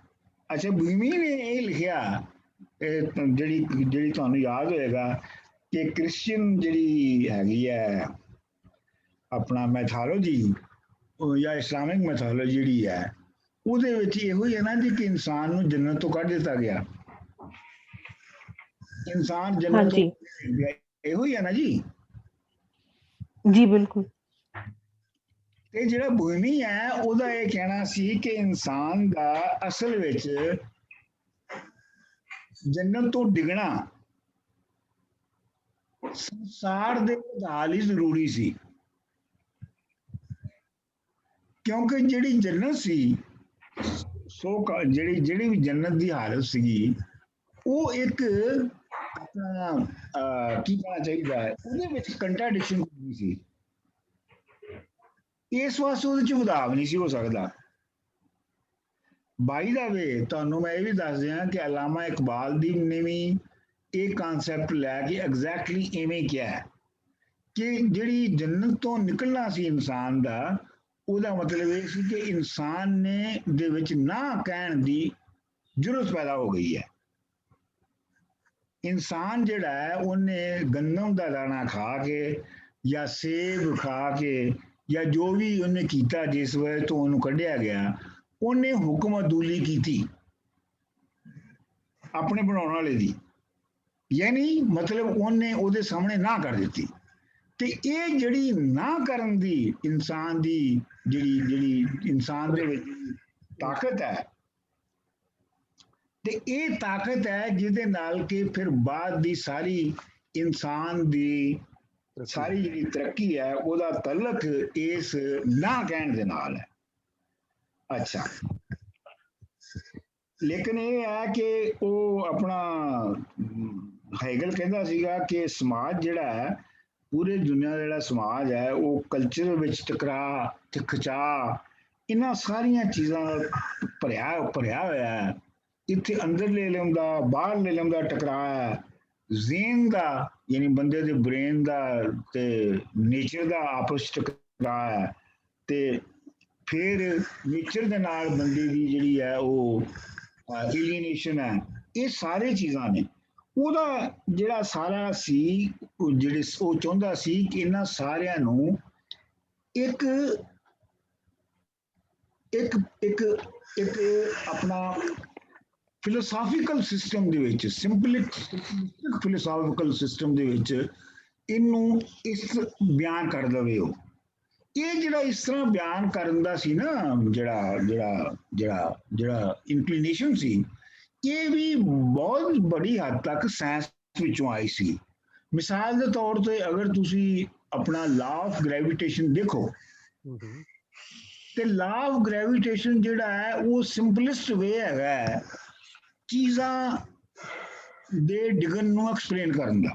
ਬੂਹਮੀ ਨੇ ਇਹ ਲਿਖਿਆ, ਜਿਹੜੀ ਤੁਹਾਨੂੰ ਯਾਦ ਹੋਏਗਾ ਕਿ ਕ੍ਰਿਸਚੀਅਨ ਜਿਹੜੀ ਹੈਗੀ ਹੈ ਆਪਣਾ ਮੈਥੋਲੋਜੀ ਜਾਂ ਇਸਲਾਮਿਕ ਮੈਥੋਲੋਜੀ ਜਿਹੜੀ ਹੈ ਉਹਦੇ ਵਿੱਚ ਇਹੋ ਹੀ ਹੈ ਨਾ ਜੀ ਕਿ ਇਨਸਾਨ ਨੂੰ ਜੰਨਤ ਤੋਂ ਕੱਢ ਦਿੱਤਾ ਗਿਆ, ਇਨਸਾਨ ਜੰਨਤ ਤੋਂ ਇਹੋ ਹੀ ਹੈ ਨਾ ਜੀ। ਜੀ ਬਿਲਕੁਲ। ਤੇ ਜਿਹੜਾ ਬੂਹਮੀ ਹੈ ਉਹਦਾ ਇਹ ਕਹਿਣਾ ਸੀ ਕਿ ਇਨਸਾਨ ਦਾ ਅਸਲ ਵਿੱਚ ਜੰਨਤ ਤੋਂ ਡਿੱਗਣਾ ਸੰਸਾਰ ਦੇ ਵਧਾਲ ਹੀ ਜ਼ਰੂਰੀ ਸੀ, ਕਿਉਂਕਿ ਜਿਹੜੀ ਜੰਨਤ ਸੀ ਜਿਹੜੀ ਵੀ ਜੰਨਤ ਦੀ ਹਾਲਤ ਸੀਗੀ ਉਹ ਇੱਕ ਆਪਣਾ ਕੀ ਕਹਿਣਾ ਚਾਹੀਦਾ ਹੈ, ਉਹਦੇ ਵਿੱਚ ਕੰਟਰਾਡਿਕਸ਼ਨ ਨਹੀਂ ਸੀ, ਇਸ ਵਾਸਤੇ ਉਹਦੇ ਚ ਵਧਾਵ ਨਹੀਂ ਸੀ ਹੋ ਸਕਦਾ। ਬਾਈ ਦਾ ਵੇ ਤੁਹਾਨੂੰ ਮੈਂ ਇਹ ਵੀ ਦੱਸ ਦਿਆਂ ਕਿ ਅਲਾਮਾ ਇਕਬਾਲ ਦੀ ਨੇ ਵੀ ਇਹ ਕਨਸੈਪਟ ਲੈ ਕੇ ਐਗਜ਼ੈਕਟਲੀ ਐਵੇਂ ਕਿਹਾ ਹੈ ਕਿ ਜਿਹੜੀ ਜੰਨਤ ਤੋਂ ਨਿਕਲਣਾ ਸੀ ਇਨਸਾਨ ਦਾ, ਉਹਦਾ ਮਤਲਬ ਇਹ ਸੀ ਕਿ ਇਨਸਾਨ ਨੇ ਦੇ ਵਿੱਚ ਨਾ ਕਹਿਣ ਦੀ ਜ਼ਰੂਰਤ ਪੈਦਾ ਹੋ ਗਈ ਹੈ। ਇਨਸਾਨ ਜਿਹੜਾ ਹੈ ਉਹਨੇ ਗੰਦਮ ਦਾ ਦਾਣਾ ਖਾ ਕੇ ਜਾਂ ਸੇਬ ਖਾ ਕੇ ਜਾਂ ਜੋ ਵੀ ਉਹਨੇ ਕੀਤਾ ਜਿਸ ਵੇਲੇ ਤੋਂ ਉਹਨੂੰ ਕੱਢਿਆ ਗਿਆ, ਉਹਨੇ ਹੁਕਮ ਅਦੂਲੀ ਕੀਤੀ ਆਪਣੇ ਬਣਾਉਣ ਵਾਲੇ ਦੀ, ਯਾਨੀ ਮਤਲਬ ਉਹਨੇ ਉਹਦੇ ਸਾਹਮਣੇ ਨਾ ਕਰ ਦਿੱਤੀ। ਤੇ ਇਹ ਜਿਹੜੀ ਨਾ ਕਰਨ ਦੀ ਇਨਸਾਨ ਦੀ ਜਿਹੜੀ ਇਨਸਾਨ ਦੇ ਵਿੱਚ ਤਾਕਤ ਹੈ, ਤੇ ਇਹ ਤਾਕਤ ਹੈ ਜਿਹਦੇ ਨਾਲ ਕਿ ਫਿਰ ਬਾਅਦ ਦੀ ਸਾਰੀ ਇਨਸਾਨ ਦੀ ਸਾਰੀ ਜਿਹੜੀ ਤਰੱਕੀ ਹੈ ਉਹਦਾ ਤਲਕ ਇਸ ਨਾ ਕਹਿਣ ਦੇ ਨਾਲ ਹੈ। ਅੱਛਾ, ਲੇਕਿਨ ਇਹ ਹੈ ਕਿ ਉਹ ਆਪਣਾ ਹੈਗਲ ਕਹਿੰਦਾ ਸੀਗਾ ਕਿ ਸਮਾਜ ਜਿਹੜਾ ਹੈ, ਪੂਰੇ ਦੁਨੀਆ ਦਾ ਜਿਹੜਾ ਸਮਾਜ ਹੈ ਉਹ ਕਲਚਰ ਵਿੱਚ ਟਕਰਾਅ ਤੇ ਖਿਚਾਅ ਇਹਨਾਂ ਸਾਰੀਆਂ ਚੀਜ਼ਾਂ ਭਰਿਆ ਹੋਇਆ ਹੈ। ਇੱਥੇ ਅੰਦਰ ਲੈ ਲਿਆਉਂਦਾ ਬਾਹਰ ਲੈ ਲਿਆਉਂਦਾ ਟਕਰਾਅ ਹੈ, ਜ਼ੇਨ ਦਾ ਯਾਨੀ ਬੰਦੇ ਦੇ ਬ੍ਰੇਨ ਦਾ ਤੇ ਨੇਚਰ ਦਾ ਆਪਸ ਚ ਟਕਰਾਅ ਹੈ, ਤੇ ਫਿਰ ਨੇਚਰ ਦੇ ਨਾਲ ਬੰਦੇ ਦੀ ਜਿਹੜੀ ਹੈ ਉਹ ਏਲੀਨੇਸ਼ਨ ਹੈ। ਇਹ ਸਾਰੇ ਚੀਜ਼ਾਂ ਨੇ। ਉਹਦਾ ਜਿਹੜਾ ਸਾਰਾ ਸੀ ਜਿਹੜੇ ਉਹ ਚਾਹੁੰਦਾ ਸੀ ਕਿ ਇਹਨਾਂ ਸਾਰਿਆਂ ਨੂੰ ਇੱਕ ਇੱਕ ਇੱਕ ਇੱਕ ਆਪਣਾ ਫਿਲੋਸਾਫੀਕਲ ਸਿਸਟਮ ਦੇ ਵਿੱਚ, ਸਿੰਪਲਿਕ ਫਿਲੋਸਾਫੀਕਲ ਸਿਸਟਮ ਦੇ ਵਿੱਚ ਇਹਨੂੰ ਇਸ ਬਿਆਨ ਕਰ ਦਵੇ। ਉਹ ਇਹ ਜਿਹੜਾ ਇਸ ਤਰ੍ਹਾਂ ਬਿਆਨ ਕਰਨ ਦਾ ਸੀ ਨਾ ਜਿਹੜਾ ਇਨਕਲੀਨੇਸ਼ਨ ਸੀ, ਇਹ ਵੀ ਬਹੁਤ ਬੜੀ ਹੱਦ ਤੱਕ ਸਾਇੰਸ ਵਿੱਚੋਂ ਆਈ ਸੀ। ਮਿਸਾਲ ਦੇ ਤੌਰ ਤੇ ਅਗਰ ਤੁਸੀਂ ਆਪਣਾ ਲਾ ਆਫ ਗ੍ਰੈਵਿਟੇਸ਼ਨ ਦੇਖੋ ਤੇ ਲਾ ਆਫ ਗ੍ਰੈਵਿਟੇਸ਼ਨ ਜਿਹੜਾ ਹੈ ਉਹ ਸਿੰਪਲੈਸਟ ਵੇ ਹੈਗਾ ਚੀਜ਼ਾਂ ਦੇ ਡਿੱਗਣ ਨੂੰ ਐਕਸਪਲੇਨ ਕਰਨ ਦਾ।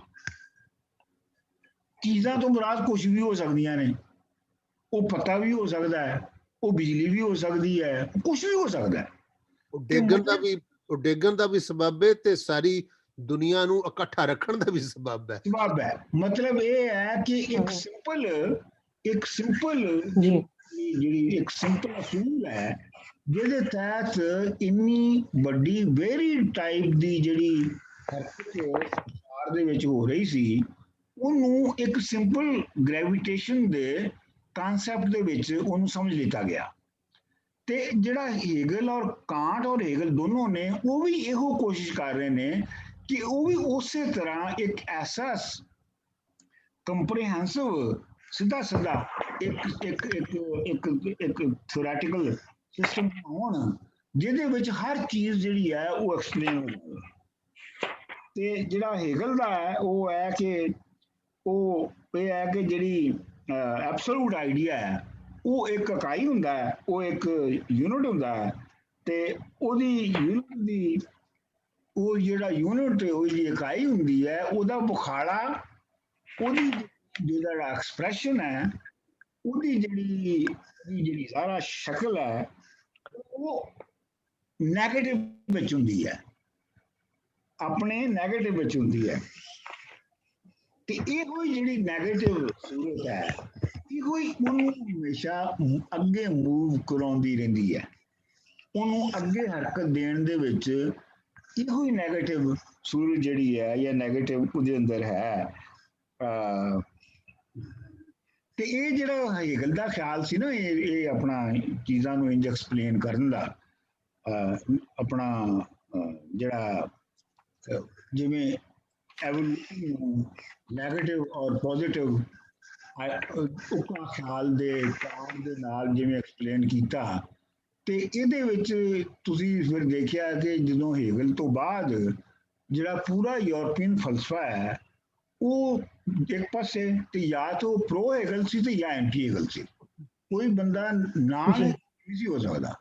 ਚੀਜ਼ਾਂ ਤੋਂ ਮੁਰਾਦ ਕੁਝ ਵੀ ਹੋ ਸਕਦੀਆਂ ਨੇ, ਉਹ ਪਤਾ ਵੀ ਹੋ ਸਕਦਾ ਹੈ, ਉਹ ਬਿਜਲੀ ਵੀ ਹੋ ਸਕਦੀ ਹੈ, ਕੁਝ ਵੀ ਹੋ ਸਕਦਾ ਹੈ। ਉਹ ਡੇਗਣ ਦਾ ਵੀ ਸਬਬ ਹੈ ਤੇ ਸਾਰੀ ਦੁਨੀਆ ਨੂੰ ਇਕੱਠਾ ਰੱਖਣ ਦਾ ਵੀ ਸਬਬ ਹੈ। ਮਤਲਬ ਇਹ ਹੈ ਕਿ ਇੱਕ ਸਿੰਪਲ ਜਿਹੜੀ ਇੱਕ ਸਿੰਪਲ ਅਸੂਲ ਹੈ ਜਿਹਦੇ ਤਹਿਤ ਇੰਨੀ ਵੱਡੀ ਵੇਰੀ ਟਾਈਪ ਦੀ ਜਿਹੜੀ ਸੰਸਾਰ ਦੇ ਵਿੱਚ ਹੋ ਰਹੀ ਸੀ, ਉਹਨੂੰ ਇੱਕ ਸਿੰਪਲ ਗ੍ਰੈਵਿਟੇਸ਼ਨ ਦੇ ਕਨਸੈਪਟ ਦੇ ਵਿੱਚ ਉਹਨੂੰ ਸਮਝ ਲਿੱਤਾ ਗਿਆ। ਤੇ ਜਿਹੜਾ ਹੈਗਲ ਔਰ ਕਾਂਟ ਔਰ ਹੈਗਲ ਦੋਨੋਂ ਨੇ ਉਹ ਵੀ ਇਹੋ ਕੋਸ਼ਿਸ਼ ਕਰ ਰਹੇ ਨੇ ਕਿ ਉਹ ਵੀ ਉਸੇ ਤਰ੍ਹਾਂ ਇੱਕ ਐਸਾ ਕੰਪਰੀਹੈਂਸਿਵ ਸਿੱਧਾ ਇੱਕ ਥਿਓਰੈਟੀਕਲ ਸਿਸਟਮ ਹੋਣ ਜਿਹਦੇ ਵਿੱਚ ਹਰ ਚੀਜ਼ ਜਿਹੜੀ ਹੈ ਉਹ ਐਕਸਪਲੇਨ ਹੋ ਜਾਵੇ। ਤੇ ਜਿਹੜਾ ਹੈਗਲ ਦਾ ਹੈ ਉਹ ਹੈ ਕਿ ਉਹ ਇਹ ਹੈ ਕਿ ਜਿਹੜੀ ਐਬਸੋਲੂਟ ਆਈਡੀਆ ਹੈ ਉਹ ਇੱਕ ਇਕਾਈ ਹੁੰਦਾ ਹੈ, ਉਹ ਇੱਕ ਯੂਨਿਟ ਹੁੰਦਾ ਹੈ, ਤੇ ਉਹਦੀ ਯੂਨਿਟ ਦੀ ਉਹ ਜਿਹੜਾ ਯੂਨਿਟ ਉਹ ਜਿਹੜੀ ਇਕਾਈ ਹੁੰਦੀ ਹੈ ਉਹਦਾ ਬੁਖਾੜਾ, ਉਹਦੀ ਜਿਹੜਾ ਐਕਸਪ੍ਰੈਸ਼ਨ ਹੈ, ਉਹਦੀ ਜਿਹੜੀ ਸਾਰਾ ਸ਼ਕਲ ਹੈ ਉਹ ਨੈਗੇਟਿਵ ਵਿੱਚ ਹੁੰਦੀ ਹੈ, ਆਪਣੇ ਨੈਗੇਟਿਵ ਵਿੱਚ ਹੁੰਦੀ ਹੈ। ਤੇ ਇਹ ਕੋਈ ਜਿਹੜੀ ਨੈਗੇਟਿਵ ਸੂਰਤ ਹੈ ਇਹ ਕੋਈ ਉਹਨੂੰ ਹਮੇਸ਼ਾ ਅੱਗੇ ਮੂਵ ਕਰਾਉਂਦੀ ਰਹਿੰਦੀ ਹੈ, ਉਹਨੂੰ ਅੱਗੇ ਹਰਕਤ ਦੇਣ ਦੇ ਵਿੱਚ ਇਹੋ ਹੀ ਨੈਗੇਟਿਵ ਸੂਰਤ ਜਿਹੜੀ ਹੈ ਜਾਂ ਨੈਗੇਟਿਵ ਉਹਦੇ ਅੰਦਰ ਹੈ। ਤੇ ਇਹ ਜਿਹੜਾ ਹੈਗਲ ਦਾ ਖਿਆਲ ਸੀ ਨਾ, ਇਹ ਆਪਣਾ ਚੀਜ਼ਾਂ ਨੂੰ ਇੰਜ ਐਕਸਪਲੇਨ ਕਰਨ ਦਾ, ਆਪਣਾ ਜਿਹੜਾ ਜਿਵੇਂ ਐਵੋਲੂਸ਼ਨ ਨੂੰ ਨੈਗੇਟਿਵ ਔਰ ਪੋਜ਼ਿਟਿਵ ਉਪਾ ਖਿਆਲ ਦੇ ਕਾਰਨ ਦੇ ਨਾਲ ਜਿਵੇਂ ਐਕਸਪਲੇਨ ਕੀਤਾ, ਤੇ ਇਹਦੇ ਵਿੱਚ ਤੁਸੀਂ ਫਿਰ ਦੇਖਿਆ ਕਿ ਜਦੋਂ ਹੈਗਲ ਤੋਂ ਬਾਅਦ ਜਿਹੜਾ ਪੂਰਾ ਯੂਰਪੀਅਨ ਫਲਸਫਾ ਹੈ ਉਹ ਇੱਕ ਪਾਸੇ ਤੇ ਜਾਂ ਤਾਂ ਪ੍ਰੋ ਹੈਗਲ ਸੀ ਤੇ ਜਾਂ ਐਂਟੀ ਹੈਗਲ ਸੀ, ਕੋਈ ਬੰਦਾ ਨਾਲ ਨਹੀਂ ਸੀ ਹੋ ਸਕਦਾ,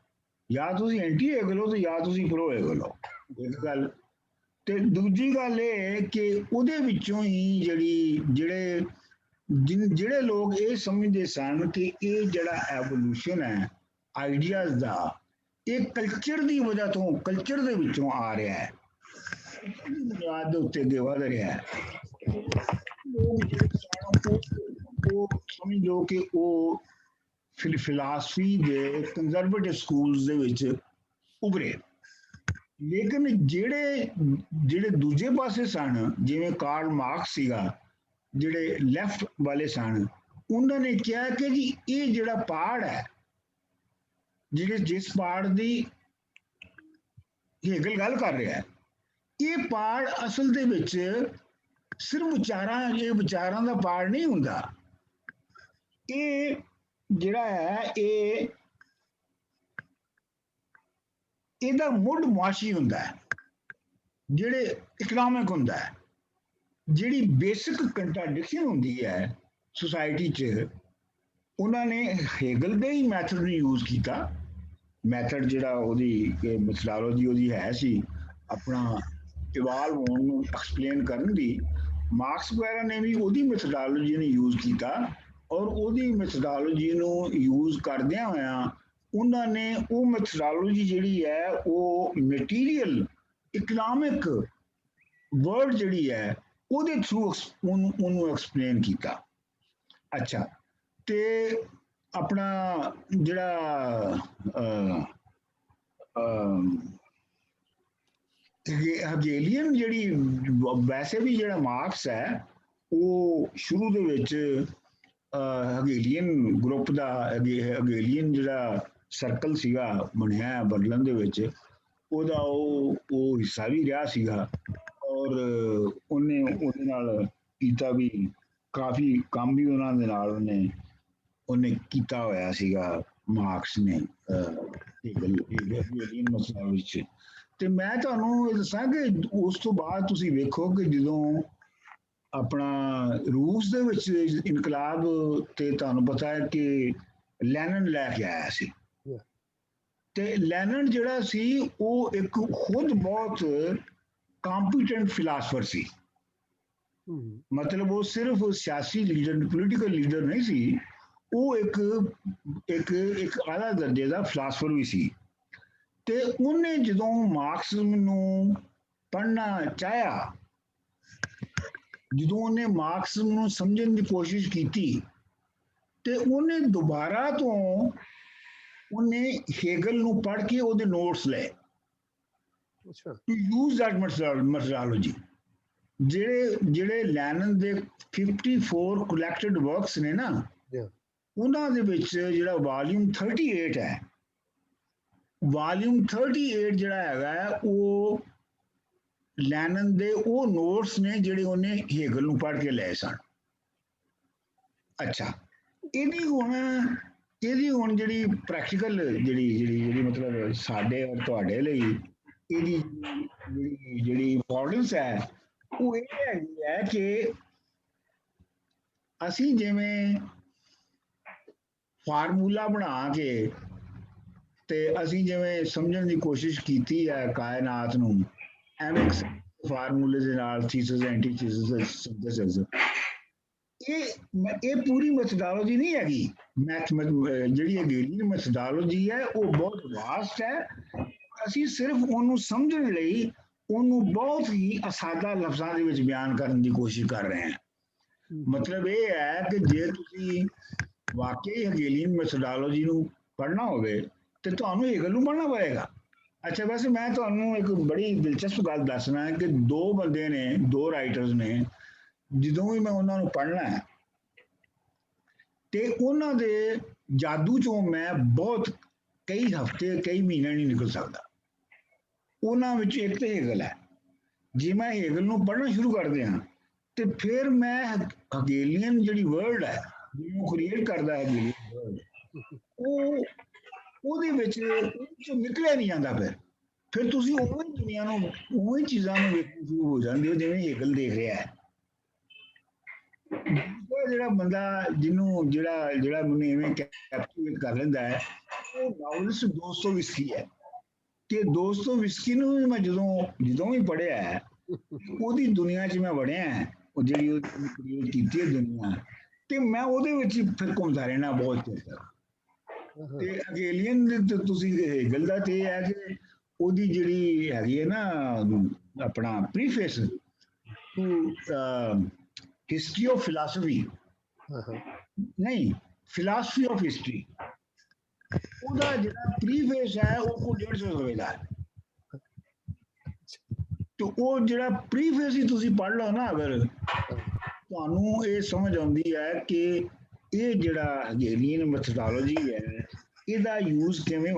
ਜਾਂ ਤੁਸੀਂ ਐਂਟੀ ਹੈਗਲ ਹੋ ਤੇ ਜਾਂ ਤੁਸੀਂ ਪ੍ਰੋ ਹੈਗਲ ਹੋ, ਇੱਕ ਗੱਲ। ਤੇ ਦੂਜੀ ਗੱਲ ਇਹ ਕਿ ਉਹਦੇ ਵਿੱਚੋਂ ਹੀ ਜਿਹੜੇ ਲੋਕ ਇਹ ਸਮਝਦੇ ਸਨ ਕਿ ਇਹ ਜਿਹੜਾ ਐਵੋਲੂਸ਼ਨ ਹੈ ਆਈਡੀਆਜ਼ ਦਾ, ਇਹ ਕਲਚਰ ਦੀ ਵਜ੍ਹਾ ਤੋਂ, ਕਲਚਰ ਦੇ ਵਿੱਚੋਂ ਆ ਰਿਹਾ ਹੈ, ਬੁਨਿਆਦ ਦੇ ਉੱਤੇ ਅੱਗੇ ਵਧ ਰਿਹਾ ਹੈ। ਲੋਕ ਜਿਹੜੇ ਸਨ ਉਹ ਸਮਝ ਲਓ ਕਿ ਉਹ ਫਿਲਾਸਫੀ ਦੇ ਕੰਜ਼ਰਵੇਟਿਵ ਸਕੂਲਸ ਦੇ ਵਿੱਚ ਉਭਰੇ, ਲੇਕਿਨ ਜਿਹੜੇ ਦੂਜੇ ਪਾਸੇ ਸਨ, ਜਿਵੇਂ ਕਾਰਲ ਮਾਰਕਸ ਸੀਗਾ, ਜਿਹੜੇ ਲੈਫਟ ਵਾਲੇ ਸਨ, ਉਹਨਾਂ ਨੇ ਕਿਹਾ ਕਿ ਜੀ ਇਹ ਜਿਹੜਾ ਪਾੜ ਹੈ, ਜਿਸ ਪਾੜ ਦੀ ਹੈਗਲ ਗੱਲ ਕਰ ਰਿਹਾ ਹੈ, ਇਹ ਪਾੜ ਅਸਲ ਦੇ ਵਿੱਚ ਸਿਰਫ ਵਿਚਾਰਾਂ ਦਾ ਪਾੜ ਨਹੀਂ ਹੁੰਦਾ, ਇਹ ਜਿਹੜਾ ਹੈ ਇਹਦਾ ਮੁੱਢ ਮੁਆਸ਼ੀ ਹੁੰਦਾ ਹੈ, ਜਿਹੜੇ ਇਕਨੋਮਿਕ ਹੁੰਦਾ ਹੈ, ਜਿਹੜੀ ਬੇਸਿਕ ਕੰਟਰਾਡਿਕਸ਼ਨ ਹੁੰਦੀ ਹੈ ਸੁਸਾਇਟੀ 'ਚ, ਉਹਨਾਂ ਨੇ ਹੈਗਲ ਦੇ ਹੀ ਮੈਥਡ ਨੂੰ ਯੂਜ਼ ਕੀਤਾ। ਮੈਥਡ ਜਿਹੜਾ ਉਹਦੀ ਮੈਥਡੋਲੋਜੀ ਉਹਦੀ ਹੈ ਸੀ ਆਪਣਾ ਇਵਾਲਵ ਹੋਣ ਨੂੰ ਐਕਸਪਲੇਨ ਕਰਨ ਦੀ, ਮਾਰਕਸ ਵਗੈਰਾ ਨੇ ਵੀ ਉਹਦੀ ਮੈਥਡੋਲੋਜੀ ਨੂੰ ਯੂਜ਼ ਕੀਤਾ, ਔਰ ਉਹਦੀ ਮੈਥਡੋਲੋਜੀ ਨੂੰ ਯੂਜ਼ ਕਰਦਿਆਂ ਹੋਇਆਂ ਉਹਨਾਂ ਨੇ ਉਹ ਮੈਥਡੋਲੋਜੀ ਜਿਹੜੀ ਹੈ ਉਹ ਮਟੀਰੀਅਲ ਇਕਨੋਮਿਕ ਵਰਡ ਜਿਹੜੀ ਹੈ ਉਹਦੇ ਥਰੂ ਉਹਨੂੰ ਐਕਸਪਲੇਨ ਕੀਤਾ। ਅੱਛਾ, ਤੇ ਆਪਣਾ ਜਿਹੜਾ ਹਗੇਲੀਅਨ ਜਿਹੜੀ ਵੈਸੇ ਵੀ ਜਿਹੜਾ ਮਾਰਕਸ ਹੈ ਉਹ ਸ਼ੁਰੂ ਦੇ ਵਿੱਚ ਹਗੇਲੀਅਨ ਗਰੁੱਪ ਦਾ, ਹਗੇਲੀਅਨ ਜਿਹੜਾ ਸਰਕਲ ਸੀਗਾ ਬਣਿਆ ਬਰਲਿਨ ਦੇ ਵਿੱਚ, ਉਹਦਾ ਉਹ ਹਿੱਸਾ ਵੀ ਰਿਹਾ ਸੀਗਾ, ਔਰ ਉਹਨੇ ਉਹਦੇ ਨਾਲ ਕੀਤਾ ਵੀ ਕਾਫੀ ਕੰਮ ਵੀ ਉਹਨਾਂ ਦੇ ਨਾਲ ਉਹਨੇ ਕੀਤਾ ਹੋਇਆ ਸੀਗਾ ਮਾਰਕਸ ਨੇ ਹਗੇਲੀਅਨ ਮਸਲਾ ਵਿੱਚ। ਤੇ ਮੈਂ ਤੁਹਾਨੂੰ ਇਹ ਦੱਸਾਂ ਕਿ ਉਸ ਤੋਂ ਬਾਅਦ ਤੁਸੀਂ ਵੇਖੋ ਕਿ ਜਦੋਂ ਆਪਣਾ ਰੂਸ ਦੇ ਵਿੱਚ ਇਨਕਲਾਬ, ਤੇ ਤੁਹਾਨੂੰ ਪਤਾ ਹੈ ਕਿ ਲੈਨਨ ਲੈ ਕੇ ਆਇਆ ਸੀ, ਤੇ ਲੈਨਨ ਜਿਹੜਾ ਸੀ ਉਹ ਇੱਕ ਖੁਦ ਬਹੁਤ ਕੰਪੀਟੈਂਟ ਫਿਲਾਸਫਰ ਸੀ, ਮਤਲਬ ਉਹ ਸਿਰਫ ਸਿਆਸੀ ਲੀਡਰ, ਪੋਲੀਟੀਕਲ ਲੀਡਰ ਨਹੀਂ ਸੀ, ਉਹ ਇੱਕ ਆਲਾ ਦਰਜੇ ਦਾ ਫਿਲਾਸਫਰ ਵੀ ਸੀ। ਤੇ ਉਹਨੇ ਜਦੋਂ ਮਾਰਕਸ ਨੂੰ ਪੜ੍ਹਨਾ ਚਾਹਿਆ, ਜਦੋਂ ਉਹਨੇ ਮਾਰਕਸ ਨੂੰ ਸਮਝਣ ਦੀ ਕੋਸ਼ਿਸ਼ ਕੀਤੀ, ਤੇ ਉਹਨੇ ਦੁਬਾਰਾ ਤੋਂ ਉਹਨੇ ਹੈਗਲ ਨੂੰ ਪੜ੍ਹ ਕੇ ਉਹਦੇ ਨੋਟਸ ਲਏ, ਟੂ ਯੂਜ਼ ਦੈਟ ਮੈਥਡੋਲੋਜੀ। ਜਿਹੜੇ ਲੈਨਨ ਦੇ 54 ਕਲੈਕਟਡ ਵਰਕਸ ਨੇ ਨਾ, ਉਹਨਾਂ ਦੇ ਵਿੱਚ ਜਿਹੜਾ ਵਾਲੀਅਮ 38 ਹੈ, ਵਾਲੀਅਮ 38 ਜਿਹੜਾ ਹੈਗਾ ਉਹ ਲੈਨਨ ਦੇ ਉਹ ਨੋਟਸ ਨੇ ਜਿਹੜੇ ਉਹਨੇ ਹੈਗਲ ਨੂੰ ਪੜ੍ਹ ਕੇ ਲਏ ਸਨ। ਅੱਛਾ, ਇਹਦੀ ਹੁਣ ਜਿਹੜੀ ਪ੍ਰੈਕਟੀਕਲ ਜਿਹੜੀ ਮਤਲਬ ਸਾਡੇ ਔਰ ਤੁਹਾਡੇ ਲਈ ਇਹਦੀ ਜਿਹੜੀ ਇੰਪੋਰਟੈਂਸ ਹੈ ਉਹ ਇਹ ਹੈਗੀ ਹੈ ਕਿ ਅਸੀਂ ਜਿਵੇਂ ਫਾਰਮੂਲਾ ਬਣਾ ਕੇ ਤੇ ਅਸੀਂ ਜਿਵੇਂ ਸਮਝਣ ਦੀ ਕੋਸ਼ਿਸ਼ ਕੀਤੀ ਹੈ ਕਾਇਨਾਤ ਨੂੰ, ਐਵੇਂ ਫਾਰਮੂਲੇ ਦੇ ਨਾਲ ਥੀਸਿਸ ਐਂਟੀਥੀਸਿਸ ਸਿੰਥੇਸਿਸ, ਇਹ ਪੂਰੀ ਮੈਥਡੋਲੋਜੀ ਨਹੀਂ ਹੈਗੀ। ਜਿਹੜੀ ਹegelian ਮੈਥਡੋਲੋਜੀ ਹੈ ਉਹ ਬਹੁਤ ਵਾਸਟ ਹੈ। ਅਸੀਂ ਸਿਰਫ ਉਹਨੂੰ ਸਮਝਣ ਲਈ ਉਹਨੂੰ ਬਹੁਤ ਹੀ ਅਸਾਦਾ ਲਫ਼ਜ਼ਾਂ ਦੇ ਵਿੱਚ ਬਿਆਨ ਕਰਨ ਦੀ ਕੋਸ਼ਿਸ਼ ਕਰ ਰਹੇ ਹਾਂ। ਮਤਲਬ ਇਹ ਹੈ ਕਿ ਜੇ ਤੁਸੀਂ ਵਾਕਈ ਹegelian ਮੈਥਡੋਲੋਜੀ ਨੂੰ ਪੜ੍ਹਨਾ ਹੋਵੇ ਤੇ ਤੁਹਾਨੂੰ ਹੇਗਲ ਨੂੰ ਪੜ੍ਹਨਾ ਪਏਗਾ। ਅੱਛਾ, ਵੈਸੇ ਮੈਂ ਤੁਹਾਨੂੰ ਇੱਕ ਬੜੀ ਦਿਲਚਸਪ ਗੱਲ ਦੱਸਣਾ ਹੈ ਕਿ ਦੋ ਬੰਦੇ ਨੇ, ਦੋ ਰਾਈਟਰਸ ਨੇ, ਜਦੋਂ ਵੀ ਮੈਂ ਉਹਨਾਂ ਨੂੰ ਪੜ੍ਹਨਾ ਹੈ ਤੇ ਉਹਨਾਂ ਦੇ ਜਾਦੂ ਚੋਂ ਮੈਂ ਬਹੁਤ ਕਈ ਹਫ਼ਤੇ ਕਈ ਮਹੀਨੇ ਨਹੀਂ ਨਿਕਲ ਸਕਦਾ। ਉਹਨਾਂ ਵਿੱਚ ਇੱਕ ਤੇ ਹੇਗਲ ਹੈ। ਜੇ ਮੈਂ ਹੇਗਲ ਨੂੰ ਪੜ੍ਹਨਾ ਸ਼ੁਰੂ ਕਰ ਦਿਆਂ ਤੇ ਫਿਰ ਮੈਂ ਹegelian ਜਿਹੜੀ ਵਰਲਡ ਹੈ, ਜਿਹਨੂੰ ਕ੍ਰੀਏਟ ਕਰਦਾ ਹੈ ਹegelian ਵਰਲਡ, ਉਹਦੇ ਵਿੱਚ ਨਿਕਲਿਆ ਨਹੀਂ ਜਾਂਦਾ। ਫਿਰ ਤੁਸੀਂ ਉਵੇਂ ਹੀ ਦੁਨੀਆ ਨੂੰ, ਉਵੇਂ ਹੀ ਚੀਜ਼ਾਂ ਨੂੰ ਵੇਖਣਾ ਸ਼ੁਰੂ ਹੋ ਜਾਂਦੇ ਹੋ ਜਿਵੇਂ ਹੇਗਲ ਦੇਖ ਰਿਹਾ ਹੈ। ਜਿਹੜਾ ਬੰਦਾ ਜਿਹੜਾ ਮੈਨੂੰ ਇਵੇਂ ਕੈਪਟੀਵੇਟ ਕਰ ਲੈਂਦਾ ਹੈ, ਉਹ ਨਾਵਲਿਸਟ ਦੋਸਤੋਵਿਸਕੀ ਹੈ। ਕਿ ਦੋਸਤੋਵਿਸਕੀ ਨੂੰ ਵੀ ਮੈਂ ਜਦੋਂ ਵੀ ਪੜ੍ਹਿਆ ਹੈ, ਉਹਦੀ ਦੁਨੀਆ 'ਚ ਮੈਂ ਵੜਿਆ ਹੈ, ਉਹ ਜਿਹੜੀ ਉਹ ਕ੍ਰੀਏਟ ਕੀਤੀ ਹੈ ਦੁਨੀਆ, ਤੇ ਮੈਂ ਉਹਦੇ ਵਿੱਚ ਹੀ ਫਿਰ ਘੁੰਮਦਾ ਰਹਿਣਾ ਬਹੁਤ ਚਿਰ ਤੱਕ। ਤੇ ਹegelian ਦੇ ਤੁਸੀਂ ਹੇਗਲ ਦਾ ਤੇ ਇਹ ਹੈ ਕਿ ਉਹਦੀ ਜਿਹੜੀ ਹੈਗੀ ਹੈ ਨਾ ਆਪਣਾ ਪ੍ਰੀਫੇਸ ਟੂ ਹਿਸਟਰੀ ਆਫ ਫਿਲਾਸਫੀ, ਨਹੀਂ ਫਿਲਾਸਫੀ ਆਫ ਹਿਸਟਰੀ, ਉਹਦਾ ਜਿਹੜਾ ਪ੍ਰੀਫੇਸ ਹੈ ਉਹ ਕੋਈ 150 ਸਫ਼ੇ ਦਾ ਹੈ। ਤੇ ਉਹ ਜਿਹੜਾ ਪ੍ਰੀਫੇਸ ਹੀ ਤੁਸੀਂ ਪੜ੍ਹ ਲਓ ਨਾ, ਅਗਰ ਤੁਹਾਨੂੰ ਇਹ ਸਮਝ ਆਉਂਦੀ ਹੈ ਕਿ ਇਹ ਜਿਹੜਾ ਹegelian ਮੈਥਡੋਲੋਜੀ ਹੈ ਇਹਦਾ ਯੂਜ਼ ਕਿਵੇਂ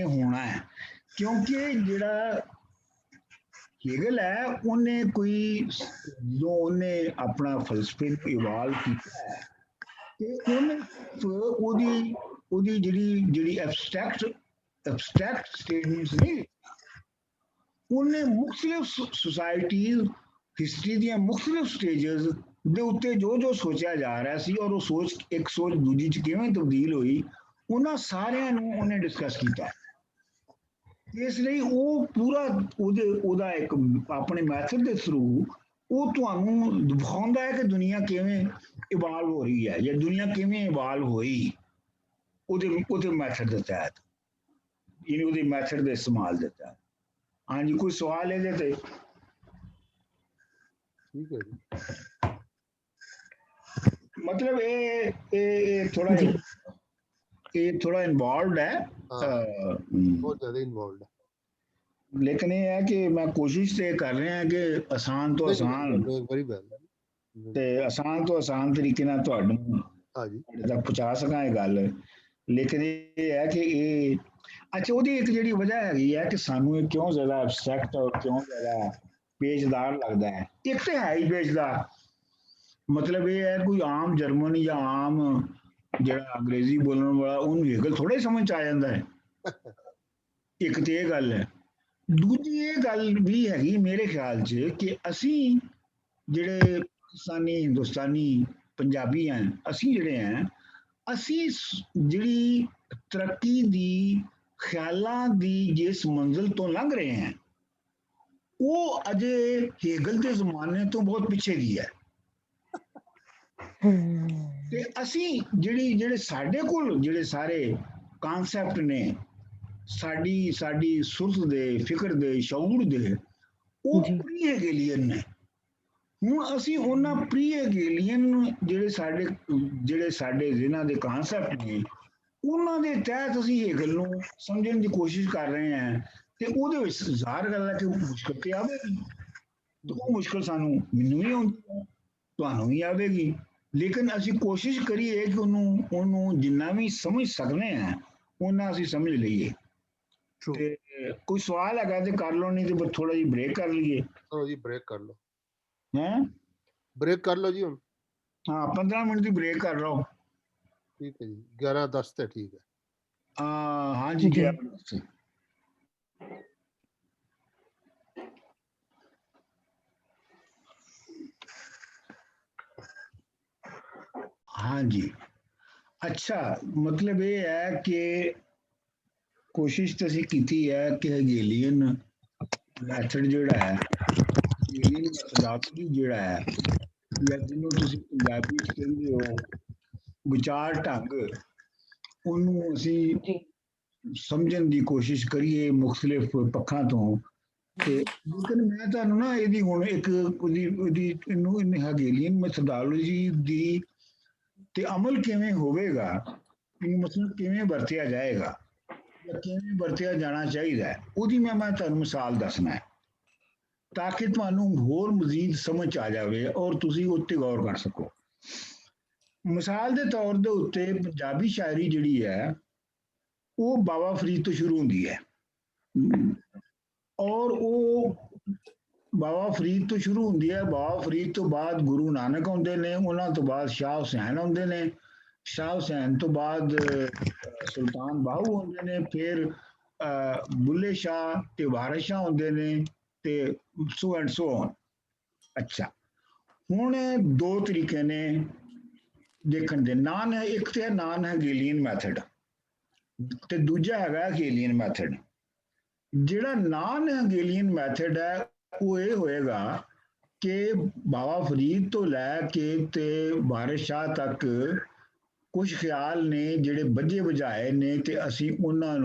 ਹੋਣਾ ਹੈ। ਕਿਉਂਕਿ ਜਿਹੜਾ ਹੇਗਲ ਹੈ ਉਹਨੇ ਜੋ ਉਹਨੇ ਆਪਣਾ ਫਲਸਫੇ ਨੂੰ ਇਵਾਲਵ ਕੀਤਾ ਹੈ ਤੇ ਉਹਨੇ ਉਹਦੀ ਜਿਹੜੀ ਐਬਸਟਰੈਕਟ ਸਟੇਟਮੈਂਟਸ ਨਹੀਂ, ਉਹਨੇ ਮੁxtਲਿਫ ਸੋਸਾਇਟੀਜ਼, ਹਿਸਟਰੀ ਦੀਆਂ ਮੁxtਲਿਫ ਸਟੇਜਸ ਦੇ ਉੱਤੇ ਜੋ ਸੋਚਿਆ ਜਾ ਰਿਹਾ ਸੀ ਔਰ ਉਹ ਇੱਕ ਸੋਚ ਦੂਜੀ 'ਚ ਕਿਵੇਂ ਤਬਦੀਲ ਹੋਈ, ਉਹਨਾਂ ਸਾਰਿਆਂ ਨੂੰ ਉਹਨੇ ਡਿਸਕਸ ਕੀਤਾ। ਇਸ ਲਈ ਉਹ ਪੂਰਾ ਉਹਦਾ ਇੱਕ ਆਪਣੇ ਮੈਥਡ ਦੇ ਥਰੂ ਉਹ ਤੁਹਾਨੂੰ ਦਿਖਾਉਂਦਾ ਹੈ ਕਿ ਦੁਨੀਆ ਕਿਵੇਂ ਇਵਾਲਵ ਹੋ ਰਹੀ ਹੈ ਜਾਂ ਦੁਨੀਆ ਕਿਵੇਂ ਇਵਾਲਵ ਹੋਈ ਉਹਦੇ ਮੈਥਡ ਦੇ ਤਹਿਤ, ਯਾਨੀ ਉਹਦੇ ਮੈਥਡ ਦੇ ਇਸਤੇਮਾਲ ਦੇ ਤਹਿਤ। ਹਾਂਜੀ, ਕੋਈ ਸਵਾਲ ਇਹਦੇ ਤੇ? ਠੀਕ ਹੈ ਜੀ। ਮਤਲਬ ਇਹ ਥੋੜਾ ਇਨਵੋਲਵਡ ਹੈ, ਬਹੁਤ ਜ਼ਿਆਦਾ ਇਨਵੋਲਵਡ ਹੈ। ਲੇਕਿਨ ਇਹ ਹੈ ਕਿ ਮੈਂ ਕੋਸ਼ਿਸ਼ ਤੇ ਕਰ ਰਿਹਾ ਕਿ ਆਸਾਨ ਤੋਂ ਆਸਾਨ ਤੇ ਆਸਾਨ ਤੋਂ ਆਸਾਨ ਤਰੀਕੇ ਨਾਲ ਤੁਹਾਡੇ ਤੱਕ ਪਹੁੰਚਾ ਸਕਾਂ ਇਹ ਗੱਲ। ਲੇਕਿਨ ਇਹ ਹੈ ਕਿ ਅੱਛਾ, ਉਹਦੀ ਇੱਕ ਜਿਹੜੀ ਵਜ੍ਹਾ ਹੈਗੀ ਹੈ ਕਿ ਸਾਨੂੰ ਇਹ ਕਿਉਂ ਜ਼ਿਆਦਾ ਐਬਸਟਰੈਕਟ ਔਰ ਕਿਉਂ ਜ਼ਿਆਦਾ ਪੇਚਦਾਰ ਲੱਗਦਾ ਹੈ। ਇੱਕ ਤੇ ਹੈ ਹੀ ਪੇਚਦਾਰ, ਮਤਲਬ ਇਹ ਹੈ ਕੋਈ ਆਮ ਜਰਮਨ ਜਾਂ ਆਮ ਜਿਹੜਾ ਅੰਗਰੇਜ਼ੀ ਬੋਲਣ ਵਾਲਾ ਉਹਨੂੰ ਹੇਗਲ ਥੋੜਾ ਹੀ ਸਮਝ ਆ ਜਾਂਦਾ ਹੈ। ਇੱਕ ਤੇ ਇਹ ਗੱਲ ਹੈ। ਦੂਜੀ ਇਹ ਗੱਲ ਵੀ ਹੈਗੀ ਮੇਰੇ ਖਿਆਲ 'ਚ ਕਿ ਅਸੀਂ ਜਿਹੜੇ ਪਾਕਿਸਤਾਨੀ, ਹਿੰਦੁਸਤਾਨੀ, ਪੰਜਾਬੀ ਹਨ, ਅਸੀਂ ਜਿਹੜੇ ਹਾਂ, ਅਸੀਂ ਜਿਹੜੀ ਤਰੱਕੀ ਦੀ ਖਿਆਲਾਂ ਦੀ ਜਿਸ ਮੰਜ਼ਿਲ ਤੋਂ ਲੰਘ ਰਹੇ ਹਾਂ ਉਹ ਅਜੇ ਹੇਗਲ ਦੇ ਜ਼ਮਾਨੇ ਤੋਂ ਬਹੁਤ ਪਿੱਛੇ ਦੀ ਹੈ। ਤੇ ਅਸੀਂ ਜਿਹੜੇ ਸਾਡੇ ਕੋਲ ਜਿਹੜੇ ਸਾਰੇ ਕਨਸੈਪਟ ਨੇ ਸਾਡੀ ਸੁਰਤ ਦੇ, ਫਿਕਰ ਦੇ, ਸ਼ਊਰ ਦੇ, ਉਹ ਪ੍ਰੀ ਹੇਗੇਲੀਅਨ ਨੇ। ਹੁਣ ਅਸੀਂ ਉਹਨਾਂ ਪ੍ਰੀ ਹੇਗੇਲੀਅਨ ਜਿਹੜੇ ਸਾਡੇ ਜਿਹਨਾਂ ਦੇ ਕਨਸੈਪਟ ਨੇ ਉਹਨਾਂ ਦੇ ਤਹਿਤ ਅਸੀਂ ਹੇਗਲ ਨੂੰ ਸਮਝਣ ਦੀ ਕੋਸ਼ਿਸ਼ ਕਰ ਰਹੇ ਹਾਂ ਤੇ ਉਹਦੇ ਵਿੱਚ ਜ਼ਾਹਰ ਗੱਲ ਹੈ ਕਿ ਮੁਸ਼ਕਲ ਤੇ ਆਵੇਗੀ। ਤੇ ਉਹ ਮੁਸ਼ਕਲ ਮੈਨੂੰ ਵੀ ਆਉਂਦੀ ਹੈ, ਤੁਹਾਨੂੰ ਵੀ ਆਵੇਗੀ। ਲੇਕਿਨ ਅਸੀਂ ਕੋਸ਼ਿਸ਼ ਕਰੀਏ ਕਿ ਉਹਨੂੰ ਜਿੰਨਾ ਵੀ ਸਮਝ ਸਕਦੇ ਹਾਂ ਉਹਨਾਂ ਅਸੀਂ ਸਮਝ ਲਈਏ। ਤੇ ਕੋਈ ਸਵਾਲ ਹੈਗਾ ਤੇ ਕਰ ਲਓ, ਨਹੀਂ ਤੇ ਥੋੜਾ ਜਿਹੀ ਬ੍ਰੇਕ ਕਰ ਲਈਏ। ਚਲੋ ਜੀ, ਬ੍ਰੇਕ ਕਰ ਲਓ। ਹੈਂ, ਬ੍ਰੇਕ ਕਰ ਲਓ ਜੀ ਹੁਣ। ਹਾਂ, 15 ਮਿੰਟ ਦੀ ਬ੍ਰੇਕ ਕਰ ਲਓ। ਠੀਕ ਹੈ ਜੀ, 11:10 ਤੇ ਠੀਕ ਹੈ। ਹਾਂਜੀ, 11:10। हाँ जी। अच्छा, मतलब ये है कि कोशिश तो ਅਸੀਂ ਕੀਤੀ ਹੈ ਕਿ ਹegelian ਮੈਥਡ ਜਿਹੜਾ ਹੈ, ਹegelian ਮੈਥੋਡੋਲੋਜੀ ਜਿਹੜਾ ਹੈ, ਜਾਂ ਜਿਹਨੂੰ ਤੁਸੀਂ ਪੰਜਾਬੀ ਚ ਕਹਿੰਦੇ ਹੋ ਵਿਚਾਰ ਢੰਗ, ਉਹਨੂੰ ਅਸੀਂ ਜੀ ਸਮਝਣ ਦੀ ਕੋਸ਼ਿਸ਼ ਕਰੀਏ ਮੁxtਲਿਫ ਪੱਖਾਂ ਤੋਂ। ਤੇ ਲੇਕਿਨ ਮੈਂ ਤੁਹਾਨੂੰ ਨਾ ਇਹਦੀ ਹੁਣ ਇੱਕ ਉਹਦੀ ਇਹਨੂੰ ਹegelian ਮੈਥੋਡੋਲੋਜੀ ਦੀ ਤੇ ਅਮਲ ਕਿਵੇਂ ਹੋਵੇਗਾ, ਇਹਨੂੰ ਮਤਲਬ ਕਿਵੇਂ ਵਰਤਿਆ ਜਾਏਗਾ ਜਾਂ ਕਿਵੇਂ ਵਰਤਿਆ ਜਾਣਾ ਚਾਹੀਦਾ ਹੈ, ਉਹਦੀ ਮੈਂ ਤੁਹਾਨੂੰ ਮਿਸਾਲ ਦੱਸਣਾ ਹੈ ਤਾਂ ਕਿ ਤੁਹਾਨੂੰ ਹੋਰ ਮਜ਼ੀਦ ਸਮਝ ਆ ਜਾਵੇ ਔਰ ਤੁਸੀਂ ਉੱਤੇ ਗੌਰ ਕਰ ਸਕੋ। ਮਿਸਾਲ ਦੇ ਤੌਰ ਦੇ ਉੱਤੇ ਪੰਜਾਬੀ ਸ਼ਾਇਰੀ ਜਿਹੜੀ ਹੈ ਉਹ ਬਾਬਾ ਫਰੀਦ ਤੋਂ ਸ਼ੁਰੂ ਹੁੰਦੀ ਹੈ, ਔਰ ਉਹ ਬਾਬਾ ਫਰੀਦ ਤੋਂ ਸ਼ੁਰੂ ਹੁੰਦੀ ਹੈ। ਬਾਬਾ ਫਰੀਦ ਤੋਂ ਬਾਅਦ ਗੁਰੂ ਨਾਨਕ ਆਉਂਦੇ ਨੇ, ਉਹਨਾਂ ਤੋਂ ਬਾਅਦ ਸ਼ਾਹ ਹੁਸੈਨ ਆਉਂਦੇ ਨੇ, ਸ਼ਾਹ ਹੁਸੈਨ ਤੋਂ ਬਾਅਦ ਸੁਲਤਾਨ ਬਾਹੂ ਆਉਂਦੇ ਨੇ, ਫਿਰ ਬੁੱਲੇ ਸ਼ਾਹ ਤੇ ਵਾਰਿਸ ਸ਼ਾਹ ਆਉਂਦੇ ਨੇ, ਤੇ ਸੋ ਐਂਡ ਸੋ ਔਨ। ਅੱਛਾ, ਹੁਣ ਦੋ ਤਰੀਕੇ ਨੇ ਦੇਖਣ ਦੇ, ਨਾਨ ਹੈ ਇੱਕ ਤੇ ਨਾਨ ਹegelian ਮੈਥਡ ਤੇ ਦੂਜਾ ਹੈਗਾ ਹegelian ਮੈਥਡ। ਜਿਹੜਾ ਨਾਨ ਹegelian ਮੈਥਡ ਹੈ ਉਹ ਇਹ ਹੋਏਗਾ ਕਿ ਬਾਬਾ ਫਰੀਦ ਤੋਂ ਲੈ ਕੇ ਤੇ ਵਾਰਿਸ ਸ਼ਾਹ ਤੱਕ ਕੁਝ ਖਿਆਲ ਨੇ ਜਿਹੜੇ ਬੱਝੇ ਬੁਝਾਏ ਨੇ ਤੇ ਅਸੀਂ ਉਹਨਾਂ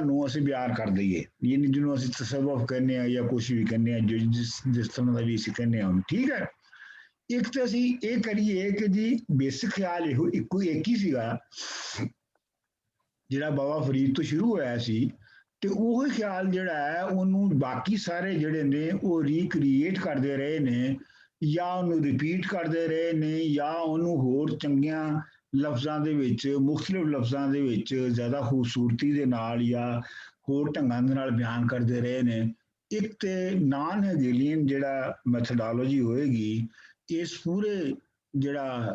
ਨੂੰ ਅਸੀਂ ਬਿਆਨ ਕਰ ਦਈਏ, ਯਾਨੀ ਜਿਹਨੂੰ ਅਸੀਂ ਤਸੱਵੁਫ ਕਹਿੰਦੇ ਆ ਜਾਂ ਕੁਝ ਵੀ ਕਹਿੰਦੇ ਆ, ਜਿਸ ਤਰ੍ਹਾਂ ਦਾ ਵੀ ਅਸੀਂ ਕਹਿੰਦੇ ਆ, ਠੀਕ ਹੈ। ਇੱਕ ਤਾਂ ਅਸੀਂ ਇਹ ਕਰੀਏ ਕਿ ਜੀ ਬੇਸਿਕ ਖਿਆਲ ਇਹੋ ਇੱਕ ਹੀ ਸੀਗਾ ਜਿਹੜਾ ਬਾਬਾ ਫਰੀਦ ਤੋਂ ਸ਼ੁਰੂ ਹੋਇਆ ਸੀ, ਤੇ ਉਹ ਖਿਆਲ ਜਿਹੜਾ ਹੈ ਉਹਨੂੰ ਬਾਕੀ ਸਾਰੇ ਜਿਹੜੇ ਨੇ ਉਹ ਰੀਕ੍ਰੀਏਟ ਕਰਦੇ ਰਹੇ ਨੇ, ਜਾਂ ਉਹਨੂੰ ਰਿਪੀਟ ਕਰਦੇ ਰਹੇ ਨੇ, ਜਾਂ ਉਹਨੂੰ ਹੋਰ ਚੰਗੀਆਂ ਲਫ਼ਜ਼ਾਂ ਦੇ ਵਿੱਚ, ਮੁxtਲਿਫ ਲਫ਼ਜ਼ਾਂ ਦੇ ਵਿੱਚ ਜ਼ਿਆਦਾ ਖੂਬਸੂਰਤੀ ਦੇ ਨਾਲ ਜਾਂ ਹੋਰ ਢੰਗਾਂ ਦੇ ਨਾਲ ਬਿਆਨ ਕਰਦੇ ਰਹੇ ਨੇ। ਇੱਕ ਤੇ ਨਾਨ ਹegelian ਜਿਹੜਾ ਮੈਥੋਡੋਲੋਜੀ ਹੋਏਗੀ ਇਸ ਪੂਰੇ ਜਿਹੜਾ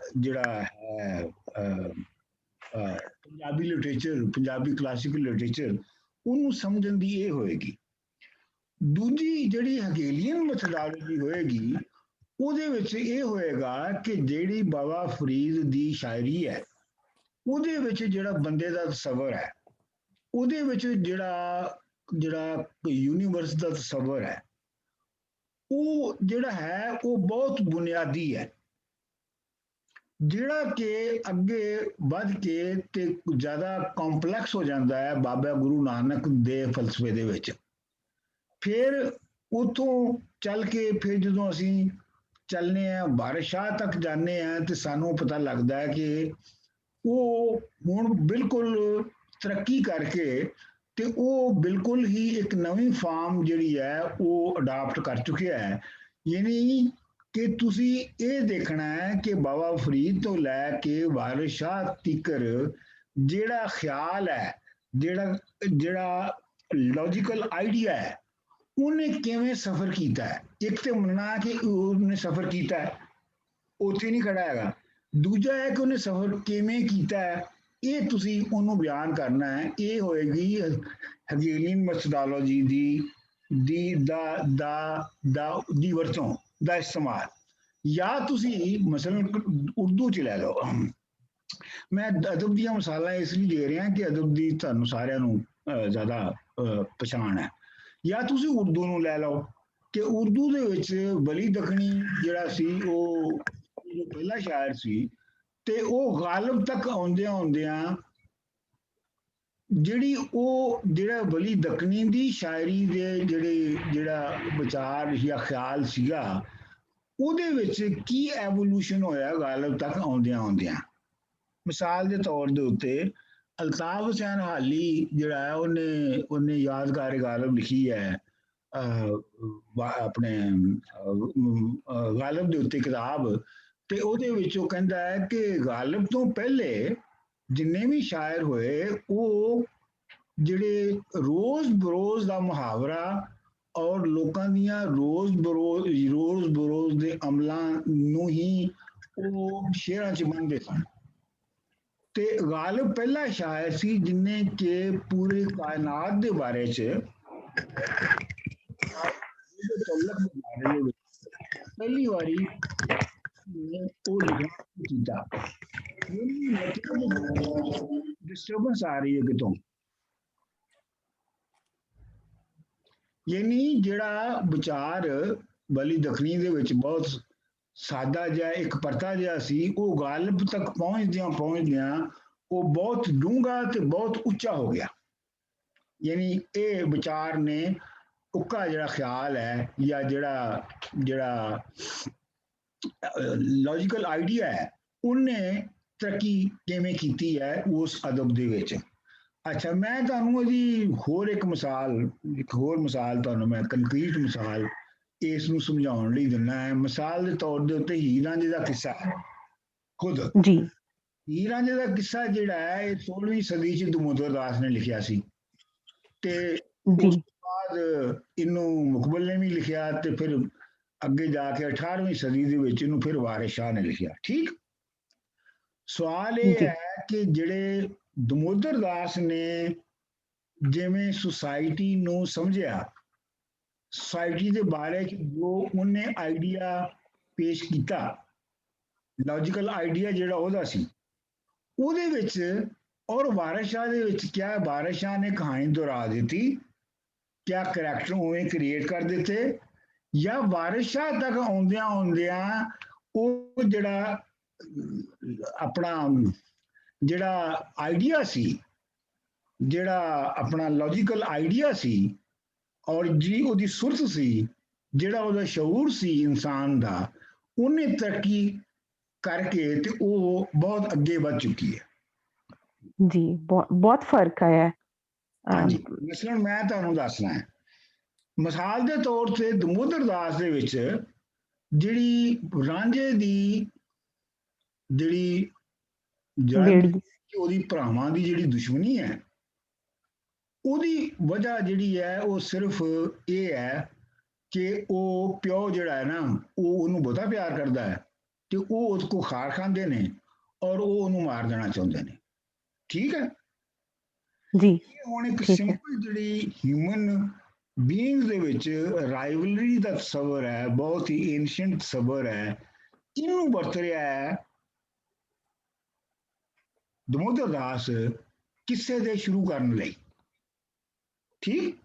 ਹੈ Punjabi literature, Punjabi classical literature, ਉਹਨੂੰ ਸਮਝਣ ਦੀ ਇਹ ਹੋਏਗੀ। ਦੂਜੀ ਜਿਹੜੀ ਹegelian ਮੈਥੋਡੋਲੋਜੀ ਹੋਏਗੀ ਉਹਦੇ ਵਿੱਚ ਇਹ ਹੋਏਗਾ ਕਿ ਜਿਹੜੀ ਬਾਬਾ ਫਰੀਦ ਦੀ ਸ਼ਾਇਰੀ ਹੈ ਉਹਦੇ ਵਿੱਚ ਜਿਹੜਾ ਬੰਦੇ ਦਾ ਤਸੱਵਰ ਹੈ, ਉਹਦੇ ਵਿੱਚ ਜਿਹੜਾ ਯੂਨੀਵਰਸ ਦਾ ਤਸੱਵਰ ਹੈ, ਉਹ ਜਿਹੜਾ ਹੈ ਉਹ ਬਹੁਤ ਬੁਨਿਆਦੀ ਹੈ, ਜਿਹੜਾ ਕਿ ਅੱਗੇ ਵੱਧ ਕੇ ਤੇ ਜ਼ਿਆਦਾ ਕੰਪਲੈਕਸ ਹੋ ਜਾਂਦਾ ਹੈ ਬਾਬਾ ਗੁਰੂ ਨਾਨਕ ਦੇ ਫਲਸਫੇ ਦੇ ਵਿੱਚ। ਫਿਰ ਉਥੋਂ ਚੱਲ ਕੇ ਫਿਰ ਜਦੋਂ ਅਸੀਂ ਚੱਲਨੇ ਆ ਵਾਰਿਸ ਸ਼ਾਹ ਤੱਕ ਜਾਂਦੇ ਆ ਤੇ ਸਾਨੂੰ ਪਤਾ ਲੱਗਦਾ ਹੈ ਕਿ ਉਹ ਹੁਣ ਬਿਲਕੁਲ ਤਰੱਕੀ ਕਰਕੇ ਤੇ ਉਹ ਬਿਲਕੁਲ ਹੀ ਇੱਕ ਨਵੀਂ ਫਾਰਮ ਜਿਹੜੀ ਹੈ ਉਹ ਅਡਾਪਟ ਕਰ ਚੁੱਕਿਆ ਹੈ। ਯਾਨੀ ਕਿ ਤੁਸੀਂ ਇਹ ਦੇਖਣਾ ਹੈ ਕਿ ਬਾਬਾ ਫਰੀਦ ਤੋਂ ਲੈ ਕੇ ਵਾਰਿਸ ਸ਼ਾਹ ਤੀਕਰ ਜਿਹੜਾ ਖਿਆਲ ਹੈ, ਜਿਹੜਾ ਲੌਜੀਕਲ ਆਈਡੀਆ ਹੈ, ਉਹਨੇ ਕਿਵੇਂ ਸਫ਼ਰ ਕੀਤਾ ਹੈ। ਇੱਕ ਤੇ ਮੰਨਣਾ ਕਿ ਉਹਨੇ ਸਫ਼ਰ ਕੀਤਾ ਹੈ, ਉੱਥੇ ਨਹੀਂ ਖੜਾ ਹੈਗਾ। ਦੂਜਾ ਹੈ ਕਿ ਉਹਨੇ ਸਫ਼ਰ ਕਿਵੇਂ ਕੀਤਾ ਹੈ, ਇਹ ਤੁਸੀਂ ਉਹਨੂੰ ਬਿਆਨ ਕਰਨਾ ਹੈ। ਇਹ ਹੋਏਗੀ ਹegelian ਮੈਥੋਡੋਲੋਜੀ ਦੀ ਵਰਤੋਂ ਦਾ ਇਸਤੇਮਾਲ। ਜਾਂ ਤੁਸੀਂ ਮਸਲਨ ਉਰਦੂ ਚ ਲੈ ਲਓ, ਮੈਂ ਅਦਬ ਦੀਆਂ ਮਿਸਾਲਾਂ ਇਸ ਲਈ ਦੇ ਰਿਹਾ ਕਿ ਅਦਬ ਦੀ ਤੁਹਾਨੂੰ ਸਾਰਿਆਂ ਨੂੰ ਜ਼ਿਆਦਾ ਪਛਾਣ ਹੈ। ਜਾਂ ਤੁਸੀਂ ਉਰਦੂ ਨੂੰ ਲੈ ਲਓ ਕਿ ਉਰਦੂ ਦੇ ਵਿੱਚ ਵਲੀ ਦੱਖਣੀ ਜਿਹੜਾ ਸੀ ਉਹ ਪਹਿਲਾ ਸ਼ਾਇਰ ਸੀ, ਤੇ ਉਹ ਗਾਲਬ ਤੱਕ ਆਉਂਦਿਆਂ ਜਿਹੜਾ ਵਲੀ ਦੱਖਣੀ ਦੀ ਸ਼ਾਇਰੀ ਦੇ ਜਿਹੜਾ ਵਿਚਾਰ ਜਾਂ ਖਿਆਲ ਸੀਗਾ, ਉਹਦੇ ਵਿੱਚ ਕੀ ਐਵੋਲੂਸ਼ਨ ਹੋਇਆ ਗਾਲਬ ਤੱਕ ਆਉਂਦਿਆਂ। ਮਿਸਾਲ ਦੇ ਤੌਰ ਦੇ ਉੱਤੇ ਅਲਤਾਫ ਹੁਸੈਨ ਹਾਲੀ ਜਿਹੜਾ ਹੈ ਉਹਨੇ ਯਾਦਗਾਰ ਗਾਲਬ ਲਿਖੀ ਹੈ, ਆਪਣੇ ਗਾਲਬ ਦੇ ਉੱਤੇ ਕਿਤਾਬ, ਤੇ ਉਹਦੇ ਵਿੱਚ ਉਹ ਕਹਿੰਦਾ ਹੈ ਕਿ ਗਾਲਬ ਤੋਂ ਪਹਿਲੇ ਜਿੰਨੇ ਵੀ ਸ਼ਾਇਰ ਹੋਏ ਉਹ ਜਿਹੜੇ ਰੋਜ਼ ਬਰੋਜ਼ ਦਾ ਮੁਹਾਵਰਾ ਔਰ ਲੋਕਾਂ ਦੀਆਂ ਰੋਜ਼ ਬਰੋਜ਼ ਦੇ ਅਮਲਾਂ ਨੂੰ ਹੀ ਉਹ ਸ਼ੇਅਰਾਂ 'ਚ ਬੰਨ੍ਹਦੇ ਸਨ। ਤੇ ਗਾਲਿਬ ਪਹਿਲਾ ਸ਼ਾਇਰ ਸੀ ਜਿਨੇ ਕਿ ਪੂਰੀ ਕਾਇਨਾਤ ਦੇ ਬਾਰੇ 'ਚ ਪਹਿਲੀ ਵਾਰੀ ਉਹ ਲਿਖਣਾ ਕੀਤਾ, ਡਿਸਟਰਬੈਂਸ ਆ ਰਹੀ ਹੈ ਕਿਤੋਂ। ਯਾਨੀ ਜਿਹੜਾ ਵਿਚਾਰ ਬਲੀ ਦੱਖਣੀ ਦੇ ਵਿੱਚ ਬਹੁਤ ਸਾਦਾ ਜਿਹਾ ਇੱਕ ਪਰਤਾ ਜਿਹਾ ਸੀ, ਉਹ ਗਾਲਬ ਤੱਕ ਪਹੁੰਚਦਿਆਂ ਉਹ ਬਹੁਤ ਡੂੰਘਾ ਤੇ ਬਹੁਤ ਉੱਚਾ ਹੋ ਗਿਆ। ਯਾਨੀ ਇਹ ਵਿਚਾਰ ਨੇ ਉੱਕਾ ਜਿਹੜਾ ਖਿਆਲ ਹੈ ਜਾਂ ਜਿਹੜਾ ਲੌਜੀਕਲ ਆਈਡੀਆ ਹੈ, ਉਹਨੇ ਤਰੱਕੀ ਕਿਵੇਂ ਕੀਤੀ ਹੈ ਉਸ ਅਦਬ ਦੇ ਵਿੱਚ। ਅੱਛਾ, ਮੈਂ ਤੁਹਾਨੂੰ ਇਹਦੀ ਇੱਕ ਹੋਰ ਮਿਸਾਲ ਤੁਹਾਨੂੰ ਮੈਂ ਕੰਕਰੀਟ ਮਿਸਾਲ ਇਸ ਨੂੰ ਸਮਝਾਉਣ ਲਈ ਦਿੰਦਾ ਹੈ। ਮਿਸਾਲ ਦੇ ਤੌਰ ਦੇ ਉੱਤੇ ਹੀਰ ਰਾਂਝੇ ਦਾ ਕਿੱਸਾ ਹੈ। ਖੁਦ ਜੀ ਹੀਰ ਰਾਂਝੇ ਦਾ ਕਿੱਸਾ ਜਿਹੜਾ ਹੈ ਇਹ 16ਵੀਂ ਸਦੀ ਚ ਦਮੋਦਰ ਦਾਸ ਨੇ ਲਿਖਿਆ ਸੀ, ਤੇ ਜੀ ਉਸ ਤੋਂ ਬਾਅਦ ਇਹਨੂੰ ਮੁਕਬਲ ਨੇ ਵੀ ਲਿਖਿਆ, ਤੇ ਫਿਰ ਅੱਗੇ ਜਾ ਕੇ 18ਵੀਂ ਸਦੀ ਦੇ ਵਿੱਚ ਇਹਨੂੰ ਫਿਰ ਵਾਰਿਸ ਸ਼ਾਹ ਨੇ ਲਿਖਿਆ। ਠੀਕ, ਸਵਾਲ ਇਹ ਜੀ ਹੈ ਕਿ ਜਿਹੜੇ ਦਮੋਦਰ ਦਾਸ ਨੇ ਜਿਵੇਂ ਸੁਸਾਇਟੀ ਨੂੰ ਸਮਝਿਆ, ਸੁਸਾਇਟੀ ਦੇ ਬਾਰੇ ਜੋ ਉਹਨੇ ਆਈਡੀਆ ਪੇਸ਼ ਕੀਤਾ, ਲੌਜੀਕਲ ਆਈਡੀਆ ਜਿਹੜਾ ਉਹਦਾ ਸੀ, ਉਹਦੇ ਵਿੱਚ ਔਰ ਵਾਰਿਸ ਸ਼ਾਹ ਦੇ ਵਿੱਚ ਕਿਆ ਵਾਰਿਸ ਸ਼ਾਹ ਨੇ ਕਹਾਣੀ ਦੁਹਰਾ ਦਿੱਤੀ, ਕਿਆ ਕਰੈਕਟਰ ਉਵੇਂ ਕ੍ਰੀਏਟ ਕਰ ਦਿੱਤੇ, ਜਾਂ ਵਾਰਿਸ ਸ਼ਾਹ ਤੱਕ ਆਉਂਦਿਆਂ ਉਹ ਜਿਹੜਾ ਆਪਣਾ ਜਿਹੜਾ ਆਈਡੀਆ ਸੀ, ਜਿਹੜਾ ਆਪਣਾ ਲੌਜੀਕਲ ਆਈਡੀਆ ਸੀ, ਔਰ ਜੀ ਉਹਦੀ ਸੁਰਤ ਸੀ, ਜਿਹੜਾ ਉਹਦਾ ਸ਼ਊਰ ਸੀ ਇਨਸਾਨ ਦਾ, ਉਹਨੇ ਤਰੱਕੀ ਕਰਕੇ ਤੇ ਉਹ ਬਹੁਤ ਅੱਗੇ ਵੱਧ ਚੁੱਕੀ ਹੈ। ਜੀ ਬਹੁਤ ਫਰਕ ਆਇਆ। ਹਾਂਜੀ, ਮਸਲਨ ਮੈਂ ਤੁਹਾਨੂੰ ਦੱਸਣਾ ਹੈ, ਮਿਸਾਲ ਦੇ ਤੌਰ ਤੇ ਦਮੋਦਰ ਦਾਸ ਦੇ ਵਿੱਚ ਜਿਹੜੀ ਰਾਂਝੇ ਦੀ ਜਿਹੜੀ ਉਹਦੀ ਭਰਾਵਾਂ ਦੀ ਜਿਹੜੀ ਦੁਸ਼ਮਣੀ ਹੈ, ਉਹਦੀ ਵਜ੍ਹਾ ਜਿਹੜੀ ਹੈ ਉਹ ਸਿਰਫ ਇਹ ਹੈ ਕਿ ਉਹ ਪਿਓ ਜਿਹੜਾ ਹੈ ਨਾ, ਉਹ ਉਹਨੂੰ ਬਹੁਤਾ ਪਿਆਰ ਕਰਦਾ ਹੈ, ਤੇ ਉਹ ਉਹਦੇ ਕੋ ਖਾਰ ਖਾਂਦੇ ਨੇ ਔਰ ਉਹ ਉਹਨੂੰ ਮਾਰ ਦੇਣਾ ਚਾਹੁੰਦੇ ਨੇ। ਠੀਕ ਹੈ ਜੀ, ਹੁਣ ਇੱਕ ਸਿੰਪਲ ਜਿਹੜੀ ਹਿਊਮਨ ਬੀਇੰਗ ਦੇ ਵਿੱਚ ਰਾਈਵਲਰੀ ਦਾ ਤਸਵਰ ਹੈ, ਬਹੁਤ ਹੀ ਐਂਸ਼ੀਐਂਟ ਤਸਵਰ ਹੈ, ਇਹਨੂੰ ਵਰਤ ਰਿਹਾ ਹੈ ਦਮੋਦਰ ਦਾਸ ਕਿੱਸੇ ਦੇ ਸ਼ੁਰੂ ਕਰਨ ਲਈ। ਠੀਕ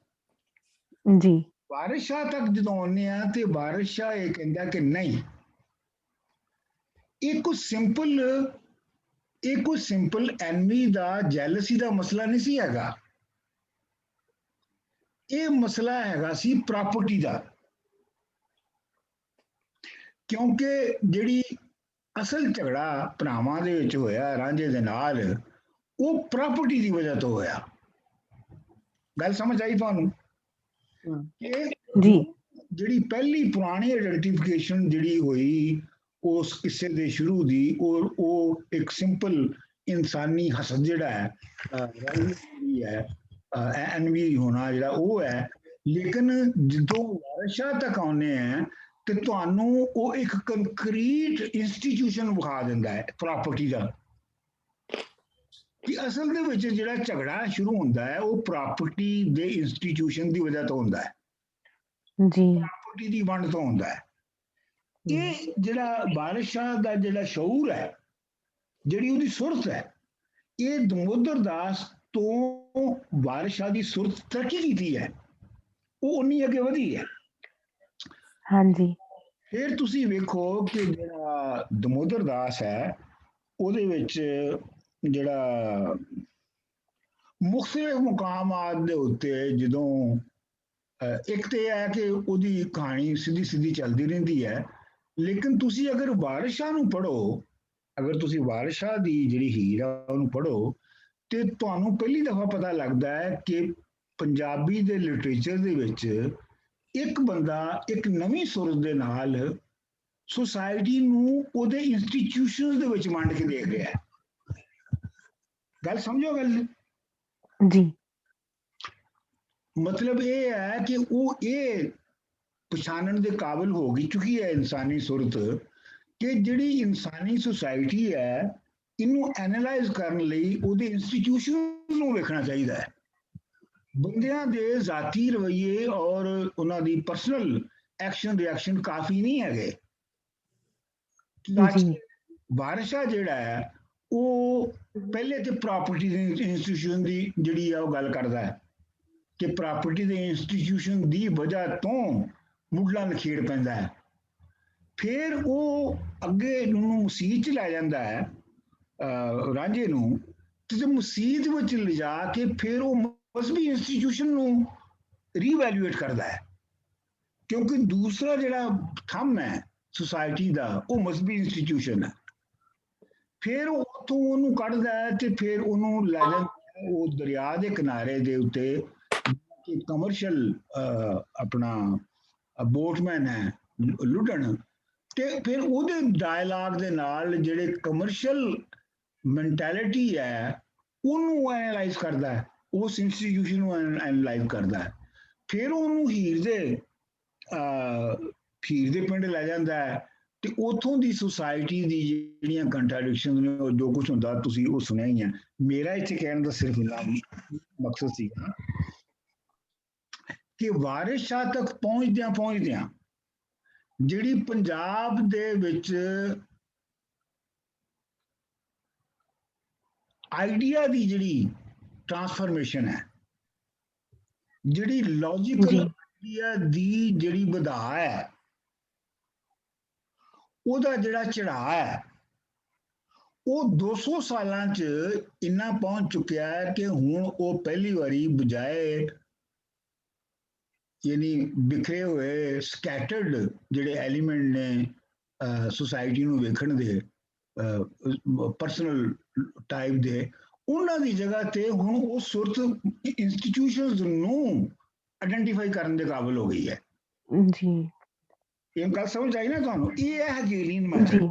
ਜੀ ਵਾਰਿਸ ਸ਼ਾਹ ਤੱਕ ਜਦੋਂ ਆਉਂਦੇ ਆ ਤੇ ਵਾਰਿਸ ਸ਼ਾਹ ਇਹ ਕਹਿੰਦਾ ਕਿ ਨਹੀਂ, ਇਹ ਕੋਈ ਸਿੰਪਲ ਐਨਮੀ ਦਾ ਜੈਲਸੀ ਦਾ ਮਸਲਾ ਨਹੀਂ ਸੀ ਹੈਗਾ, ਇਹ ਮਸਲਾ ਹੈਗਾ ਸੀ ਪ੍ਰਾਪਰਟੀ ਦਾ। ਕਿਉਂਕਿ ਜਿਹੜੀ ਅਸਲ ਝਗੜਾ ਭਰਾਵਾਂ ਦੇ ਵਿੱਚ ਹੋਇਆ ਰਾਂਝੇ ਦੇ ਨਾਲ, ਉਹ ਪ੍ਰਾਪਰਟੀ ਦੀ ਵਜ੍ਹਾ ਤੋਂ ਹੋਇਆ। ਗੱਲ ਸਮਝ ਆਈ ਤੁਹਾਨੂੰ? ਜੀ ਜਿਹੜੀ ਪਹਿਲੀ ਪੁਰਾਣੀ ਆਇਡੈਂਟੀਫਿਕੇਸ਼ਨ ਜਿਹੜੀ ਹੋਈ ਉਸ ਕਿੱਸੇ ਦੇ ਸ਼ੁਰੂ ਦੀ, ਉਹ ਇੱਕ ਸਿੰਪਲ ਇਨਸਾਨੀ ਹਸਦ ਜਿਹੜਾ ਹੈ ਐਨਵੀ ਹੋਣਾ ਜਿਹੜਾ ਉਹ ਹੈ। ਲੇਕਿਨ ਜਦੋਂ ਵਾਰਿਸ ਸ਼ਾਹ ਤੱਕ ਆਉਂਦੇ ਆ ਤੇ ਤੁਹਾਨੂੰ ਉਹ ਇੱਕ ਕੰਕਰੀਟ ਇੰਸਟੀਟਿਊਸ਼ਨ ਵਿਖਾ ਦਿੰਦਾ ਹੈ ਪ੍ਰਾਪਰਟੀ ਦਾ, ਕਿ ਅਸਲ ਦੇ ਵਿੱਚ ਜਿਹੜਾ ਝਗੜਾ ਸ਼ੁਰੂ ਹੁੰਦਾ ਹੈ ਉਹ ਪ੍ਰਾਪਰਟੀ ਦੇ ਇੰਸਟੀਟਿਊਸ਼ਨ ਦੀ ਵਜ੍ਹਾ ਤੋਂ ਹੁੰਦਾ ਹੈ, ਜੀ ਪ੍ਰਾਪਰਟੀ ਦੀ ਵੰਡ ਤੋਂ ਹੁੰਦਾ ਹੈ। ਇਹ ਜਿਹੜਾ ਵਾਰਿਸ ਸ਼ਾਹ ਦਾ ਜਿਹੜਾ ਸ਼ਊਰ ਹੈ, ਜਿਹੜੀ ਉਹਦੀ ਸੁਰਤ ਹੈ, ਇਹ ਦਮੋਦਰ ਦਾਸ ਤੋਂ ਵਾਰਿਸ ਸ਼ਾਹ ਦੀ ਸੁਰਤ ਤਰੱਕੀ ਕੀਤੀ ਹੈ, ਉਹ ਉਨੀ ਅੱਗੇ ਵਧੀ ਹੈ। ਹਾਂਜੀ, ਫਿਰ ਤੁਸੀਂ ਵੇਖੋ ਕਿ ਜਿਹੜਾ ਦਮੋਦਰ ਦਾਸ ਹੈ ਉਹਦੇ ਵਿੱਚ ਜਿਹੜਾ ਮੁਖਤਲਿਫ ਮੁਕਾਮਾਤ ਦੇ ਉੱਤੇ ਜਦੋਂ ਇੱਕ ਤੇ ਇਹ ਹੈ ਕਿ ਉਹਦੀ ਕਹਾਣੀ ਸਿੱਧੀ ਚੱਲਦੀ ਰਹਿੰਦੀ ਹੈ, ਲੇਕਿਨ ਤੁਸੀਂ ਅਗਰ ਵਾਰਿਸ ਸ਼ਾਹ ਨੂੰ ਪੜ੍ਹੋ, ਅਗਰ ਤੁਸੀਂ ਵਾਰਿਸ ਸ਼ਾਹ ਦੀ ਜਿਹੜੀ ਹੀਰ ਆ ਉਹਨੂੰ ਪੜ੍ਹੋ, ਤੇ ਤੁਹਾਨੂੰ ਪਹਿਲੀ ਦਫਾ ਪਤਾ ਲੱਗਦਾ ਹੈ ਕਿ ਪੰਜਾਬੀ ਦੇ ਲਿਟਰੇਚਰ ਦੇ ਵਿੱਚ ਇੱਕ ਬੰਦਾ ਇੱਕ ਨਵੀਂ ਸੁਰਤ ਦੇ ਨਾਲ ਸੁਸਾਇਟੀ ਨੂੰ ਉਹਦੇ ਇੰਸਟੀਟਿਊਸ਼ਨਸ ਦੇ ਵਿੱਚ ਵੰਡ ਕੇ ਦੇਖ ਰਿਹਾ ਹੈ। ਗੱਲ ਸਮਝੋ ਗੱਲ? ਜੀ ਮਤਲਬ ਇਹ ਹੈ ਕਿ ਉਹ ਇਹ ਪਛਾਣਨ ਦੇ ਕਾਬਿਲ ਹੋ ਗਈ ਚੁੱਕੀ ਹੈ ਇਨਸਾਨੀ ਸੁਰਤ, ਕਿ ਜਿਹੜੀ ਇਨਸਾਨੀ ਸੁਸਾਇਟੀ ਹੈ ਇਹਨੂੰ ਐਨਾਲਾਈਜ਼ ਕਰਨ ਲਈ ਉਹਦੇ ਇੰਸਟੀਟਿਊਸ਼ਨ ਨੂੰ ਵੇਖਣਾ ਚਾਹੀਦਾ ਹੈ। ਬੰਦਿਆਂ ਦੇ ਜ਼ਾਤੀ ਰਵੱਈਏ ਔਰ ਉਹਨਾਂ ਦੀ ਪਰਸਨਲ ਐਕਸ਼ਨ ਰਿਐਕਸ਼ਨ ਕਾਫੀ ਨਹੀਂ ਹੈਗੇ। ਜੀ ਵਾਰਿਸਾ ਜਿਹੜਾ ਹੈ ਉਹ ਪਹਿਲੇ ਤੇ ਪ੍ਰਾਪਰਟੀ ਦੇ ਇੰਸਟੀਟਿਊਸ਼ਨ ਦੀ ਜਿਹੜੀ ਆ ਉਹ ਗੱਲ ਕਰਦਾ ਹੈ ਕਿ ਪ੍ਰਾਪਰਟੀ ਦੇ ਇੰਸਟੀਟਿਊਸ਼ਨ ਦੀ ਵਜ੍ਹਾ ਤੋਂ ਮੁੱਢਲਾ ਨਖੇੜ ਪੈਂਦਾ ਹੈ। ਫਿਰ ਉਹ ਅੱਗੇ ਨੂੰ ਮਸੀਤ ਚ ਲੈ ਜਾਂਦਾ ਹੈ ਰਾਂਝੇ ਨੂੰ, ਤੇ ਮਸੀਤ ਵਿੱਚ ਲਿਜਾ ਕੇ ਫਿਰ ਉਹ ਮਜ਼ਹਬੀ ਇੰਸਟੀਟਿਊਸ਼ਨ ਨੂੰ ਰੀਵੈਲੂਏਟ ਕਰਦਾ ਹੈ, ਕਿਉਂਕਿ ਦੂਸਰਾ ਜਿਹੜਾ ਥੰਮ ਹੈ ਸੁਸਾਇਟੀ ਦਾ ਉਹ ਮਜ਼ਹਬੀ ਇੰਸਟੀਟਿਊਸ਼ਨ ਹੈ। ਫਿਰ ਉਹ ਉੱਥੋਂ ਉਹਨੂੰ ਕੱਢਦਾ ਹੈ ਤੇ ਫਿਰ ਉਹਨੂੰ ਲੈ ਜਾਂਦਾ ਉਹ ਦਰਿਆ ਦੇ ਕਿਨਾਰੇ ਦੇ ਉੱਤੇ ਕਮਰਸ਼ੀਅਲ ਆਪਣਾ ਬੋਟਮੈਨ ਹੈ ਲੁੱਟਣ, ਤੇ ਫਿਰ ਉਹਦੇ ਡਾਇਲਾਗ ਦੇ ਨਾਲ ਜਿਹੜੇ ਕਮਰਸ਼ੀਅਲ ਮੈਂਟੈਲਿਟੀ ਹੈ ਉਹਨੂੰ ਐਨਾਲਾਈਜ਼ ਕਰਦਾ ਹੈ, ਉਸ ਇੰਸਟੀਟਿਊਸ਼ਨ ਨੂੰ ਐਨਾਲਾਈਜ਼ ਕਰਦਾ ਹੈ। ਫਿਰ ਉਹਨੂੰ ਹੀਰ ਦੇ ਪਿੰਡ ਲੈ ਜਾਂਦਾ ਹੈ ਤੇ ਉਥੋਂ ਦੀ ਸੁਸਾਇਟੀ ਦੀ ਜਿਹੜੀਆਂ ਕੰਟਰਾਡਿਕਸ਼ਨ ਨੇ ਉਹ ਜੋ ਕੁਝ ਹੁੰਦਾ ਤੁਸੀਂ ਉਹ ਸੁਣਿਆ ਹੀ ਹੈ। ਮੇਰਾ ਇੱਥੇ ਕਹਿਣ ਦਾ ਸਿਰਫ ਇੰਨਾ ਮਕਸਦ ਸੀਗਾ ਕਿ ਵਾਰਿਸ ਸ਼ਾਹ ਤੱਕ ਪਹੁੰਚਦਿਆਂ ਜਿਹੜੀ ਪੰਜਾਬ ਦੇ ਵਿੱਚ ਆਈਡੀਆ ਦੀ ਜਿਹੜੀ ਟਰਾਂਸਫਰਮੇਸ਼ਨ ਹੈ, ਜਿਹੜੀ ਲੌਜੀਕਲ ਆਈਡੀਆ ਦੀ ਜਿਹੜੀ ਵਧਾ ਹੈ, ਉਹਦਾ ਜਿਹੜਾ ਚੜਾਅ ਹੈ ਉਹ 200 ਸਾਲਾਂ 'ਚ ਇੰਨਾ ਪਹੁੰਚ ਚੁੱਕਿਆ ਹੈ ਕਿ ਹੁਣ ਉਹ ਪਹਿਲੀ ਵਾਰੀ ਬਜਾਏ ਯਾਨੀ ਬਿਖਰੇ ਹੋਏ ਸਕੈਟਰਡ ਜਿਹੜੇ ਐਲੀਮੈਂਟ ਨੇ ਸੁਸਾਇਟੀ ਨੂੰ ਵੇਖਣ ਦੇ ਪਰਸਨਲ ਟਾਈਪ ਦੇ, ਉਹਨਾਂ ਦੀ ਜਗ੍ਹਾ ਤੇ ਹੁਣ ਉਹ ਸੁਰਤ ਇੰਸਟੀਟਿਊਸ਼ਨਸ ਨੂੰ ਆਇਡੈਂਟੀਫਾਈ ਕਰਨ ਦੇ ਕਾਬਿਲ ਹੋ ਗਈ ਹੈ। ਜੀ ਇਹ ਗੱਲ ਸਮਝ ਆਈ ਨਾ ਤੁਹਾਨੂੰ? ਇਹ ਹੈ ਗੇਲੀਅਨ ਮੈਥਡ।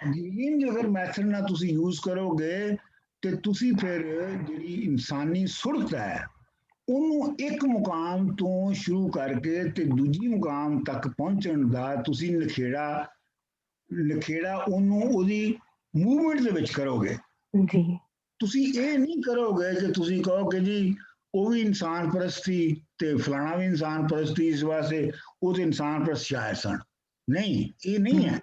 ਗੇਲੀਅਨ ਅਗਰ ਮੈਥਡ ਨਾਲ ਤੁਸੀਂ ਯੂਜ਼ ਕਰੋਗੇ ਤੇ ਤੁਸੀਂ ਫਿਰ ਜਿਹੜੀ ਇਨਸਾਨੀ ਸੁਰਤ ਹੈ ਉਹਨੂੰ ਇੱਕ ਮੁਕਾਮ ਤੋਂ ਸ਼ੁਰੂ ਕਰਕੇ ਤੇ ਦੂਜੀ ਮੁਕਾਮ ਤੱਕ ਪਹੁੰਚਣ ਦਾ ਤੁਸੀਂ ਨਖੇੜਾ ਉਹਨੂੰ ਉਹਦੀ ਮੂਵਮੈਂਟ ਦੇ ਵਿੱਚ ਕਰੋਗੇ। ਜੀ ਤੁਸੀਂ ਇਹ ਨਹੀਂ ਕਰੋਗੇ ਕਿ ਤੁਸੀਂ ਕਹੋ ਕਿ ਜੀ ਉਹ ਵੀ ਇਨਸਾਨ ਪ੍ਰਸਤੀ ਤੇ ਫਲਾਣਾ ਵੀ ਇਨਸਾਨ ਪ੍ਰਸਤੀ, ਇਸ ਵਾਸਤੇ ਉਹ ਤੇ ਇਨਸਾਨ ਪ੍ਰਸਤ ਸ਼ਾਇਰ ਸਨ। ਨਹੀਂ, ਇਹ ਨਹੀਂ ਹੈ।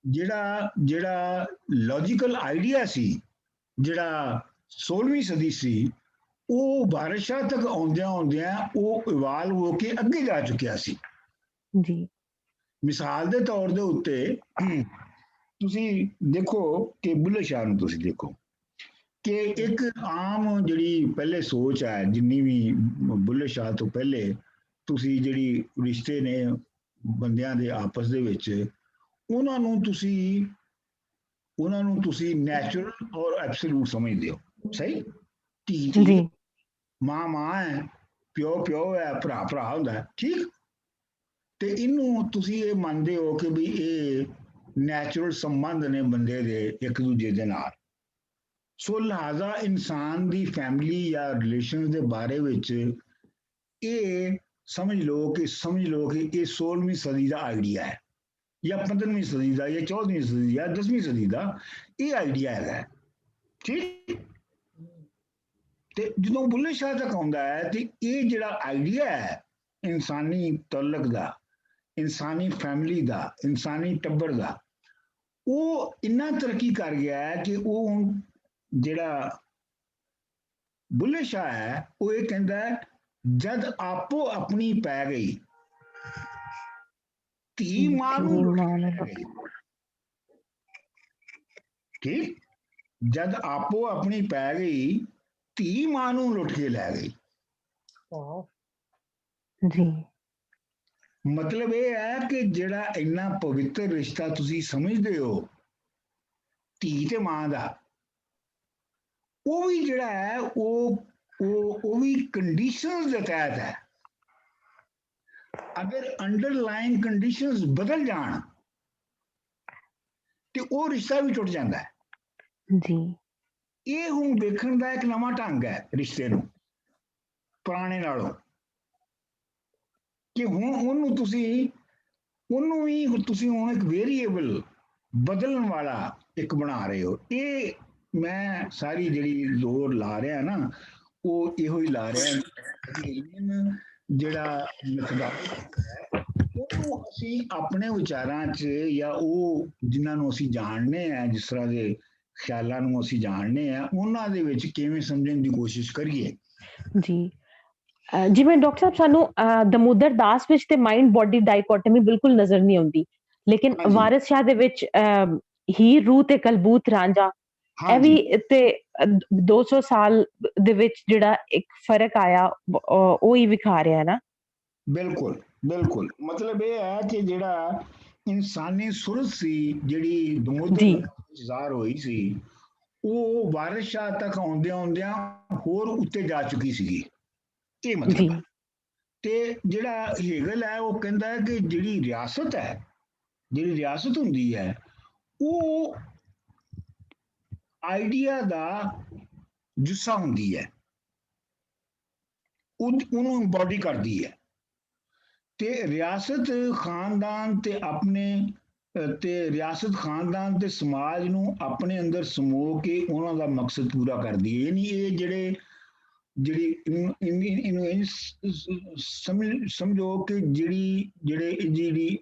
ਜਿਹੜਾ ਲੌਜੀਕਲ ਆਈਡੀਆ ਸੀ, ਜਿਹੜਾ 16ਵੀਂ ਸਦੀ ਸੀ, ਉਹ ਵਾਰਿਸ ਸ਼ਾਹ ਤੱਕ ਆਉਂਦਿਆਂ ਉਹ ਇਵਾਲਵ ਹੋ ਕੇ ਅੱਗੇ ਜਾ ਚੁੱਕਿਆ ਸੀ। ਜੀ ਮਿਸਾਲ ਦੇ ਤੌਰ ਦੇ ਉੱਤੇ ਤੁਸੀਂ ਦੇਖੋ ਕਿ ਬੁੱਲੇ ਸ਼ਾਹ ਨੂੰ ਤੁਸੀਂ ਦੇਖੋ ਕਿ ਇੱਕ ਆਮ ਜਿਹੜੀ ਪਹਿਲੇ ਸੋਚ ਹੈ, ਜਿੰਨੀ ਵੀ ਬੁੱਲੇ ਸ਼ਾਹ ਤੋਂ ਪਹਿਲੇ ਤੁਸੀਂ ਜਿਹੜੀ ਰਿਸ਼ਤੇ ਨੇ ਬੰਦਿਆਂ ਦੇ ਆਪਸ ਦੇ ਵਿੱਚ, ਉਹਨਾਂ ਨੂੰ ਤੁਸੀਂ ਨੈਚੁਰਲ ਔਰ ਐਬਸੋਲੂਟ ਸਮਝਦੇ ਹੋ। ਸਹੀ? ਧੀ ਮਾਂ ਹੈ, ਪਿਓ ਹੈ, ਭਰਾ ਹੁੰਦਾ, ਠੀਕ? ਤੇ ਇਹਨੂੰ ਤੁਸੀਂ ਇਹ ਮੰਨਦੇ ਹੋ ਕਿ ਵੀ ਇਹ ਨੈਚੁਰਲ ਸੰਬੰਧ ਨੇ ਬੰਦੇ ਦੇ ਇੱਕ ਦੂਜੇ ਦੇ ਨਾਲ। ਸੋ ਲਿਹਾਜ਼ਾ ਇਨਸਾਨ ਦੀ ਫੈਮਿਲੀ ਜਾਂ ਰਿਲੇਸ਼ਨ ਦੇ ਬਾਰੇ ਵਿੱਚ ਇਹ ਸਮਝ ਲਓ ਕਿ ਇਹ 16ਵੀਂ ਸਦੀ ਦਾ ਆਈਡੀਆ ਹੈ, ਜਾਂ 15ਵੀਂ ਸਦੀ ਦਾ, ਜਾਂ 14ਵੀਂ ਸਦੀ ਦਾ, 10ਵੀਂ ਸਦੀ ਦਾ ਇਹ ਆਈਡੀਆ ਹੈਗਾ, ਠੀਕ? ਤੇ ਜਦੋਂ ਬੁੱਲੇ ਸ਼ਾਹ ਤੱਕ ਆਉਂਦਾ ਹੈ ਤੇ ਇਹ ਜਿਹੜਾ ਆਈਡੀਆ ਹੈ ਇਨਸਾਨੀ ਤਾਲੁਕ ਦਾ, ਇਨਸਾਨੀ ਫੈਮਿਲੀ ਦਾ, ਇਨਸਾਨੀ ਟੱਬਰ ਦਾ, ਉਹ ਇੰਨਾ ਤਰੱਕੀ ਕਰ ਗਿਆ ਹੈ ਕਿ ਉਹ ਹੁਣ ਜਿਹੜਾ ਬੁੱਲੇ ਸ਼ਾਹ ਹੈ ਉਹ ਇਹ ਕਹਿੰਦਾ ਹੈ ਜਦ ਆਪੋ ਆਪਣੀ ਪੈ ਗਈ ਧੀ ਮਾਂ ਨੂੰ, ਠੀਕ? ਜਦ ਆਪੋ ਆਪਣੀ ਪੈ ਗਈ ਧੀ ਮਾਂ ਨੂੰ ਲੁੱਟ ਕੇ ਲੈ ਗਈ। ਜੀ ਮਤਲਬ ਇਹ ਹੈ ਕਿ ਜਿਹੜਾ ਇੰਨਾ ਪਵਿੱਤਰ ਰਿਸ਼ਤਾ ਤੁਸੀਂ ਸਮਝਦੇ ਹੋ ਧੀ ਤੇ ਮਾਂ ਦਾ, ਉਹ ਵੀ ਜਿਹੜਾ ਹੈ ਉਹ ਵੀ ਕੰਡੀਸ਼ਨਸ ਦੇ ਤਹਿਤ ਹੈ। ਅਗਰ ਅੰਡਰਲਾਈਨ ਕੰਡੀਸ਼ਨਸ ਬਦਲ ਜਾਣ ਤੇ ਉਹ ਰਿਸ਼ਤਾ ਵੀ ਟੁੱਟ ਜਾਂਦਾ ਹੈ। ਜੀ ਇਹ ਹੁਣ ਦੇਖਣ ਦਾ ਇੱਕ ਨਵਾਂ ਢੰਗ ਹੈ ਰਿਸ਼ਤੇ ਨੂੰ ਪੁਰਾਣੇ ਨਾਲੋਂ, ਕਿ ਹੁਣ ਉਹਨੂੰ ਵੀ ਤੁਸੀਂ ਹੁਣ ਇੱਕ ਵੇਰੀਏਬਲ ਬਦਲਣ ਵਾਲਾ ਇੱਕ ਬਣਾ ਰਹੇ ਹੋ। ਇਹ ਮੈਂ ਸਾਰੀ ਜਿਹੜੀ ਜ਼ੋਰ ਲਾ ਰਿਹਾ ਨਾ ਉਹ ਇਹੋ ਹੀ ਲਾ ਰਿਹਾ, ਜਿਹੜਾ ਉਹਨੂੰ ਅਸੀਂ ਆਪਣੇ ਵਿਚਾਰਾਂ 'ਚ ਜਾਂ ਉਹ ਜਿਨ੍ਹਾਂ ਨੂੰ ਅਸੀਂ ਜਾਣਦੇ ਆ, ਜਿਸ ਤਰ੍ਹਾਂ ਦੇ ਖਿਆਲਾਂ ਨੂੰ ਅਸੀਂ ਜਾਣਦੇ ਆ, ਉਹਨਾਂ ਦੇ ਵਿੱਚ ਕਿਵੇਂ ਸਮਝਣ ਦੀ ਕੋਸ਼ਿਸ਼ ਕਰੀਏ। ਜੀ ਜਿਵੇਂ ਡਾਕਟਰ ਸਾਹਿਬ ਸਾਨੂੰ ਦਮੋਦਰ ਦਾਸ ਵਿੱਚ ਤੇ ਮਾਈਂਡ ਬੋਡੀ ਡਾਇਕੋਟਮੀ ਬਿਲਕੁਲ ਨਜ਼ਰ ਨਹੀਂ ਆਉਂਦੀ, ਲੇਕਿਨ ਹਾਂਜੀ ਵਾਰਿਸ ਸ਼ਾਹ ਦੇ ਵਿੱਚ ਹੀਰ ਰੂਹ ਤੇ ਕਲਬੂਤ ਰਾਂਝਾ, ਇਹ ਵੀ ਹਾਂਜੀ ਤੇ 200 ਸਾਲ ਦੇ ਵਿੱਚ ਜਿਹੜਾ ਇੱਕ ਫਰਕ ਆਇਆ ਉਹ ਹੀ ਵਿਖਾ ਰਿਹਾ ਹੈ ਨਾ। ਬਿਲਕੁਲ ਬਿਲਕੁਲ, ਮਤਲਬ ਇਹ ਹੈ ਕਿ ਜਿਹੜਾ ਇਨਸਾਨੀ ਸੁਰਤ ਸੀ ਜਿਹੜੀ ਦਮੋਦਰ ਜੀ ਵਿੱਚ ਜ਼ਾਹਰ ਹੋਈ ਸੀ, ਉਹ ਵਾਰਿਸ ਸ਼ਾਹ ਤੱਕ ਆਉਂਦਿਆਂ ਆਉਂਦਿਆਂ ਹੋਰ ਉੱਤੇ ਜਾ ਚੁੱਕੀ ਸੀਗੀ, ਇਹ ਮਤਲਬ ਜੀ ਹੈ। ਤੇ ਜਿਹੜਾ ਹੇਗਲ ਹੈ ਉਹ ਕਹਿੰਦਾ ਹੈ ਕਿ ਜਿਹੜੀ ਰਿਆਸਤ ਹੈ, ਜਿਹੜੀ ਰਿਆਸਤ ਹੁੰਦੀ ਹੈ, ਉਹ ਆਈਡੀਆ ਦਾ ਜੁੱਸਾ ਹੁੰਦੀ ਹੈ, ਉਹਨੂੰ ਇੰਬੋਡੀ ਕਰਦੀ ਹੈ। ਤੇ ਰਿਆਸਤ ਖਾਨਦਾਨ ਤੇ ਆਪਣੇ ਤੇ ਰਿਆਸਤ ਖਾਨਦਾਨ ਤੇ ਸਮਾਜ ਨੂੰ ਆਪਣੇ ਅੰਦਰ ਸਮੋ ਕੇ ਉਹਨਾਂ ਦਾ ਮਕਸਦ ਪੂਰਾ ਕਰਦੀ ਹੈ। ਨਹੀਂ ਇਹ ਜਿਹੜੀ ਇਹਨੂੰ ਸਮਝੋ ਕਿ ਜਿਹੜੀ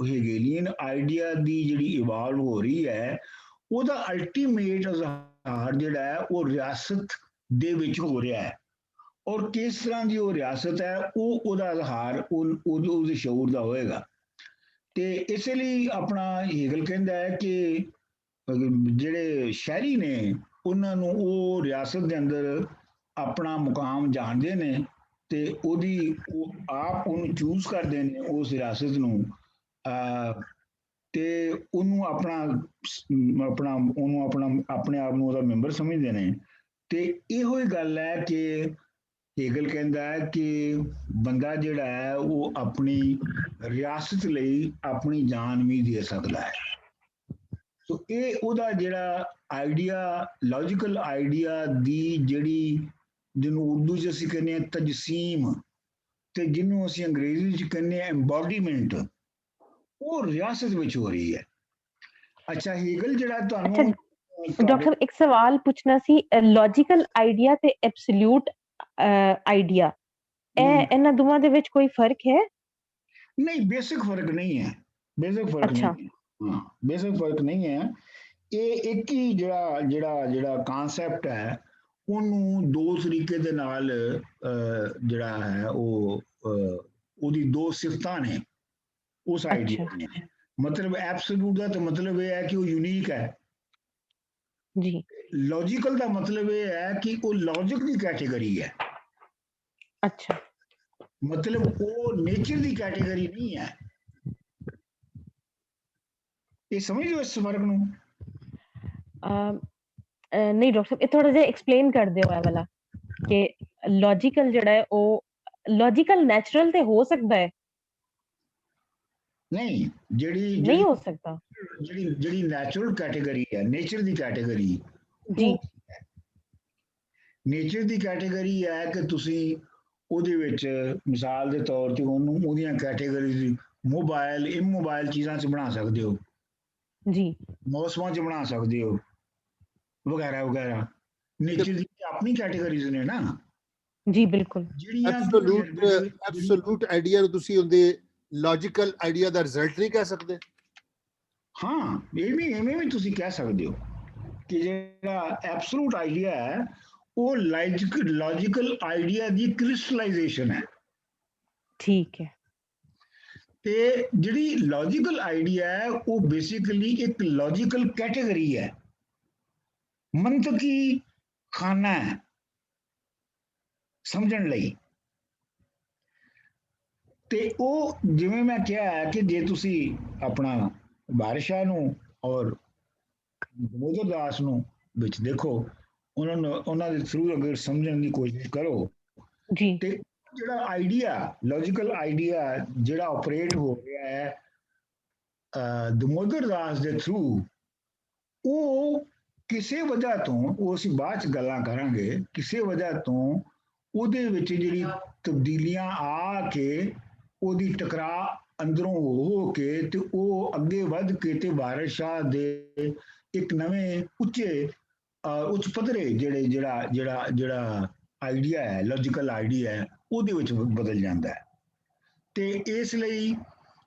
ਹੇਗੇਲੀਅਨ ਆਈਡੀਆ ਦੀ ਜਿਹੜੀ ਇਵਾਲਵ ਹੋ ਰਹੀ ਹੈ, ਉਹਦਾ ਅਲਟੀਮੇਟ ਅਜ਼ਹਾਰ ਜਿਹੜਾ ਹੈ ਉਹ ਰਿਆਸਤ ਦੇ ਵਿੱਚ ਹੋ ਰਿਹਾ ਹੈ। ਔਰ ਕਿਸ ਤਰ੍ਹਾਂ ਦੀ ਉਹ ਰਿਆਸਤ ਹੈ, ਉਹਦਾ ਇਜ਼ਹਾਰ ਉਹਦੇ ਸ਼ਊਰ ਦਾ ਹੋਏਗਾ। ਤੇ ਇਸੇ ਲਈ ਆਪਣਾ ਹੇਗਲ ਕਹਿੰਦਾ ਹੈ ਕਿ ਜਿਹੜੇ ਸ਼ਹਿਰੀ ਨੇ ਉਹਨਾਂ ਨੂੰ ਉਹ ਰਿਆਸਤ ਦੇ ਅੰਦਰ ਆਪਣਾ ਮੁਕਾਮ ਜਾਣਦੇ ਨੇ ਤੇ ਉਹ ਆਪ ਉਹਨੂੰ ਚੂਜ਼ ਕਰਦੇ ਨੇ ਉਸ ਰਿਆਸਤ ਨੂੰ, ਤੇ ਉਹਨੂੰ ਆਪਣੇ ਆਪ ਨੂੰ ਉਹਦਾ ਮੈਂਬਰ ਸਮਝਦੇ ਨੇ। ਤੇ ਇਹੋ ਹੀ ਗੱਲ ਹੈ ਕਿ ਹੇਗਲ ਕਹਿੰਦਾ ਹੈ ਕਿ ਬੰਦਾ ਜਿਹੜਾ ਹੈ ਉਹ ਆਪਣੀ ਰਿਆਸਤ ਲਈ ਆਪਣੀ ਜਾਨ ਵੀ ਦੇ ਸਕਦਾ ਹੈ। ਸੋ ਇਹ ਉਹਦਾ ਜਿਹੜਾ ਆਈਡੀਆ, ਲੌਜੀਕਲ ਆਈਡੀਆ ਦੀ ਜਿਹਨੂੰ ਉਰਦੂ 'ਚ ਅਸੀਂ ਕਹਿੰਦੇ ਹਾਂ ਤਜਸੀਮ, ਤੇ ਜਿਹਨੂੰ ਅਸੀਂ ਅੰਗਰੇਜ਼ੀ 'ਚ ਕਹਿੰਦੇ ਹਾਂ ਐਮਬੋਡੀਮੈਂਟ, ਉਹ ਰਿਆਸਤ ਵਿੱਚ ਹੋ ਰਹੀ ਹੈ। ਅੱਛਾ ਹੇਗਲ ਜਿਹੜਾ ਤੁਹਾਨੂੰ ਡਾਕਟਰ ਸਾਹਿਬ ਇੱਕ ਸਵਾਲ ਪੁੱਛਣਾ ਸੀ, ਲੌਜੀਕਲ ਆਈਡੀਆ ਤੇ ਐਬਸੋਲੂਟ ਆਈਡੀਆ, ਇਹਨਾਂ ਦੋਵਾਂ ਦੇ ਵਿੱਚ ਕੋਈ ਫਰਕ ਹੈ? ਨਹੀਂ, ਬੇਸਿਕ ਫਰਕ ਨਹੀਂ ਹੈ, ਬੇਸਿਕ ਫਰਕ ਨਹੀਂ ਹੈ। ਹਾਂ, ਬੇਸਿਕ ਫਰਕ ਨਹੀਂ ਹੈ। ਇਹ ਇੱਕ ਹੀ ਜਿਹੜਾ ਕਨਸੈਪਟ ਹੈ, ਉਹਨੂੰ ਦੋ ਤਰੀਕੇ ਦੇ ਨਾਲ ਜਿਹੜਾ ਹੈ ਉਹ ਉਹਦੀ ਦੋ ਸਿਫਤਾਂ ਨੇ ਉਸ ਆਈਡੀਆ ਦੀਆਂ। ਮਤਲਬ ਐਬਸੋਲੂਟ ਦਾ ਤਾਂ ਮਤਲਬ ਇਹ ਹੈ ਕਿ ਉਹ ਯੂਨੀਕ ਹੈ ਜੀ। ਲੌਜੀਕਲ ਦਾ ਮਤਲਬ ਇਹ ਹੈ ਕਿ ਉਹ ਲੌਜਿਕ ਦੀ ਕੈਟੇਗਰੀ ਹੈ। ਅੱਛਾ, ਮਤਲਬ ਉਹ ਨੇਚਰ ਦੀ ਕੈਟੇਗਰੀ ਨਹੀਂ ਹੈ। ਇਹ ਸਮਝਦੇ ਹੋ ਇਸ ਫਰਕ ਨੂੰ? ਨਹੀਂ ਡਾਕਟਰ ਸਾਹਿਬ, ਇਹ ਥੋੜਾ ਜਿਹਾ ਐਕਸਪਲੇਨ ਕਰ ਦਿਓ ਇਹ ਵਾਲਾ, ਕਿ ਲੌਜੀਕਲ ਜਿਹੜਾ ਹੈ ਉਹ ਲੌਜੀਕਲ ਨੈਚੁਰਲ ਤੇ ਹੋ ਸਕਦਾ ਹੈ? ਨਹੀਂ, ਨਹੀਂ ਹੋ ਸਕਦਾ। ਜਿਹੜੀ ਨੈਚੁਰਲ ਕੈਟੇਗਰੀ ਹੈ, ਨੇਚਰ ਦੀ ਕੈਟੇਗਰੀ ਜੀ, ਨੇਚਰ ਦੀ ਕੈਟੇਗਰੀ ਹੈ ਕਿ ਤੁਸੀਂ ਉਹਦੇ ਵਿੱਚ ਮਿਸਾਲ ਦੇ ਤੌਰ ਤੇ ਉਹਦੀਆਂ ਕੈਟੇਗਰੀਜ਼ ਮੋਬਾਈਲ, ਇਮੋਬਾਈਲ ਚੀਜ਼ਾਂ 'ਚ ਬਣਾ ਸਕਦੇ ਹੋ ਜੀ, ਮੌਸਮਾਂ 'ਚ ਬਣਾ ਸਕਦੇ ਹੋ ਵਗੈਰਾ ਵਗੈਰਾ। ਨੇਚਰ ਦੀ ਆਪਣੀ ਕੈਟੇਗਰੀਜ਼ ਨੇ ਨਾ ਜੀ, ਬਿਲਕੁਲ। ਐਬਸੋਲੂਟ ਆਈਡੀਆ ਨੂੰ ਤੁਸੀਂ ਉਹਦੇ ਲੌਜੀਕਲ ਆਈਡੀਆ ਦਾ ਰਿਜ਼ਲਟ ਨਹੀਂ ਕਹਿ ਸਕਦੇ? ਹਾਂ, ਐਵੇਂ ਵੀ ਤੁਸੀਂ ਕਹਿ ਸਕਦੇ ਹੋ ਕਿ ਜਿਹੜਾ ਐਬਸੋਲੂਟ ਆਈਡੀਆ ਹੈ ਉਹ ਲੌਜੀਕਲ ਆਈਡੀਆ ਦੀ ਕ੍ਰਿਸਟਲਾਈਜੇਸ਼ਨ ਹੈ। ਠੀਕ ਹੈ। ਤੇ ਜਿਹੜੀ ਲੌਜੀਕਲ ਆਈਡੀਆ ਹੈ ਉਹ ਬੇਸਿਕਲੀ ਇੱਕ ਲੌਜੀਕਲ ਕੈਟੇਗਰੀ ਹੈ, ਮੰਤਕੀ ਖਾਨਾ ਹੈ ਸਮਝਣ ਲਈ। ਤੇ ਉਹ ਜਿਵੇਂ ਮੈਂ ਕਿਹਾ ਹੈ ਕਿ ਜੇ ਤੁਸੀਂ ਆਪਣਾ ਵਾਰਿਸ ਸ਼ਾਹ ਨੂੰ ਔਰ ਦਮੋਦਰ ਦਾਸ ਨੂੰ ਵਿੱਚ ਦੇਖੋ, ਉਹਨਾਂ ਦੇ ਥਰੂ ਅਗਰ ਸਮਝਣ ਦੀ ਕੋਸ਼ਿਸ਼ ਕਰੋ ਜੀ, ਤੇ ਜਿਹੜਾ ਆਈਡੀਆ, ਲੌਜੀਕਲ ਆਈਡੀਆ ਜਿਹੜਾ ਆਪਰੇਟ ਹੋ ਰਿਹਾ ਹੈ ਦਮੋਦਰ ਦਾਸ ਦੇ ਥਰੂ, ਉਹ ਕਿਸੇ ਵਜ੍ਹਾ ਤੋਂ, ਉਹ ਅਸੀਂ ਬਾਅਦ ਚ ਗੱਲਾਂ ਕਰਾਂਗੇ, ਕਿਸੇ ਵਜ੍ਹਾ ਤੋਂ ਉਹਦੇ ਵਿੱਚ ਜਿਹੜੀ ਤਬਦੀਲੀਆਂ ਆ ਕੇ ਉਹਦੀ ਟਕਰਾਅ ਅੰਦਰੋਂ ਹੋ ਕੇ ਤੇ ਉਹ ਅੱਗੇ ਵੱਧ ਕੇ ਤੇ ਵਾਰਿਸ ਸ਼ਾਹ ਦੇ ਇੱਕ ਨਵੇਂ ਉੱਚ ਪੱਧਰੇ ਜਿਹੜਾ ਆਈਡੀਆ ਹੈ, ਲੌਜੀਕਲ ਆਈਡੀਆ ਹੈ, ਉਹਦੇ ਵਿੱਚ ਬਦਲ ਜਾਂਦਾ ਹੈ। ਤੇ ਇਸ ਲਈ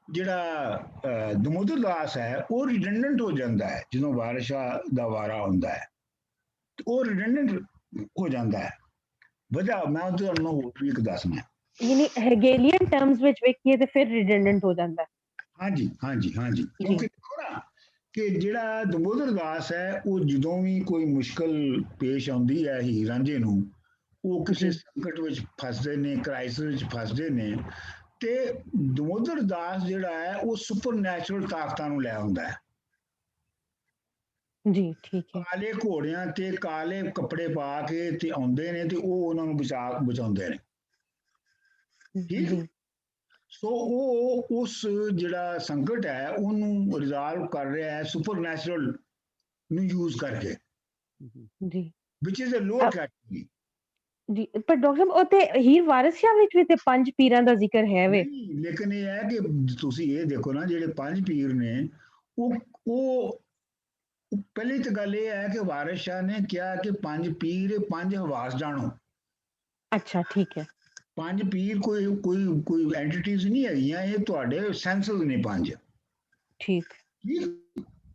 ਜਿਹੜਾ ਦਮੋਦਰ ਦਾਸ ਹੈ ਉਹ ਰਿਡੰਡੈਂਟ ਹੋ ਜਾਂਦਾ ਹੈ ਜਦੋਂ ਵਾਰਿਸ਼ਾ ਦਾ ਵਾਰਾ ਹੁੰਦਾ ਹੈ, ਤੇ ਉਹ ਰਿਡੰਡੈਂਟ ਹੋ ਜਾਂਦਾ ਹੈ। ਵਜ੍ਹਾ ਮੈਂ ਤੁਹਾਨੂੰ ਹੋਰ ਵੀ ਇੱਕ ਦੱਸਣਾ। ਯਾਨੀ ਹੈਗੇਲੀਅਨ ਟਰਮਸ ਵਿੱਚ ਵੇਖੀਏ ਤੇ ਫਿਰ ਰਿਡੰਡੈਂਟ ਹੋ ਜਾਂਦਾ ਹੈ। ਹਾਂਜੀ ਹਾਂਜੀ ਹਾਂਜੀ, ਕਿਉਂਕਿ ਦੇਖੋ ਨਾ ਕਿ ਜਿਹੜਾ ਦਮੋਦਰ ਦਾਸ ਹੈ ਉਹ ਜਦੋਂ ਵੀ ਕੋਈ ਮੁਸ਼ਕਲ ਪੇਸ਼ ਆਉਂਦੀ ਹੈ ਹੀਰ ਰਾਂਝੇ ਨੂੰ, ਉਹ ਕਿਸੇ ਸੰਕਟ ਵਿੱਚ ਫਸਦੇ ਨੇ, ਕ੍ਰਾਈਸਿਸ ਵਿੱਚ ਫਸਦੇ ਨੇ, ਤੇ ਦਮੋਦਰ ਦਾਸ ਜਿਹੜਾ ਹੈ ਉਹ ਸੁਪਰ ਨੈਚੁਰਲ ਤਾਕਤਾਂ ਨੂੰ ਲੈ ਆਉਂਦਾ ਹੈ। ਜੀ ਠੀਕ ਹੈ। ਕਾਲੇ ਘੋੜਿਆਂ ਤੇ ਕਾਲੇ ਕੱਪੜੇ ਪਾ ਕੇ ਤੇ ਆਉਂਦੇ ਨੇ ਤੇ ਉਹ ਉਹਨਾਂ ਨੂੰ ਬਚਾਉਂਦੇ ਨੇ। ਠੀਕ, ਜੀ ਸੋ ਉਹ ਉਸ ਜਿਹੜਾ ਸੰਕਟ ਹੈ ਉਹਨੂੰ ਰਿਜ਼ਾਲਵ ਕਰ ਰਿਹਾ ਹੈ ਸੁਪਰ ਨੈਚੁਰਲ ਨੂੰ ਯੂਜ਼ ਕਰਕੇ, ਜੀ ਵਿਚ ਇਜ਼ ਅ ਲੋਅਰ ਕੈਟੇਗਰੀ। ਜੀ ਪਰ ਡਾਕਟਰ ਸਾਹਿਬ ਉਹ ਤੇ ਹੀਰ ਵਾਰਿਸ ਵਿੱਚ ਵੀ ਤੇ 5 ਪੀਰਾਂ ਦਾ ਜ਼ਿਕਰ ਹੈ ਵੇ। ਨਹੀਂ, ਲੇਕਿਨ ਇਹ ਹੈ ਕਿ ਤੁਸੀਂ ਇਹ ਦੇਖੋ ਨਾ, ਜਿਹੜੇ 5 ਪੀਰ ਨੇ ਉਹ ਪਹਿਲੀ ਤਾਂ ਗੱਲ ਇਹ ਹੈ ਕਿ ਵਾਰਿਸ ਸ਼ਾਹ ਨੇ ਕਿਹਾ ਕਿ 5 ਪੀਰ 5 ਹਵਾਸ ਜਾਣੋ। ਅੱਛਾ ਠੀਕ ਹੈ। 5 ਪੀਰ ਕੋਈ ਐਂਟੀਟੀਜ਼ ਨਹੀਂ ਹੈਗੀਆਂ, ਇਹ ਤੁਹਾਡੇ ਸੈਂਸਸ ਨੇ 5। ਠੀਕ ਠੀਕ,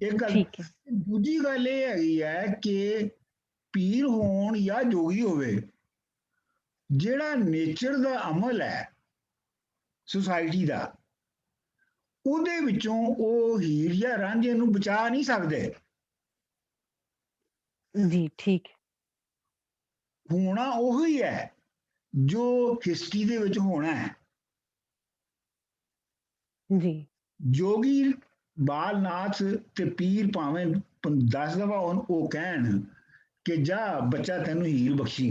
ਇੱਕ ਗੱਲ। ਠੀਕ ਹੈ। ਦੂਜੀ ਗੱਲ ਇਹ ਹੈਗੀ ਹੈ ਕਿ ਪੀਰ ਹੋਣ ਜਾਂ ਜੋਗੀ ਹੋਵੇ, ਜਿਹੜਾ ਨੇਚਰ ਦਾ ਅਮਲ ਹੈ ਸੁਸਾਇਟੀ ਦਾ, ਉਹਦੇ ਵਿੱਚੋਂ ਉਹ ਹੀਰ ਜਾਂ ਰਾਂਝੇ ਨੂੰ ਬਚਾ ਨਹੀਂ ਸਕਦੇ। ਜੀ ਠੀਕ ਹੈ। ਹੋਣਾ ਉਹੀ ਹੈ ਜੋ ਹਿਸਟਰੀ ਦੇ ਵਿੱਚ ਹੋਣਾ ਹੈ। ਜੀ ਜੋਗੀ ਬਾਲਨਾਥ ਤੇ ਪੀਰ ਭਾਵੇਂ 10 ਦਫਾ ਉਹ ਕਹਿਣ ਕਿ ਜਾ ਬੱਚਾ ਤੈਨੂੰ ਹੀਰ ਬਖਸ਼ੀ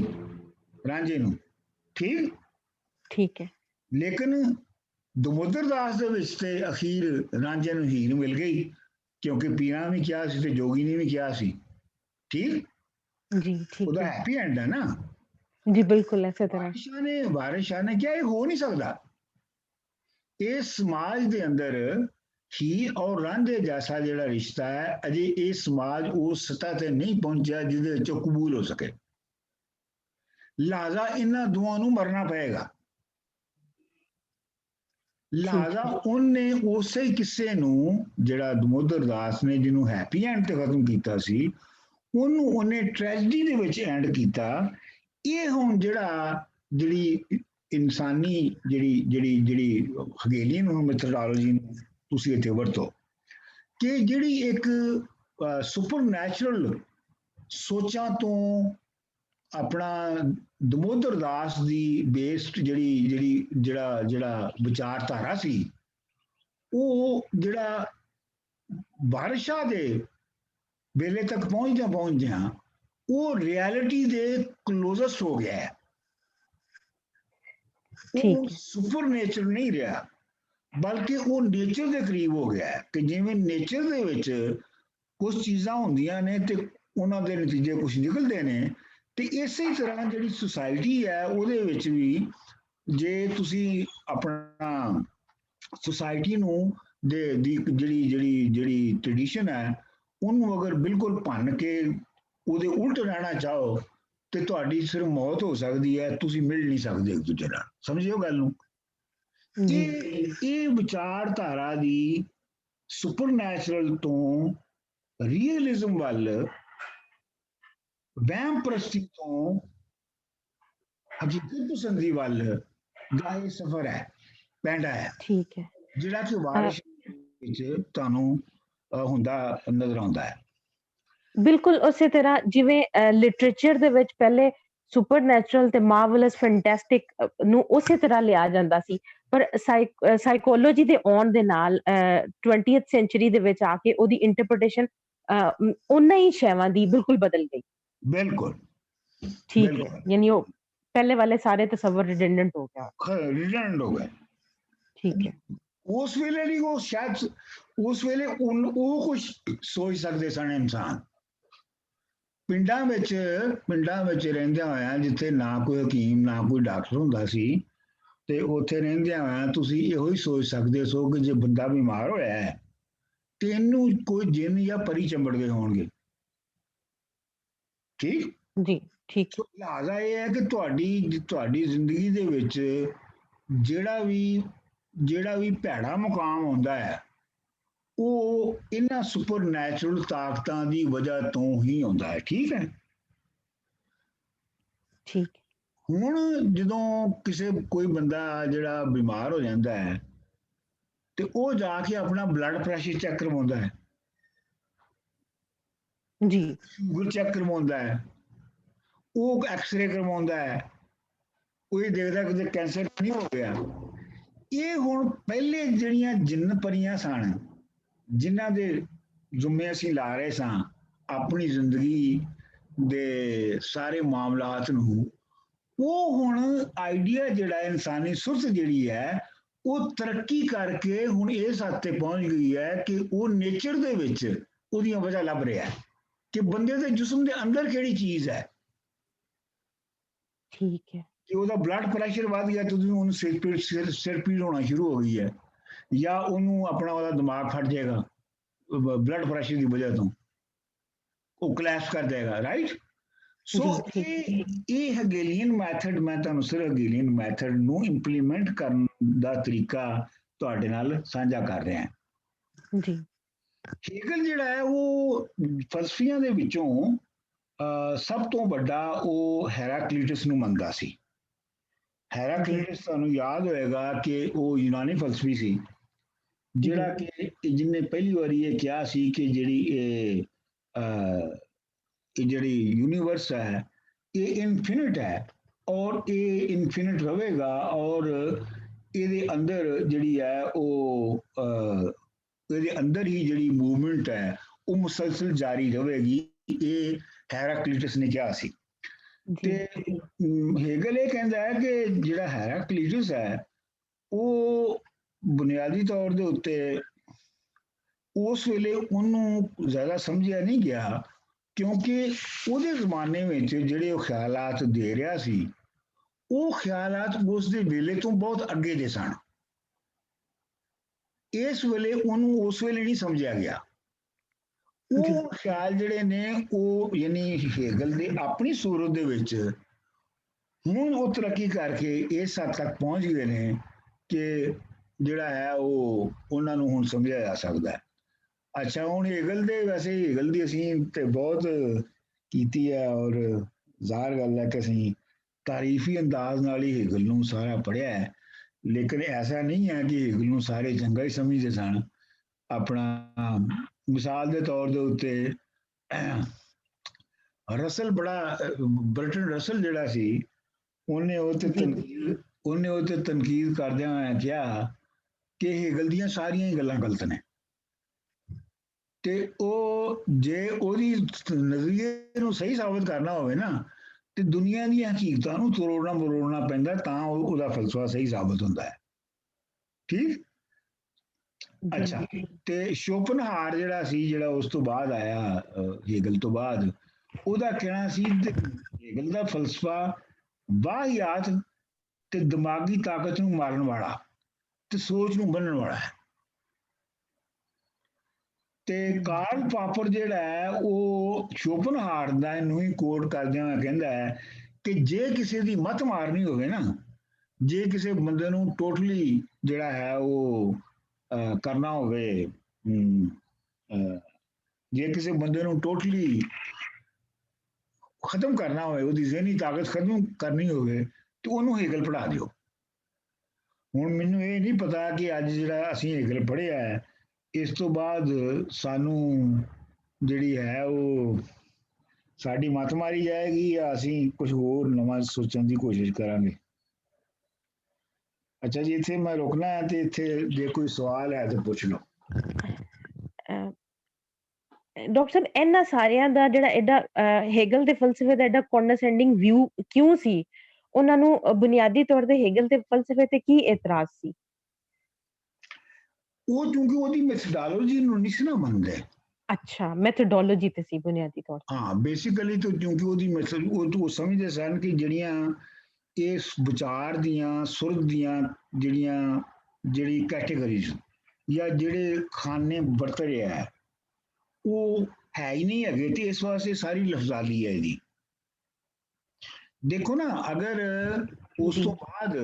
ਰਾਂਝੇ ਨੂੰ, ਠੀਕ ਠੀਕ ਹੈ। ਲੇਕਿਨ ਦਮੋਦਰ ਦਾਸ ਦੇ ਵਿੱਚ ਤੇ ਅਖੀਰ ਰਾਂਝੇ ਨੂੰ ਹੀਰ ਮਿਲ ਗਈ, ਕਿਉਂਕਿ ਪੀਰਾਂ ਵੀ ਕਿਹਾ ਸੀ ਤੇ ਜੋਗੀ ਨੇ ਵੀ ਕਿਹਾ ਸੀ। ਠੀਕ, ਜੀ ਠੀਕ ਉਹਦਾ ਹੈ। ਹੈਪੀ ਐਂਡ ਹੈ ਨਾ। ਜੀ ਬਿਲਕੁਲ ਇਸੇ ਤਰ੍ਹਾਂ। ਵਾਰਿਸ ਸ਼ਾਹ ਨੇ ਕਿਹਾ ਇਹ ਹੋ ਨਹੀਂ ਸਕਦਾ। ਇਸ ਸਮਾਜ ਦੇ ਅੰਦਰ ਹੀਰ ਔਰ ਰਾਂਝੇ ਜੈਸਾ ਜਿਹੜਾ ਰਿਸ਼ਤਾ ਹੈ, ਅਜੇ ਇਹ ਸਮਾਜ ਉਸ ਸਤਹ ਤੇ ਨਹੀਂ ਪਹੁੰਚਿਆ ਜਿਹਦੇ ਵਿੱਚ ਉਹ ਕਬੂਲ ਹੋ ਸਕੇ। ਲਿਹਾਜ਼ਾ ਇਹਨਾਂ ਦੋਵਾਂ ਨੂੰ ਮਰਨਾ ਪਏਗਾ। ਲਿਹਾਜ਼ਾ ਉਹਨੇ ਉਸੇ ਕਿੱਸੇ ਨੂੰ, ਜਿਹੜਾ ਦਮੋਦਰ ਦਾਸ ਨੇ ਜਿਹਨੂੰ ਹੈਪੀ ਐਂਡ ਤੇ ਖਤਮ ਕੀਤਾ ਸੀ, ਉਹਨੂੰ ਉਹਨੇ ਟ੍ਰੈਜਡੀ ਦੇ ਵਿੱਚ ਐਂਡ ਕੀਤਾ। ਇਹ ਹੁਣ ਜਿਹੜੀ ਇਨਸਾਨੀ ਜਿਹੜੀ ਹਗੇਲੀਅਨ ਮੈਥਡੋਲੋਜੀ ਨੂੰ ਤੁਸੀਂ ਇੱਥੇ ਵਰਤੋ, ਕਿ ਜਿਹੜੀ ਇੱਕ ਸੁਪਰ ਨੈਚੁਰਲ ਸੋਚਾਂ ਤੋਂ ਆਪਣਾ ਦਮੋਦਰ ਦਾਸ ਦੀ ਬੇਸਡ ਜਿਹੜਾ ਵਿਚਾਰਧਾਰਾ ਸੀ, ਉਹ ਜਿਹੜਾ ਵਾਰਿਸ ਸ਼ਾਹ ਦੇ ਵੇਲੇ ਤੱਕ ਪਹੁੰਚਦਿਆਂ ਉਹ ਰਿਐਲਿਟੀ ਦੇ ਕਲੋਜ਼ਸਟ ਹੋ ਗਿਆ ਹੈ। ਉਹ ਸੁਪਰ ਨੇਚਰ ਨਹੀਂ ਰਿਹਾ, ਬਲਕਿ ਉਹ ਨੇਚਰ ਦੇ ਕਰੀਬ ਹੋ ਗਿਆ ਹੈ। ਕਿ ਜਿਵੇਂ ਨੇਚਰ ਦੇ ਵਿੱਚ ਕੁਝ ਚੀਜ਼ਾਂ ਹੁੰਦੀਆਂ ਨੇ ਤੇ ਉਹਨਾਂ ਦੇ ਨਤੀਜੇ ਕੁਝ ਨਿਕਲਦੇ ਨੇ, ਤੇ ਇਸੇ ਤਰ੍ਹਾਂ ਜਿਹੜੀ ਸੁਸਾਇਟੀ ਹੈ ਉਹਦੇ ਵਿੱਚ ਵੀ ਜੇ ਤੁਸੀਂ ਆਪਣਾ ਸੁਸਾਇਟੀ ਨੂੰ ਦੀ ਜਿਹੜੀ ਟ੍ਰੈਡੀਸ਼ਨ ਹੈ ਉਹਨੂੰ ਅਗਰ ਬਿਲਕੁਲ ਭੰਨ ਕੇ ਉਹਦੇ ਉਲਟ ਰਹਿਣਾ ਚਾਹੋ ਤੇ ਤੁਹਾਡੀ ਸਿਰਫ ਮੌਤ ਹੋ ਸਕਦੀ ਹੈ, ਤੁਸੀਂ ਮਿਲ ਨਹੀਂ ਸਕਦੇ ਇੱਕ ਦੂਜੇ ਨਾਲ। ਸਮਝਿਓ ਗੱਲ ਨੂੰ। ਇਹ ਵਿਚਾਰਧਾਰਾ ਦੀ ਸੁਪਰ ਨੈਚੁਰਲ ਤੋਂ ਰੀਅਲਿਜ਼ਮ ਵੱਲ, ਵਹਿਮ ਪ੍ਰਸਤੀ ਤੋਂ ਹਕੀਕਤ ਪਸੰਦੀ ਵੱਲ ਦਾ ਇਹ ਸਫ਼ਰ ਹੈ, ਪੈਂਡਾ ਹੈ। ਠੀਕ ਹੈ। ਜਿਹੜਾ ਕਿ ਵਾਰਿਸ ਵਿੱਚ ਤੁਹਾਨੂੰ ਹੁੰਦਾ ਨਜ਼ਰ ਆਉਂਦਾ ਹੈ। ਬਿਲਕੁਲ ਉਸੇ ਤਰ੍ਹਾਂ ਜਿਵੇਂ ਲਿਟਰੇਚਰ ਦੇ ਵਿੱਚ ਪਹਿਲੇ ਸੁਪਰ ਨੈਚੁਰਲ ਤੇ ਮਾਰਵਲਸ ਫੈਂਟੈਸਟਿਕ ਨੂੰ ਉਸੇ ਤਰ੍ਹਾਂ ਲਿਆ ਜਾਂਦਾ ਸੀ, ਪਰ ਸਾਈਕੋਲੋਜੀ ਦੇ ਆਉਣ ਦੇ ਨਾਲ 20th ਸੈਂਚੁਰੀ ਦੇ ਵਿੱਚ ਆ ਕੇ ਉਹਦੀ ਇੰਟਰਪ੍ਰੀਟੇਸ਼ਨ ਉਹਨਾਂ ਹੀ ਸ਼ੈਵਾਂ ਦੀ ਬਿਲਕੁਲ ਬਦਲ ਗਈ। ਬਿਲਕੁਲ ਠੀਕ ਹੈ, ਯਾਨੀ ਉਹ ਪਹਿਲੇ ਵਾਲੇ ਸਾਰੇ ਤਸਵਰ ਰਿਡੰਡੈਂਟ ਹੋ ਗਿਆ, ਰਿਡੰਡੈਂਟ ਹੋ ਗਏ। ਠੀਕ ਹੈ। ਉਸ ਵੇਲੇ ਨਹੀਂ, ਉਹ ਸ਼ਾਇਦ ਉਸ ਵੇਲੇ ਉਹ ਕੁਝ ਸੋਚ ਸਕਦੇ ਸਨ ਇਨਸਾਨ। ਪਿੰਡਾਂ ਵਿੱਚ ਰਹਿੰਦਿਆਂ ਹੋਇਆਂ, ਜਿੱਥੇ ਨਾ ਕੋਈ ਹਕੀਮ ਨਾ ਕੋਈ ਡਾਕਟਰ ਹੁੰਦਾ ਸੀ, ਤੇ ਉੱਥੇ ਰਹਿੰਦਿਆਂ ਹੋਇਆਂ ਤੁਸੀਂ ਇਹੋ ਹੀ ਸੋਚ ਸਕਦੇ ਸੋ ਕਿ ਜੇ ਬੰਦਾ ਬਿਮਾਰ ਹੋਇਆ ਹੈ ਤੇ ਇਹਨੂੰ ਕੋਈ ਜਿੰਨ ਜਾਂ ਪਰੀ ਚੰਬੜਦੇ ਹੋਣਗੇ। ਠੀਕ ਜੀ ਠੀਕ। ਲਿਹਾਜ਼ਾ ਇਹ ਹੈ ਕਿ ਤੁਹਾਡੀ ਜ਼ਿੰਦਗੀ ਦੇ ਵਿੱਚ ਜਿਹੜਾ ਵੀ ਜਿਹੜਾ ਵੀ ਭੈੜਾ ਮੁਕਾਮ ਹੁੰਦਾ ਹੈ ਉਹ ਇਹਨਾਂ ਸੁਪਰ ਨੈਚੁਰਲ ਤਾਕਤਾਂ ਦੀ ਵਜ੍ਹਾ ਤੋਂ ਹੀ ਹੁੰਦਾ ਹੈ। ਠੀਕ ਹੈ। ਠੀਕ ਹੁਣ ਜਦੋਂ ਕੋਈ ਬੰਦਾ ਜਿਹੜਾ ਬਿਮਾਰ ਹੋ ਜਾਂਦਾ ਹੈ ਤੇ ਉਹ ਜਾ ਕੇ ਆਪਣਾ ਬਲੱਡ ਪ੍ਰੈਸ਼ਰ ਚੈੱਕ ਕਰਵਾਉਂਦਾ ਹੈ, ਜੀ ਸ਼ੂਗਰ ਚੈੱਕ ਕਰਵਾਉਂਦਾ ਹੈ, ਉਹ ਐਕਸ-ਰੇ ਕਰਵਾਉਂਦਾ ਹੈ, ਉਹ ਇਹ ਦੇਖਦਾ ਕਿ ਕੈਂਸਰ ਨਹੀਂ ਹੋ ਗਿਆ। ਇਹ ਹੁਣ ਪਹਿਲੇ ਜਿਹੜੀਆਂ ਜਿੰਨ ਪਰੀਆਂ ਸਨ ਜਿਨ੍ਹਾਂ ਦੇ ਜ਼ਿੰਮੇ ਅਸੀਂ ਲਾ ਰਹੇ ਸਾਂ ਆਪਣੀ ਜ਼ਿੰਦਗੀ ਦੇ ਸਾਰੇ ਮਾਮਲਾਤ ਨੂੰ, ਉਹ ਹੁਣ ਆਈਡੀਆ ਜਿਹੜਾ ਇਨਸਾਨੀ ਸੁਰਤ ਜਿਹੜੀ ਹੈ ਉਹ ਤਰੱਕੀ ਕਰਕੇ ਹੁਣ ਇਸ ਹੱਦ ਤੇ ਪਹੁੰਚ ਗਈ ਹੈ ਕਿ ਉਹ ਨੇਚਰ ਦੇ ਵਿੱਚ ਉਹਦੀਆਂ ਵਜ੍ਹਾ ਲੱਭ ਰਿਹਾ ਹੈ ਕਿ ਬੰਦੇ ਦੇ ਜਿਸਮ ਦੇ ਅੰਦਰ ਕਿਹੜੀ ਚੀਜ਼ ਹੈ। ਠੀਕ ਹੈ। ਕਿ ਉਹਦਾ ਬਲੱਡ ਪ੍ਰੈਸ਼ਰ ਵੱਧ ਗਿਆ, ਤੁਸੀਂ ਉਹਨੂੰ ਸਿਰ ਪੀੜ ਹੋਣਾ ਸ਼ੁਰੂ ਹੋ ਗਈ ਹੈ, ਜਾਂ ਉਹਨੂੰ ਆਪਣਾ ਉਹਦਾ ਦਿਮਾਗ ਫਟ ਜਾਏਗਾ ਬਲੱਡ ਪ੍ਰੈਸ਼ਰ ਦੀ ਵਜ੍ਹਾ ਤੋਂ, ਉਹ ਕਲੈਸ਼ ਕਰ ਜਾਏਗਾ। ਰਾਈਟ। ਸੋ ਇਹ ਹੈਗੇਲੀਅਨ ਮੈਥਡ, ਮੈਂ ਤੁਹਾਨੂੰ ਸਿਰਫ ਹੈਗੇਲੀਅਨ ਮੈਥਡ ਨੂੰ ਇੰਪਲੀਮੈਂਟ ਕਰਨ ਦਾ ਤਰੀਕਾ ਤੁਹਾਡੇ ਨਾਲ ਸਾਂਝਾ ਕਰ ਰਿਹਾ ਹਾਂ। ਜੀ ਹੈਗਲ ਜਿਹੜਾ ਹੈ ਉਹ ਫਲਸਫੀਆਂ ਦੇ ਵਿੱਚੋਂ ਸਭ ਤੋਂ ਵੱਡਾ ਉਹ ਹੈਰਾਕਲੀਟਸ ਨੂੰ ਮੰਨਦਾ ਸੀ। ਹੈਰਾਕਲੀਟਸ ਤੁਹਾਨੂੰ ਯਾਦ ਹੋਏਗਾ ਕਿ ਉਹ ਯੂਨਾਨੀ ਫਲਸਫੀ ਸੀ ਜਿਹੜਾ ਕਿ ਜਿਹਨੇ ਪਹਿਲੀ ਵਾਰੀ ਇਹ ਕਿਹਾ ਸੀ ਕਿ ਜਿਹੜੀ ਜਿਹੜੀ ਯੂਨੀਵਰਸ ਹੈ ਇਹ ਇਨਫਿਨਿਟ ਹੈ ਔਰ ਇਹ ਇਨਫਿਨਿਟ ਰਹੇਗਾ ਔਰ ਇਹਦੇ ਅੰਦਰ ਜਿਹੜੀ ਹੈ ਉਹ ਇਹਦੇ ਅੰਦਰ ਹੀ ਜਿਹੜੀ ਮੂਵਮੈਂਟ ਹੈ ਉਹ ਮੁਸਲਸਲ ਜਾਰੀ ਰਹੇਗੀ। ਇਹ ਹੈਰਾਕਲੀਟਸ ਨੇ ਕਿਹਾ ਸੀ। ਤੇ ਹੈਗਲ ਇਹ ਕਹਿੰਦਾ ਹੈ ਕਿ ਜਿਹੜਾ ਹੈਰਾਕਲੀਟਸ ਹੈ ਉਹ ਬੁਨਿਆਦੀ ਤੌਰ ਦੇ ਉੱਤੇ ਉਸ ਵੇਲੇ ਉਹਨੂੰ ਜ਼ਿਆਦਾ ਸਮਝਿਆ ਨਹੀਂ ਗਿਆ ਕਿਉਂਕਿ ਉਹਦੇ ਜ਼ਮਾਨੇ ਵਿੱਚ ਜਿਹੜੇ ਉਹ ਖਿਆਲਾਤ ਦੇ ਰਿਹਾ ਸੀ ਉਹ ਖਿਆਲਾਤ ਉਸ ਦੇ ਵੇਲੇ ਤੋਂ ਬਹੁਤ ਅੱਗੇ ਦੇ ਸਨ। ਇਸ ਵੇਲੇ ਉਹਨੂੰ ਉਸ ਵੇਲੇ ਨਹੀਂ ਸਮਝਿਆ ਗਿਆ। ਉਹ ਖਿਆਲ ਜਿਹੜੇ ਨੇ ਉਹ ਯਾਨੀ ਹੈਗਲ ਦੇ ਆਪਣੀ ਸੂਰਤ ਦੇ ਵਿੱਚ ਹੁਣ ਉਹ ਤਰੱਕੀ ਕਰਕੇ ਇਸ ਹੱਦ ਤੱਕ ਪਹੁੰਚ ਗਏ ਨੇ ਕਿ ਜਿਹੜਾ ਹੈ ਉਹ ਉਹਨਾਂ ਨੂੰ ਹੁਣ ਸਮਝਿਆ ਜਾ ਸਕਦਾ ਹੈ। ਅੱਛਾ, ਹੁਣ ਹੈਗਲ ਦੇ ਵੈਸੇ ਹੈਗਲ ਦੀ ਅਸੀਂ ਤੇ ਬਹੁਤ ਕੀਤੀ ਹੈ ਔਰ ਜ਼ਾਹਰ ਗੱਲ ਹੈ ਕਿ ਅਸੀਂ ਤਾਰੀਫੀ ਅੰਦਾਜ਼ ਨਾਲ ਹੀ ਹੈਗਲ ਨੂੰ ਸਾਰਾ ਪੜ੍ਹਿਆ ਹੈ, ਲੇਕਿਨ ਐਸਾ ਨਹੀਂ ਹੈ ਕਿ ਹੈਗਲ ਨੂੰ ਸਾਰੇ ਚੰਗਾ ਹੀ ਸਮਝਦੇ ਸਨ। ਆਪਣਾ ਮਿਸਾਲ ਦੇ ਤੌਰ ਦੇ ਉੱਤੇ ਰਸਲ ਬਰਟਨ ਰਸਲ ਜਿਹੜਾ ਸੀ ਉਹਨੇ ਉਹ ਤੇ ਤਨਕੀਦ ਕਰਦਿਆਂ ਹੋਇਆ ਕਿਹਾ ਕਿ ਹੈਗਲ ਦੀਆਂ ਸਾਰੀਆਂ ਹੀ ਗੱਲਾਂ ਗਲਤ ਨੇ ਤੇ ਉਹ ਜੇ ਉਹਦੀ ਨਜ਼ਰੀਏ ਨੂੰ ਸਹੀ ਸਾਬਤ ਕਰਨਾ ਹੋਵੇ ਨਾ ਤੇ ਦੁਨੀਆ ਦੀਆਂ ਹਕੀਕਤਾਂ ਨੂੰ ਤੋੜਨਾ ਮਰੋੜਨਾ ਪੈਂਦਾ ਤਾਂ ਉਹਦਾ ਫਲਸਫਾ ਸਹੀ ਸਾਬਤ ਹੁੰਦਾ ਹੈ। ਠੀਕ। ਅੱਛਾ, ਤੇ ਸ਼ੋਪਨਹਾਰ ਜਿਹੜਾ ਸੀ ਜਿਹੜਾ ਉਸ ਤੋਂ ਬਾਅਦ ਆਇਆ ਹੈਗਲ ਤੋਂ ਬਾਅਦ, ਉਹਦਾ ਕਹਿਣਾ ਸੀ ਹੈਗਲ ਦਾ ਫਲਸਫਾ ਵਾਹਿਆਤ ਤੇ ਦਿਮਾਗੀ ਤਾਕਤ ਨੂੰ ਮਾਰਨ ਵਾਲਾ ਤੇ ਸੋਚ ਨੂੰ ਬੰਨਣ ਵਾਲਾ ਹੈ। ਤੇ ਕਾਰਲ ਪਾਪਰ ਜਿਹੜਾ ਹੈ ਉਹ ਸ਼ੋਪਨਹਾਰ ਦਾ ਇਹਨੂੰ ਹੀ ਕੋਟ ਕਰਦਿਆਂ ਹੋਇਆ ਕਹਿੰਦਾ ਹੈ ਕਿ ਜੇ ਕਿਸੇ ਦੀ ਮੱਤ ਮਾਰਨੀ ਹੋਵੇ ਨਾ, ਜੇ ਕਿਸੇ ਬੰਦੇ ਨੂੰ ਟੋਟਲੀ ਜਿਹੜਾ ਹੈ ਉਹ ਕਰਨਾ ਹੋਵੇ, ਜੇ ਕਿਸੇ ਬੰਦੇ ਨੂੰ ਟੋਟਲੀ ਖਤਮ ਕਰਨਾ ਹੋਵੇ, ਉਹਦੀ ਜ਼ਿਹਨੀ ਤਾਕਤ ਖਤਮ ਕਰਨੀ ਹੋਵੇ ਤੇ ਉਹਨੂੰ ਹੈਗਲ ਪੜ੍ਹਾ ਦਿਓ। ਹੁਣ ਮੈਨੂੰ ਇਹ ਨਹੀਂ ਪਤਾ ਕਿ ਅੱਜ ਜਿਹੜਾ ਅਸੀਂ ਹੈਗਲ ਪੜ੍ਹਿਆ ਹੈ ਇਸ ਤੋਂ ਬਾਅਦ ਸਾਨੂੰ ਜਿਹੜੀ ਹੈ ਉਹ ਸਾਡੀ ਮੱਤ ਮਾਰੀ ਜਾਏਗੀ ਜਾਂ ਅਸੀਂ ਕੁਝ ਹੋਰ ਨਵਾਂ ਸੋਚਣ ਦੀ ਕੋਸ਼ਿਸ਼ ਕਰਾਂਗੇ। ਅੱਛਾ ਜੀ, ਇੱਥੇ ਮੈਂ ਰੁਕਣਾ ਹੈ ਤੇ ਇੱਥੇ ਜੇ ਕੋਈ ਸਵਾਲ ਹੈ ਤਾਂ ਪੁੱਛ ਲਓ। ਡਾਕਟਰ ਸਾਹਿਬ, ਇਹਨਾਂ ਸਾਰਿਆਂ ਦਾ ਜਿਹੜਾ ਐਡਾ ਹੈਗਲ ਦੇ ਫਲਸਫੇ ਦਾ ਐਡਾ ਕੰਡਸੈਂਡਿੰਗ ਵਿਊ ਕਿਉਂ ਸੀ? ਉਹਨਾਂ ਨੂੰ ਬੁਨਿਆਦੀ ਤੌਰ ਤੇ ਹੈਗਲ ਦੇ ਫਲਸਫੇ ਤੇ ਕੀ ਇਤਰਾਜ਼ ਸੀ? ਉਹ ਕਿਉਂਕਿ ਉਹਦੀ ਮੈਥਡੋਲੋਜੀ ਨੂੰ ਨਹੀਂ ਸੀ ਨਾ ਮੰਨਦੇ। ਅੱਛਾ, ਮੈਥਡੋਲੋਜੀ ਤੇ ਸੀ ਬੁਨਿਆਦੀ ਤੌਰ ਤੇ। ਹਾਂ, ਬੇਸਿਕਲੀ ਤਾਂ ਕਿਉਂਕਿ ਉਹਦੀ ਉਹ ਸਮਝਦੇ ਸਨ ਕਿ ਜਿਹੜੀਆਂ ਇਸ ਵਿਚਾਰ ਦੀਆਂ ਸੁਰਤ ਦੀਆਂ ਜਿਹੜੀ ਕੈਟੇਗਰੀਜ਼ ਜਾਂ ਜਿਹੜੇ ਖਾਨੇ ਵਰਤ ਰਿਹਾ ਹੈ ਉਹ ਹੈ ਹੀ ਨਹੀਂ ਹੈਗੇ ਤੇ ਇਸ ਵਾਸਤੇ ਸਾਰੀ ਲਫ਼ਜ਼ਾਲੀ ਹੈ ਇਹਦੀ। ਦੇਖੋ ਨਾ, ਅਗਰ ਉਸ ਤੋਂ ਬਾਅਦ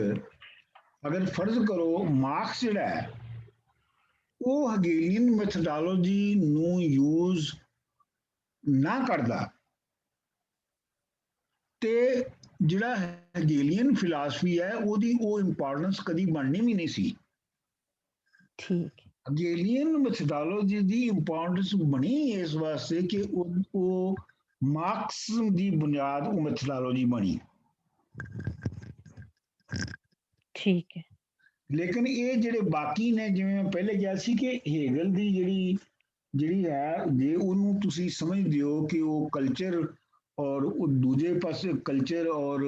ਅਗਰ ਫਰਜ਼ ਕਰੋ ਮਾਰਕਸ ਜਿਹੜਾ ਹੈ ਉਹ ਹਗੇਲੀਅਨ ਮੈਥਡੋਲੋਜੀ ਨੂੰ ਯੂਜ਼ ਨਾ ਕਰਦਾ ਤੇ ਜਿਹੜਾ ਹਗੇਲੀਅਨ ਫਿਲਾਸਫੀ ਹੈ ਉਹਦੀ ਉਹ ਇੰਪੋਰਟੈਂਸ ਕਦੀ ਬਣਨੀ ਵੀ ਨਹੀਂ ਸੀ। ਠੀਕ ਹੈ। ਹਗੇਲੀਅਨ ਮੈਥਡੋਲੋਜੀ ਦੀ ਇੰਪੋਰਟੈਂਸ ਬਣੀ ਇਸ ਵਾਸਤੇ ਕਿ ਉਹ ਮਾਰਕਸ ਦੀ ਬੁਨਿਆਦ ਉਹ ਮੈਥਡੋਲੋਜੀ ਬਣੀ। ਠੀਕ ਹੈ। ਲੇਕਿਨ ਇਹ ਜਿਹੜੇ ਬਾਕੀ ਨੇ, ਜਿਵੇਂ ਮੈਂ ਪਹਿਲੇ ਕਿਹਾ ਸੀ ਕਿ ਹੇਗਲ ਦੀ ਜਿਹੜੀ ਹੈ, ਜੇ ਉਹਨੂੰ ਤੁਸੀਂ ਸਮਝਦੇ ਹੋ ਕਿ ਉਹ ਕਲਚਰ ਔਰ ਉਹ ਦੂਜੇ ਪਾਸੇ ਕਲਚਰ ਔਰ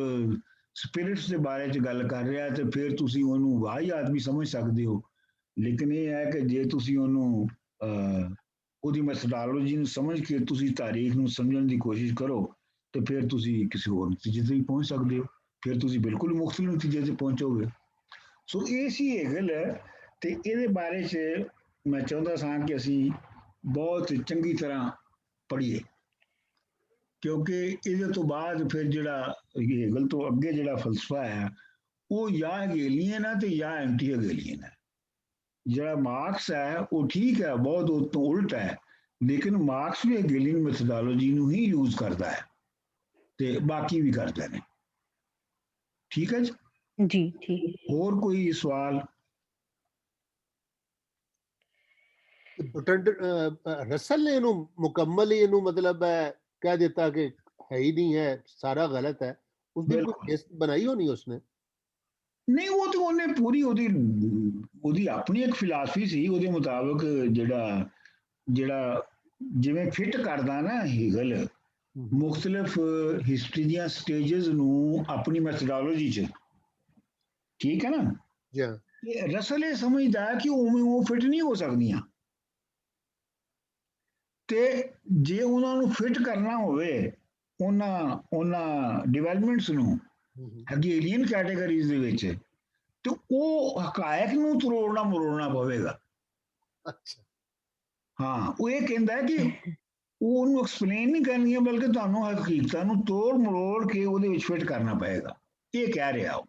ਸਪਿਰਿਟਸ ਦੇ ਬਾਰੇ ਚ ਗੱਲ ਕਰ ਰਿਹਾ ਤੇ ਫਿਰ ਤੁਸੀਂ ਉਹਨੂੰ ਵਾਹਿਯਾਤ ਵੀ ਸਮਝ ਸਕਦੇ ਹੋ। ਲੇਕਿਨ ਇਹ ਹੈ ਕਿ ਜੇ ਤੁਸੀਂ ਉਹਨੂੰ ਉਹਦੀ ਮੈਥਡੋਲੋਜੀ ਨੂੰ ਸਮਝ ਕੇ ਤੁਸੀਂ ਤਾਰੀਖ ਨੂੰ ਸਮਝਣ ਦੀ ਕੋਸ਼ਿਸ਼ ਕਰੋ ਤੇ ਫਿਰ ਤੁਸੀਂ ਕਿਸੇ ਹੋਰ ਨਤੀਜੇ ਤੇ ਵੀ ਪਹੁੰਚ ਸਕਦੇ ਹੋ। ਫਿਰ ਤੁਸੀਂ ਬਿਲਕੁਲ ਮੁਖਤਲਿਫ ਨਤੀਜੇ ਤੇ ਪਹੁੰਚੋਗੇ। ਸੋ ਇਹ ਸੀ ਹੇਗਲ ਤੇ ਇਹਦੇ ਬਾਰੇ ਚ ਮੈਂ ਚਾਹੁੰਦਾ ਸਾਂ ਕਿ ਅਸੀਂ ਬਹੁਤ ਚੰਗੀ ਤਰ੍ਹਾਂ ਪੜ੍ਹੀਏ, ਕਿਉਂਕਿ ਇਹਦੇ ਤੋਂ ਬਾਅਦ ਫਿਰ ਜਿਹੜਾ ਹੇਗਲ ਤੋਂ ਅੱਗੇ ਜਿਹੜਾ ਫਲਸਫਾ ਹੈ ਉਹ ਜਾਂ ਹਗੇਲੀਅਨ ਹੈ ਤੇ ਜਾਂ ਐਂਟੀ ਹਗੇਲੀਅਨ ਹੈ। ਜਿਹੜਾ ਮਾਰਕਸ ਹੈ ਉਹ ਠੀਕ ਹੈ, ਬਹੁਤ ਉਹ ਤੋਂ ਉਲਟ ਹੈ, ਲੇਕਿਨ ਮਾਰਕਸ ਵੀ ਹਗੇਲੀਅਨ ਮੈਥਡੋਲੋਜੀ ਨੂੰ ਹੀ ਯੂਜ਼ ਕਰਦਾ ਹੈ ਤੇ ਬਾਕੀ ਵੀ ਕਰਦੇ ਨੇ। ਠੀਕ ਹੈ ਜੀ? ਜੀ ਠੀਕ। ਹੋਰ ਕੋਈ ਸਵਾਲ? रसल ने इनू मुकम्मल ही इनू मतलब है कह देता कि है ही नहीं है, सारा गलत है। उस दिन कोई केस बनाई होनी उसने? नहीं, वो तो ਉਹਨੇ ਪੂਰੀ ਉਹਦੀ ਆਪਣੀ ਇੱਕ ਫਿਲਾਸਫੀ ਸੀ। ਉਹਦੇ ਮੁਤਾਬਕ ਜਿਹੜਾ ਜਿਵੇਂ ਫਿੱਟ ਕਰਦਾ ਨਾ ਹੇਗਲ ਮੁxtਲਿਫ ਹਿਸਟਰੀ ਦੀਆਂ ਸਟੇजेस ਨੂੰ ਆਪਣੀ ਮੈਥਡੋਲੋਜੀ ਚ, ਠੀਕ ਹੈ ਨਾ? ਤੇ ਰਸਲ ਇਹ ਸਮਝਦਾ ਕਿ ਉਵੇਂ ਉਹ ਫਿੱਟ ਨਹੀਂ ਹੋ ਸਕਦੀਆਂ ਤੇ ਜੇ ਉਹਨਾਂ ਨੂੰ ਫਿੱਟ ਕਰਨਾ ਹੋਵੇ ਉਹਨਾਂ ਡਿਵੈਲਪਮੈਂਟਸ ਨੂੰ ਹਗੇਲੀਅਨ ਕੈਟਾਗਰੀਜ਼ ਦੇ ਵਿੱਚ, ਤੇ ਉਹ ਹਕਾਇਕ ਨੂੰ ਤਰੋੜਨਾ ਮਰੋੜਨਾ ਪਵੇਗਾ। ਅੱਛਾ, ਹਾਂ, ਉਹ ਇਹ ਕਹਿੰਦਾ ਹੈ ਕਿ ਉਹ ਉਹਨੂੰ ਐਕਸਪਲੇਨ ਨਹੀਂ ਕਰਨੀਆਂ ਬਲਕਿ ਤੁਹਾਨੂੰ ਹਕੀਕਤਾਂ ਨੂੰ ਤੋੜ ਮਰੋੜ ਕੇ ਉਹਦੇ ਵਿੱਚ ਫਿੱਟ ਕਰਨਾ ਪਏਗਾ। ਇਹ ਕਹਿ ਰਿਹਾ ਉਹ।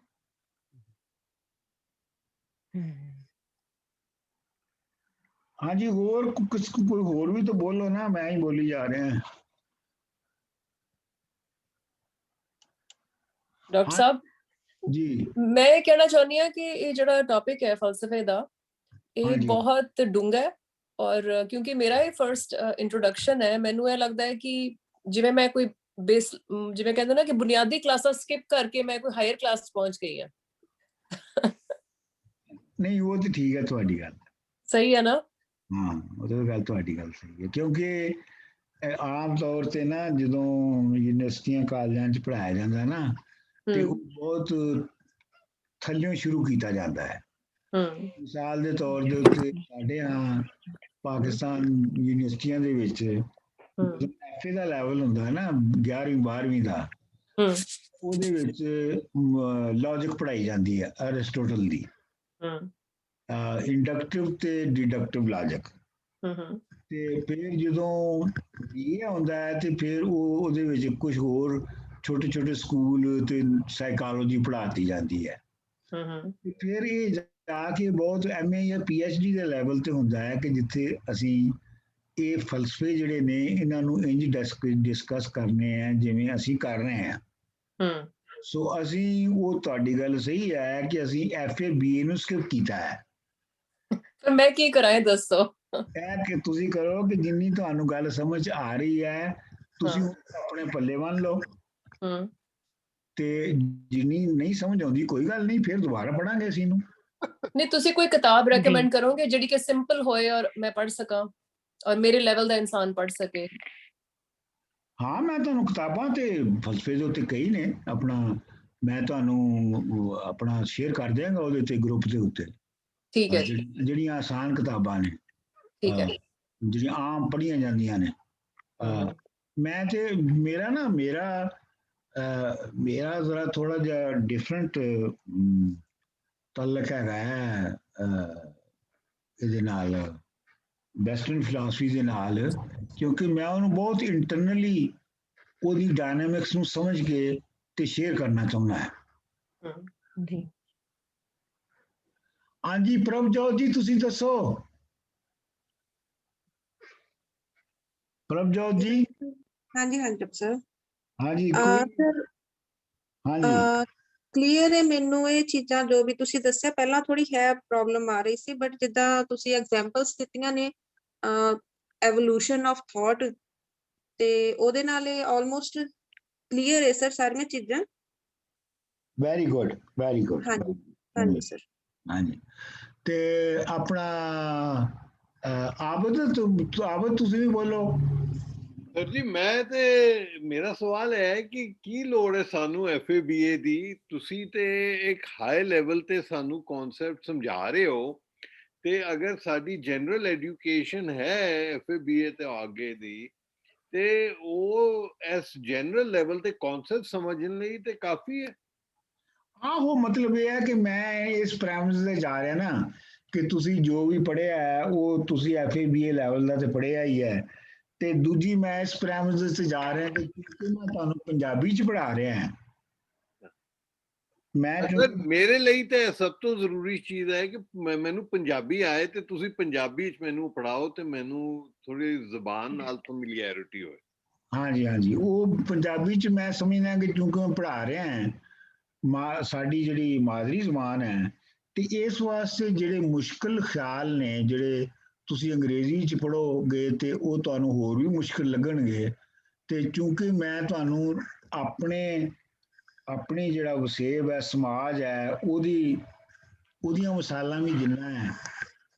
ਹਾਂਜੀ, ਹੋਰ ਕੋਈ ਹੋਰ ਵੀ ਤਾਂ ਬੋਲੋ ਨਾ, ਮੈਂ ਹੀ ਬੋਲੀ ਜਾ ਰਿਹਾ। ਡਾਕਟਰ ਸਾਹਿਬ ਜੀ, ਮੈਂ ਇਹ ਕਹਿਣਾ ਚਾਹੁੰਦੀ ਹਾਂ ਕਿ ਇਹ ਜਿਹੜਾ ਟੌਪਿਕ ਹੈ ਫਲਸਫੇ ਦਾ, ਇਹ ਬਹੁਤ ਡੂੰਘਾ ਹੈ ਔਰ ਕਿਉਂਕਿ ਮੇਰਾ ਇਹ ਫਰਸਟ ਇੰਟਰੋਡਕਸ਼ਨ ਹੈ, ਮੈਨੂੰ ਇਹ ਲੱਗਦਾ ਹੈ ਕਿ ਜਿਵੇਂ ਮੈਂ ਕੋਈ ਬੇਸ, ਜਿਵੇਂ ਕਹਿੰਦੇ ਨਾ ਕਿ ਬੁਨਿਆਦੀ ਕਲਾਸਾਂ ਸਕਿਪ ਕਰਕੇ ਮੈਂ ਕੋਈ ਹਾਇਰ ਕਲਾਸ ਪਹੁੰਚ ਗਈ ਹਾਂ। ਨਹੀਂ, ਉਹ ਤਾਂ ਠੀਕ ਹੈ, ਤੁਹਾਡੀ ਗੱਲ ਸਹੀ ਹੈ ਨਾ? ਹਾਂ, ਉਹ ਤਾਂ ਗੱਲ ਤੁਹਾਡੀ ਗੱਲ ਸਹੀ ਹੈ, ਕਿਉਂਕਿ ਆਮ ਤੌਰ ਤੇ ਨਾ ਜਦੋਂ ਯੂਨੀਵਰਸਿਟੀਆਂ ਕਾਲਜਾਂ 'ਚ ਪੜ੍ਹਾਇਆ ਜਾਂਦਾ ਨਾ ਤੇ ਉਹ ਬਹੁਤ ਥੱਲਿਓਂ ਸ਼ੁਰੂ ਕੀਤਾ ਜਾਂਦਾ ਹੈ। ਮਿਸਾਲ ਦੇ ਤੌਰ ਦੇ ਉੱਤੇ ਸਾਡੇ ਪਾਕਿਸਤਾਨ ਯੂਨੀਵਰਸਿਟੀਆਂ ਦੇ ਵਿੱਚ ਐਫਏ ਦਾ ਲੈਵਲ ਹੁੰਦਾ ਹੈ ਨਾ 11ਵੀਂ 12ਵੀਂ ਦਾ, ਉਹਦੇ ਵਿੱਚ ਲੌਜਿਕ ਪੜ੍ਹਾਈ ਜਾਂਦੀ ਹੈ ਅਰਿਸਟੋਟਲ ਦੀ, ਇੰਡਕਟਿਵ ਤੇ ਡਿਡਕਟਿਵ ਲੌਜਿਕ। ਤੇ ਫਿਰ ਜਦੋਂ ਇਹ ਆਉਂਦਾ ਹੈ ਤੇ ਫਿਰ ਉਹਦੇ ਵਿੱਚ ਕੁਝ ਹੋਰ ਛੋਟੇ ਛੋਟੇ ਸਕੂਲ ਤੇ ਸਾਈਕੋਲੋਜੀ ਪੜ੍ਹਾਤੀ ਜਾਂਦੀ ਹੈ। ਤੇ ਫਿਰ ਇਹ ਜਾ ਕੇ ਬਹੁਤ ਐਮਏ ਜਾਂ ਪੀਐਚਡੀ ਦੇ ਲੈਵਲ ਤੇ ਹੁੰਦਾ ਹੈ ਕਿ ਜਿੱਥੇ ਅਸੀਂ ਇਹ ਫਲਸਫੇ ਜਿਹੜੇ ਨੇ ਇਹਨਾਂ ਨੂੰ ਇੰਜ ਡਿਸਕਸ ਕਰਨੇ ਆ ਜਿਵੇਂ ਅਸੀਂ ਕਰ ਰਹੇ ਹਾਂ। ਸੋ ਅਸੀਂ, ਉਹ ਤੁਹਾਡੀ ਗੱਲ ਸਹੀ ਹੈ ਕਿ ਅਸੀਂ ਐਫਏ ਬੀਏ ਨੂੰ ਸਕਿਪ ਕੀਤਾ ਹੈ। ਫਿਰ ਮੈਂ ਕੀ ਕਰਾਂ ਇਹ ਦੱਸੋ? ਇਹ ਕਿ ਤੁਸੀਂ ਕਰੋ ਕਿ ਜਿੰਨੀ ਤੁਹਾਨੂੰ ਗੱਲ ਸਮਝ ਆ ਰਹੀ ਹੈ ਤੁਸੀਂ ਆਪਣੇ ਪੱਲੇ ਬੰਨ ਲਓ, ਤੇ ਜਿੰਨੀ ਨਹੀਂ ਸਮਝ ਆਉਂਦੀ ਕੋਈ ਗੱਲ ਨਹੀਂ, ਫਿਰ ਦੁਬਾਰਾ ਪੜਾਂਗੇ ਅਸੀਂ ਇਹਨੂੰ। ਨਹੀਂ, ਤੁਸੀਂ ਕੋਈ ਕਿਤਾਬ ਰეკਮੈਂਡ ਕਰੋਗੇ ਜਿਹੜੀ ਕਿ ਸਿੰਪਲ ਹੋਏ ਔਰ ਮੈਂ ਪੜ੍ਹ ਸਕਾਂ ਔਰ ਮੇਰੇ ਲੈਵਲ ਦਾ ਇਨਸਾਨ ਪੜ੍ਹ ਸਕੇ? ਹਾਂ, ਮੈਂ ਤੁਹਾਨੂੰ ਕਿਤਾਬਾਂ ਤੇ ਫਲਸਫੇ ਦੇ ਉੱਤੇ ਕਈ ਨੇ, ਮੈਂ ਤੁਹਾਨੂੰ ਆਪਣਾ ਸ਼ੇਅਰ ਕਰ ਦਿਆਂਗਾ ਉਹਦੇ ਤੇ ਗਰੁੱਪ ਦੇ ਉੱਤੇ। ਠੀਕ ਹੈ। ਜਿਹੜੀਆਂ ਆਸਾਨ ਕਿਤਾਬਾਂ ਨੇ, ਠੀਕ ਹੈ, ਜਿਹੜੀਆਂ ਆਮ ਪੜ੍ਹੀਆਂ ਜਾਂਦੀਆਂ ਨੇ। ਮੈਂ ਤੇ ਮੇਰਾ ਜ਼ਰਾ ਥੋੜਾ ਜਿਹਾ ਡਿਫਰੈਂਟ ਤਲਕ ਹੈਗਾ ਹੈ ਇਹਦੇ ਨਾਲ, ਵੈਸਟਰਨ ਫਿਲਾਸਫੀ ਦੇ ਨਾਲ, ਕਿਉਂਕਿ ਮੈਂ ਉਹਨੂੰ ਬਹੁਤ ਇੰਟਰਨਲੀ ਉਹਦੀ ਡਾਇਨਾਮਿਕਸ ਨੂੰ ਸਮਝ ਕੇ ਤੇ ਸ਼ੇਅਰ ਕਰਨਾ ਚਾਹੁੰਦਾ ਹਾਂ। ਜੀ, ਹਾਂਜੀ ਪ੍ਰਭਜੋਤ ਜੀ ਤੁਸੀਂ ਦੱਸੋ। ਪ੍ਰਭਜੋਤ ਜੀ। ਹਾਂਜੀ ਹਾਂਜੀ ਡਾਕਟਰ ਸਰ। ਹਾਂਜੀ ਕੋਈ ਸਰ ਹਾਂਜੀ ਕਲੀਅਰ ਹੈ ਮੈਨੂੰ ਇਹ ਚੀਜ਼ਾਂ ਜੋ ਵੀ ਤੁਸੀਂ ਦੱਸਿਆ। ਪਹਿਲਾਂ ਥੋੜੀ ਹੈ ਪ੍ਰੋਬਲਮ ਆ ਰਹੀ ਸੀ, ਬਟ ਜਿੱਦਾਂ ਤੁਸੀਂ ਐਗਜ਼ਾਮਪਲਸ ਦਿੱਤੀਆਂ ਨੇ ਐਵੋਲੂਸ਼ਨ ਆਫ ਥਾਟ, ਤੇ ਉਹਦੇ ਨਾਲ ਇਹ ਆਲਮੋਸਟ ਕਲੀਅਰ ਹੈ ਸਰ ਸਾਰੀਆਂ ਚੀਜ਼ਾਂ। Very good very good. ਹਾਂਜੀ ਹਾਂਜੀ ਸਰ। ਹਾਂਜੀ ਤੇ ਆਪਣਾ ਆਬਦ ਤੁਸੀਂ ਵੀ ਬੋਲੋ। ਸਰ ਜੀ ਮੈਂ ਤੇ ਮੇਰਾ ਸਵਾਲ ਹੈ ਕਿ ਕੀ ਲੋੜ ਹੈ ਸਾਨੂੰ FABA ਦੀ? ਤੁਸੀਂ ਤੇ ਇੱਕ ਹਾਈ ਲੈਵਲ ਤੇ ਸਾਨੂੰ ਕਨਸੈਪਟ ਸਮਝਾ ਰਹੇ ਹੋ, ਤੇ ਅਗਰ ਸਾਡੀ ਜਨਰਲ ਐਜੂਕੇਸ਼ਨ ਹੈ FABA ਤੇ ਅੱਗੇ ਦੀ, ਤੇ ਉਹ ਇਸ ਜਨਰਲ ਲੈਵਲ ਤੇ ਕਨਸੈਪਟ ਸਮਝਣ ਲਈ ਤੇ ਕਾਫੀ ਹੈ। ਆਹੋ ਮਤਲਬ ਇਹ ਹੈ ਕਿ ਮੈਂ ਇਸ ਪ੍ਰੈਮਿਸ ਤੇ ਜਾ ਰਿਹਾ ਨਾ ਕਿ ਤੁਸੀਂ ਜੋ ਵੀ ਪੜ੍ਹਿਆ ਹੈ ਉਹ ਤੁਸੀਂ FABA ਲੈਵਲ ਦਾ ਤੇ ਪੜ੍ਹਿਆ ਹੀ ਹੈ, ਤੇ ਦੂਜੀ ਮੈਂ ਇਸ ਪ੍ਰੈਮਿਸ ਤੇ ਜਾ ਰਿਹਾ ਕਿ ਕਿਉਂਕਿ ਮੈਂ ਤੁਹਾਨੂੰ ਪੰਜਾਬੀ ਚ ਪੜ੍ਹਾ ਰਿਹਾ ਹਾਂ। ਮੈਂ ਸਰ ਮੇਰੇ ਲਈ ਤੇ ਸਭ ਤੋਂ ਜ਼ਰੂਰੀ ਚੀਜ਼ ਹੈ ਕਿ ਮੈਨੂੰ ਪੰਜਾਬੀ ਆਏ ਤੇ ਤੁਸੀਂ ਪੰਜਾਬੀ ਚ ਮੈਨੂੰ ਪੜ੍ਹਾਓ ਤੇ ਮੈਨੂੰ ਥੋੜੀ ਜ਼ੁਬਾਨ ਨਾਲ ਫੈਮਿਲੀਅਰਿਟੀ ਹੋਏ। ਹਾਂਜੀ ਹਾਂਜੀ ਉਹ ਪੰਜਾਬੀ ਚ ਮੈਂ ਸਮਝਦਾ ਕਿ ਕਿਉਂਕਿ ਮੈਂ ਪੜ੍ਹਾ ਰਿਹਾ ਹਾਂ ਸਾਡੀ ਜਿਹੜੀ ਮਾਦਰੀ ਜ਼ੁਬਾਨ ਹੈ, ਤੇ ਇਸ ਵਾਸਤੇ ਜਿਹੜੇ ਮੁਸ਼ਕਲ ਖਿਆਲ ਨੇ ਜਿਹੜੇ ਤੁਸੀਂ ਅੰਗਰੇਜ਼ੀ ਚ ਪੜ੍ਹੋਗੇ ਤੇ ਉਹ ਤੁਹਾਨੂੰ ਹੋਰ ਵੀ ਮੁਸ਼ਕਲ ਲੱਗਣਗੇ। ਤੇ ਕਿਉਂਕਿ ਮੈਂ ਤੁਹਾਨੂੰ ਆਪਣੇ ਜਿਹੜਾ ਵਸੇਬ ਹੈ ਸਮਾਜ ਹੈ ਉਹਦੀਆਂ ਮਿਸਾਲਾਂ ਵੀ ਦਿੰਦਾ ਹੈ,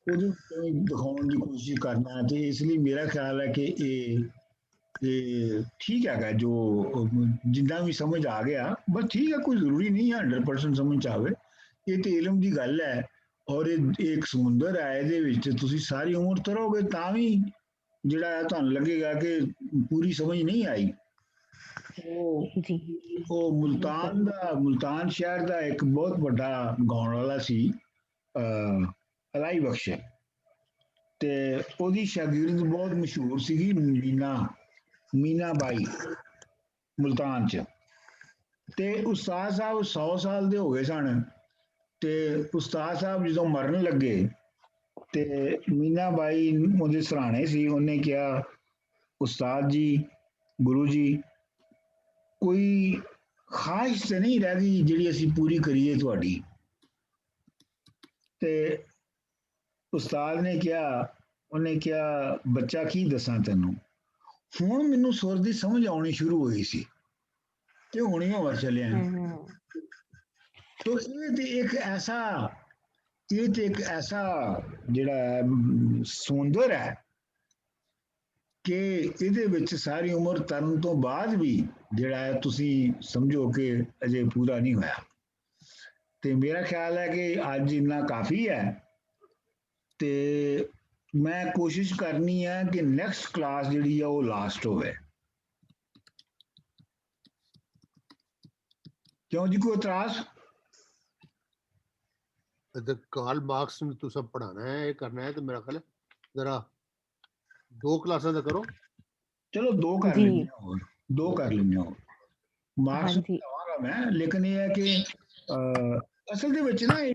ਉਹਦੇ ਉੱਤੇ ਦਿਖਾਉਣ ਦੀ ਕੋਸ਼ਿਸ਼ ਕਰਨਾ, ਤੇ ਇਸ ਲਈ ਮੇਰਾ ਖਿਆਲ ਹੈ ਕਿ ਇਹ ਠੀਕ ਹੈਗਾ ਜੋ ਜਿੱਦਾਂ ਵੀ ਸਮਝ ਆ ਗਿਆ ਬਸ ਠੀਕ ਹੈ, ਕੋਈ ਜ਼ਰੂਰੀ ਨਹੀਂ ਹੈ 100% ਸਮਝ ਚ ਆਵੇ। ਇਹ ਤੇ ਇਲਮ ਦੀ ਗੱਲ ਹੈ, ਔਰ ਇਹ ਇੱਕ ਸਮੁੰਦਰ ਹੈ, ਇਹਦੇ ਵਿੱਚ ਤੁਸੀਂ ਸਾਰੀ ਉਮਰ ਤਰੋਗੇ ਤਾਂ ਵੀ ਜਿਹੜਾ ਹੈ ਤੁਹਾਨੂੰ ਲੱਗੇਗਾ ਕਿ ਪੂਰੀ ਸਮਝ ਨਹੀਂ ਆਈ। ਜੀ ਉਹ ਮੁਲਤਾਨ ਸ਼ਹਿਰ ਦਾ ਇੱਕ ਬਹੁਤ ਵੱਡਾ ਗਾਉਣ ਵਾਲਾ ਸੀ ਅਲਾਈ ਬਖਸ਼, ਤੇ ਉਹਦੀ ਸ਼ਾਗਿਰਦ ਬਹੁਤ ਮਸ਼ਹੂਰ ਸੀਗੀ ਮੀਨਾ ਬਾਈ ਮੁਲਤਾਨ ਚ, ਤੇ ਉਸਤਾਦ ਸਾਹਿਬ 100 ਸਾਲ ਦੇ ਹੋ ਗਏ ਸਨ, ਤੇ ਉਸਤਾਦ ਸਾਹਿਬ ਜਦੋਂ ਮਰਨ ਲੱਗੇ ਤੇ ਮੀਨਾ ਬਾਈ ਉਹਦੇ ਸਰਾਣੇ ਸੀ, ਉਹਨੇ ਕਿਹਾ ਉਸਤਾਦ ਜੀ ਗੁਰੂ ਜੀ ਕੋਈ ਖਾਹਿਸ਼ ਤੇ ਨਹੀਂ ਰਹਿ ਗਈ ਜਿਹੜੀ ਅਸੀਂ ਪੂਰੀ ਕਰੀਏ ਤੁਹਾਡੀ? ਤੇ ਉਸਤਾਦ ਨੇ ਕਿਹਾ, ਉਹਨੇ ਕਿਹਾ ਬੱਚਾ ਕੀ ਦੱਸਾਂ ਤੈਨੂੰ, ਹੁਣ ਮੈਨੂੰ ਸੁਰ ਦੀ ਸਮਝ ਆਉਣੀ ਸ਼ੁਰੂ ਹੋਈ ਸੀ ਤੇ ਹੁਣੇ ਹੋਰ ਚੱਲਿਆ। ਤੋ ਇਹ ਤੇ ਇੱਕ ਐਸਾ ਜਿਹੜਾ ਸਮੁੰਦਰ ਹੈ ਕਿ ਇਹਦੇ ਵਿੱਚ ਸਾਰੀ ਉਮਰ ਤਰਨ ਤੋਂ ਬਾਅਦ ਵੀ ਜਿਹੜਾ ਹੈ ਤੁਸੀਂ ਸਮਝੋ ਕਿ ਅਜੇ ਪੂਰਾ ਨਹੀਂ ਹੋਇਆ। ਤੇ ਮੇਰਾ ਖਿਆਲ ਹੈ ਕਿ ਅੱਜ ਇੰਨਾ ਕਾਫੀ ਹੈ, ਤੇ ਮੈਂ ਕੋਸ਼ਿਸ਼ ਕਰਨੀ ਹੈ ਕਿ ਨੈਕਸਟ ਕਲਾਸ ਜਿਹੜੀ ਆ ਉਹ ਲਾਸਟ ਹੋਵੇ। ਕਿਉਂ ਜੀ, ਕੋਈ ਇਤਰਾਜ਼? ਕਾਰਲ ਮਾर्क्स ਨੂੰ ਤੁਸੀਂ ਪੜ੍ਹਾਣਾ ਹੈ, ਇਹ ਕਰਨਾ ਹੈ, ਤੇ ਮੇਰਾ ਖਿਆਲ ਜ਼ਰਾ 2 ਕਲਾਸਾਂ ਦਾ ਕਰੋ। ਚਲੋ 2 ਕਰ ਲੈਂਦੇ ਹਾਂ, ਹੋਰ 2 ਕਰ ਲੈਂਦੇ ਹਾਂ। ਮਾਰਕਸ ਲਵਾਂਗਾ ਮੈਂ, ਲੇਕਿਨ ਇਹ ਹੈ ਕਿ ਅਸਲ ਦੇ ਵਿੱਚ ਨਾ ਇਹ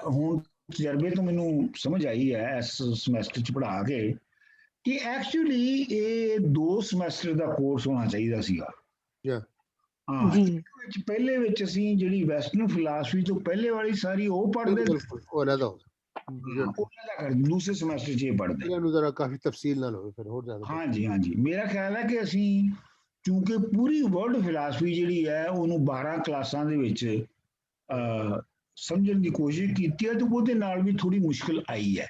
ਹੁਣ ਤਜਰਬੇ ਤੋਂ ਮੈਨੂੰ ਸਮਝ ਆਈ ਹੈ ਇਸ ਸਮੈਸਟਰ ਚ ਪੜ੍ਹਾ ਕੇ ਕਿ ਐਕਚੁਅਲੀ ਇਹ 2 ਸਮੈਸਟਰ ਦਾ ਕੋਰਸ ਹੋਣਾ ਚਾਹੀਦਾ ਸੀਗਾ। ਹਾਂ ਵਿੱਚ ਪਹਿਲੇ ਵਿੱਚ ਅਸੀਂ ਜਿਹੜੀ ਵੈਸਟਰਨ ਫਿਲਾਸਫੀ ਤੋਂ ਪਹਿਲੇ ਵਾਲੀ ਸਾਰੀ ਉਹ ਪੜ੍ਹਦੇ, ਉਹ ਅਲੱਗ ਹੋ ਦੂਸਰੇ ਸਮੈਸਟਰ ਚ ਇਹ ਪੜ੍ਹਦੇ, ਇਹਨੂੰ ਜ਼ਰਾ ਕਾਫੀ ਤਫਸੀਲ ਨਾਲ ਹੋਵੇ ਫਿਰ ਹੋਰ ਜ਼ਿਆਦਾ। ਹਾਂਜੀ ਹਾਂਜੀ ਮੇਰਾ ਖਿਆਲ ਹੈ ਕਿ ਅਸੀਂ ਕਿਉਂਕਿ ਪੂਰੀ ਵਰਲਡ ਫਿਲਾਸਫੀ ਜਿਹੜੀ ਹੈ ਉਹਨੂੰ 12 ਕਲਾਸਾਂ ਦੇ ਵਿੱਚ ਸਮਝਣ ਦੀ ਕੋਸ਼ਿਸ਼ ਕੀਤੀ ਹੈ, ਤੇ ਉਹਦੇ ਨਾਲ ਵੀ ਥੋੜੀ ਮੁਸ਼ਕਲ ਆਈ ਹੈ।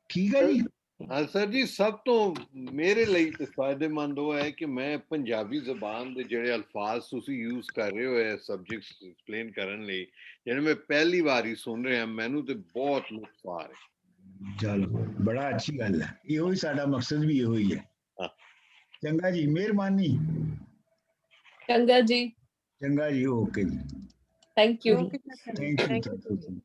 ਠੀਕ ਹੈ ਜੀ। ਹਾਂ ਸਰ ਜੀ, ਸਭ ਤੋਂ ਮੇਰੇ ਲਈ ਤੇ ਫਾਇਦੇਮੰਦ ਉਹ ਹੈ ਕਿ ਮੈਂ ਪੰਜਾਬੀ ਜ਼ਬਾਨ ਦੇ ਜਿਹੜੇ ਅਲਫਾਜ਼ ਤੁਸੀਂ ਯੂਜ਼ ਕਰ ਰਹੇ ਹੋ ਇਹ ਸਬਜੈਕਟਸ ਐਕਸਪਲੇਨ ਕਰਨ ਲਈ, ਜਿਹੜੇ ਮੈਂ ਪਹਿਲੀ ਵਾਰ ਹੀ ਸੁਣ ਰਿਹਾ, ਮੈਨੂੰ ਤੇ ਬਹੁਤ ਲੁਤਫ ਆ ਰਿਹਾ। ਚਲੋ ਬੜਾ ਅੱਛੀ ਗੱਲ ਹੈ, ਇਹੋ ਹੀ ਸਾਡਾ ਮਕਸਦ ਵੀ ਇਹੋ ਹੀ ਹੈ। ਚੰਗਾ ਜੀ, ਮਿਹਰਬਾਨੀ। ਚੰਗਾ ਜੀ, ਚੰਗਾ ਜੀ, ਓਕੇ ਜੀ, ਥੈਂਕ ਯੂ। Thank you.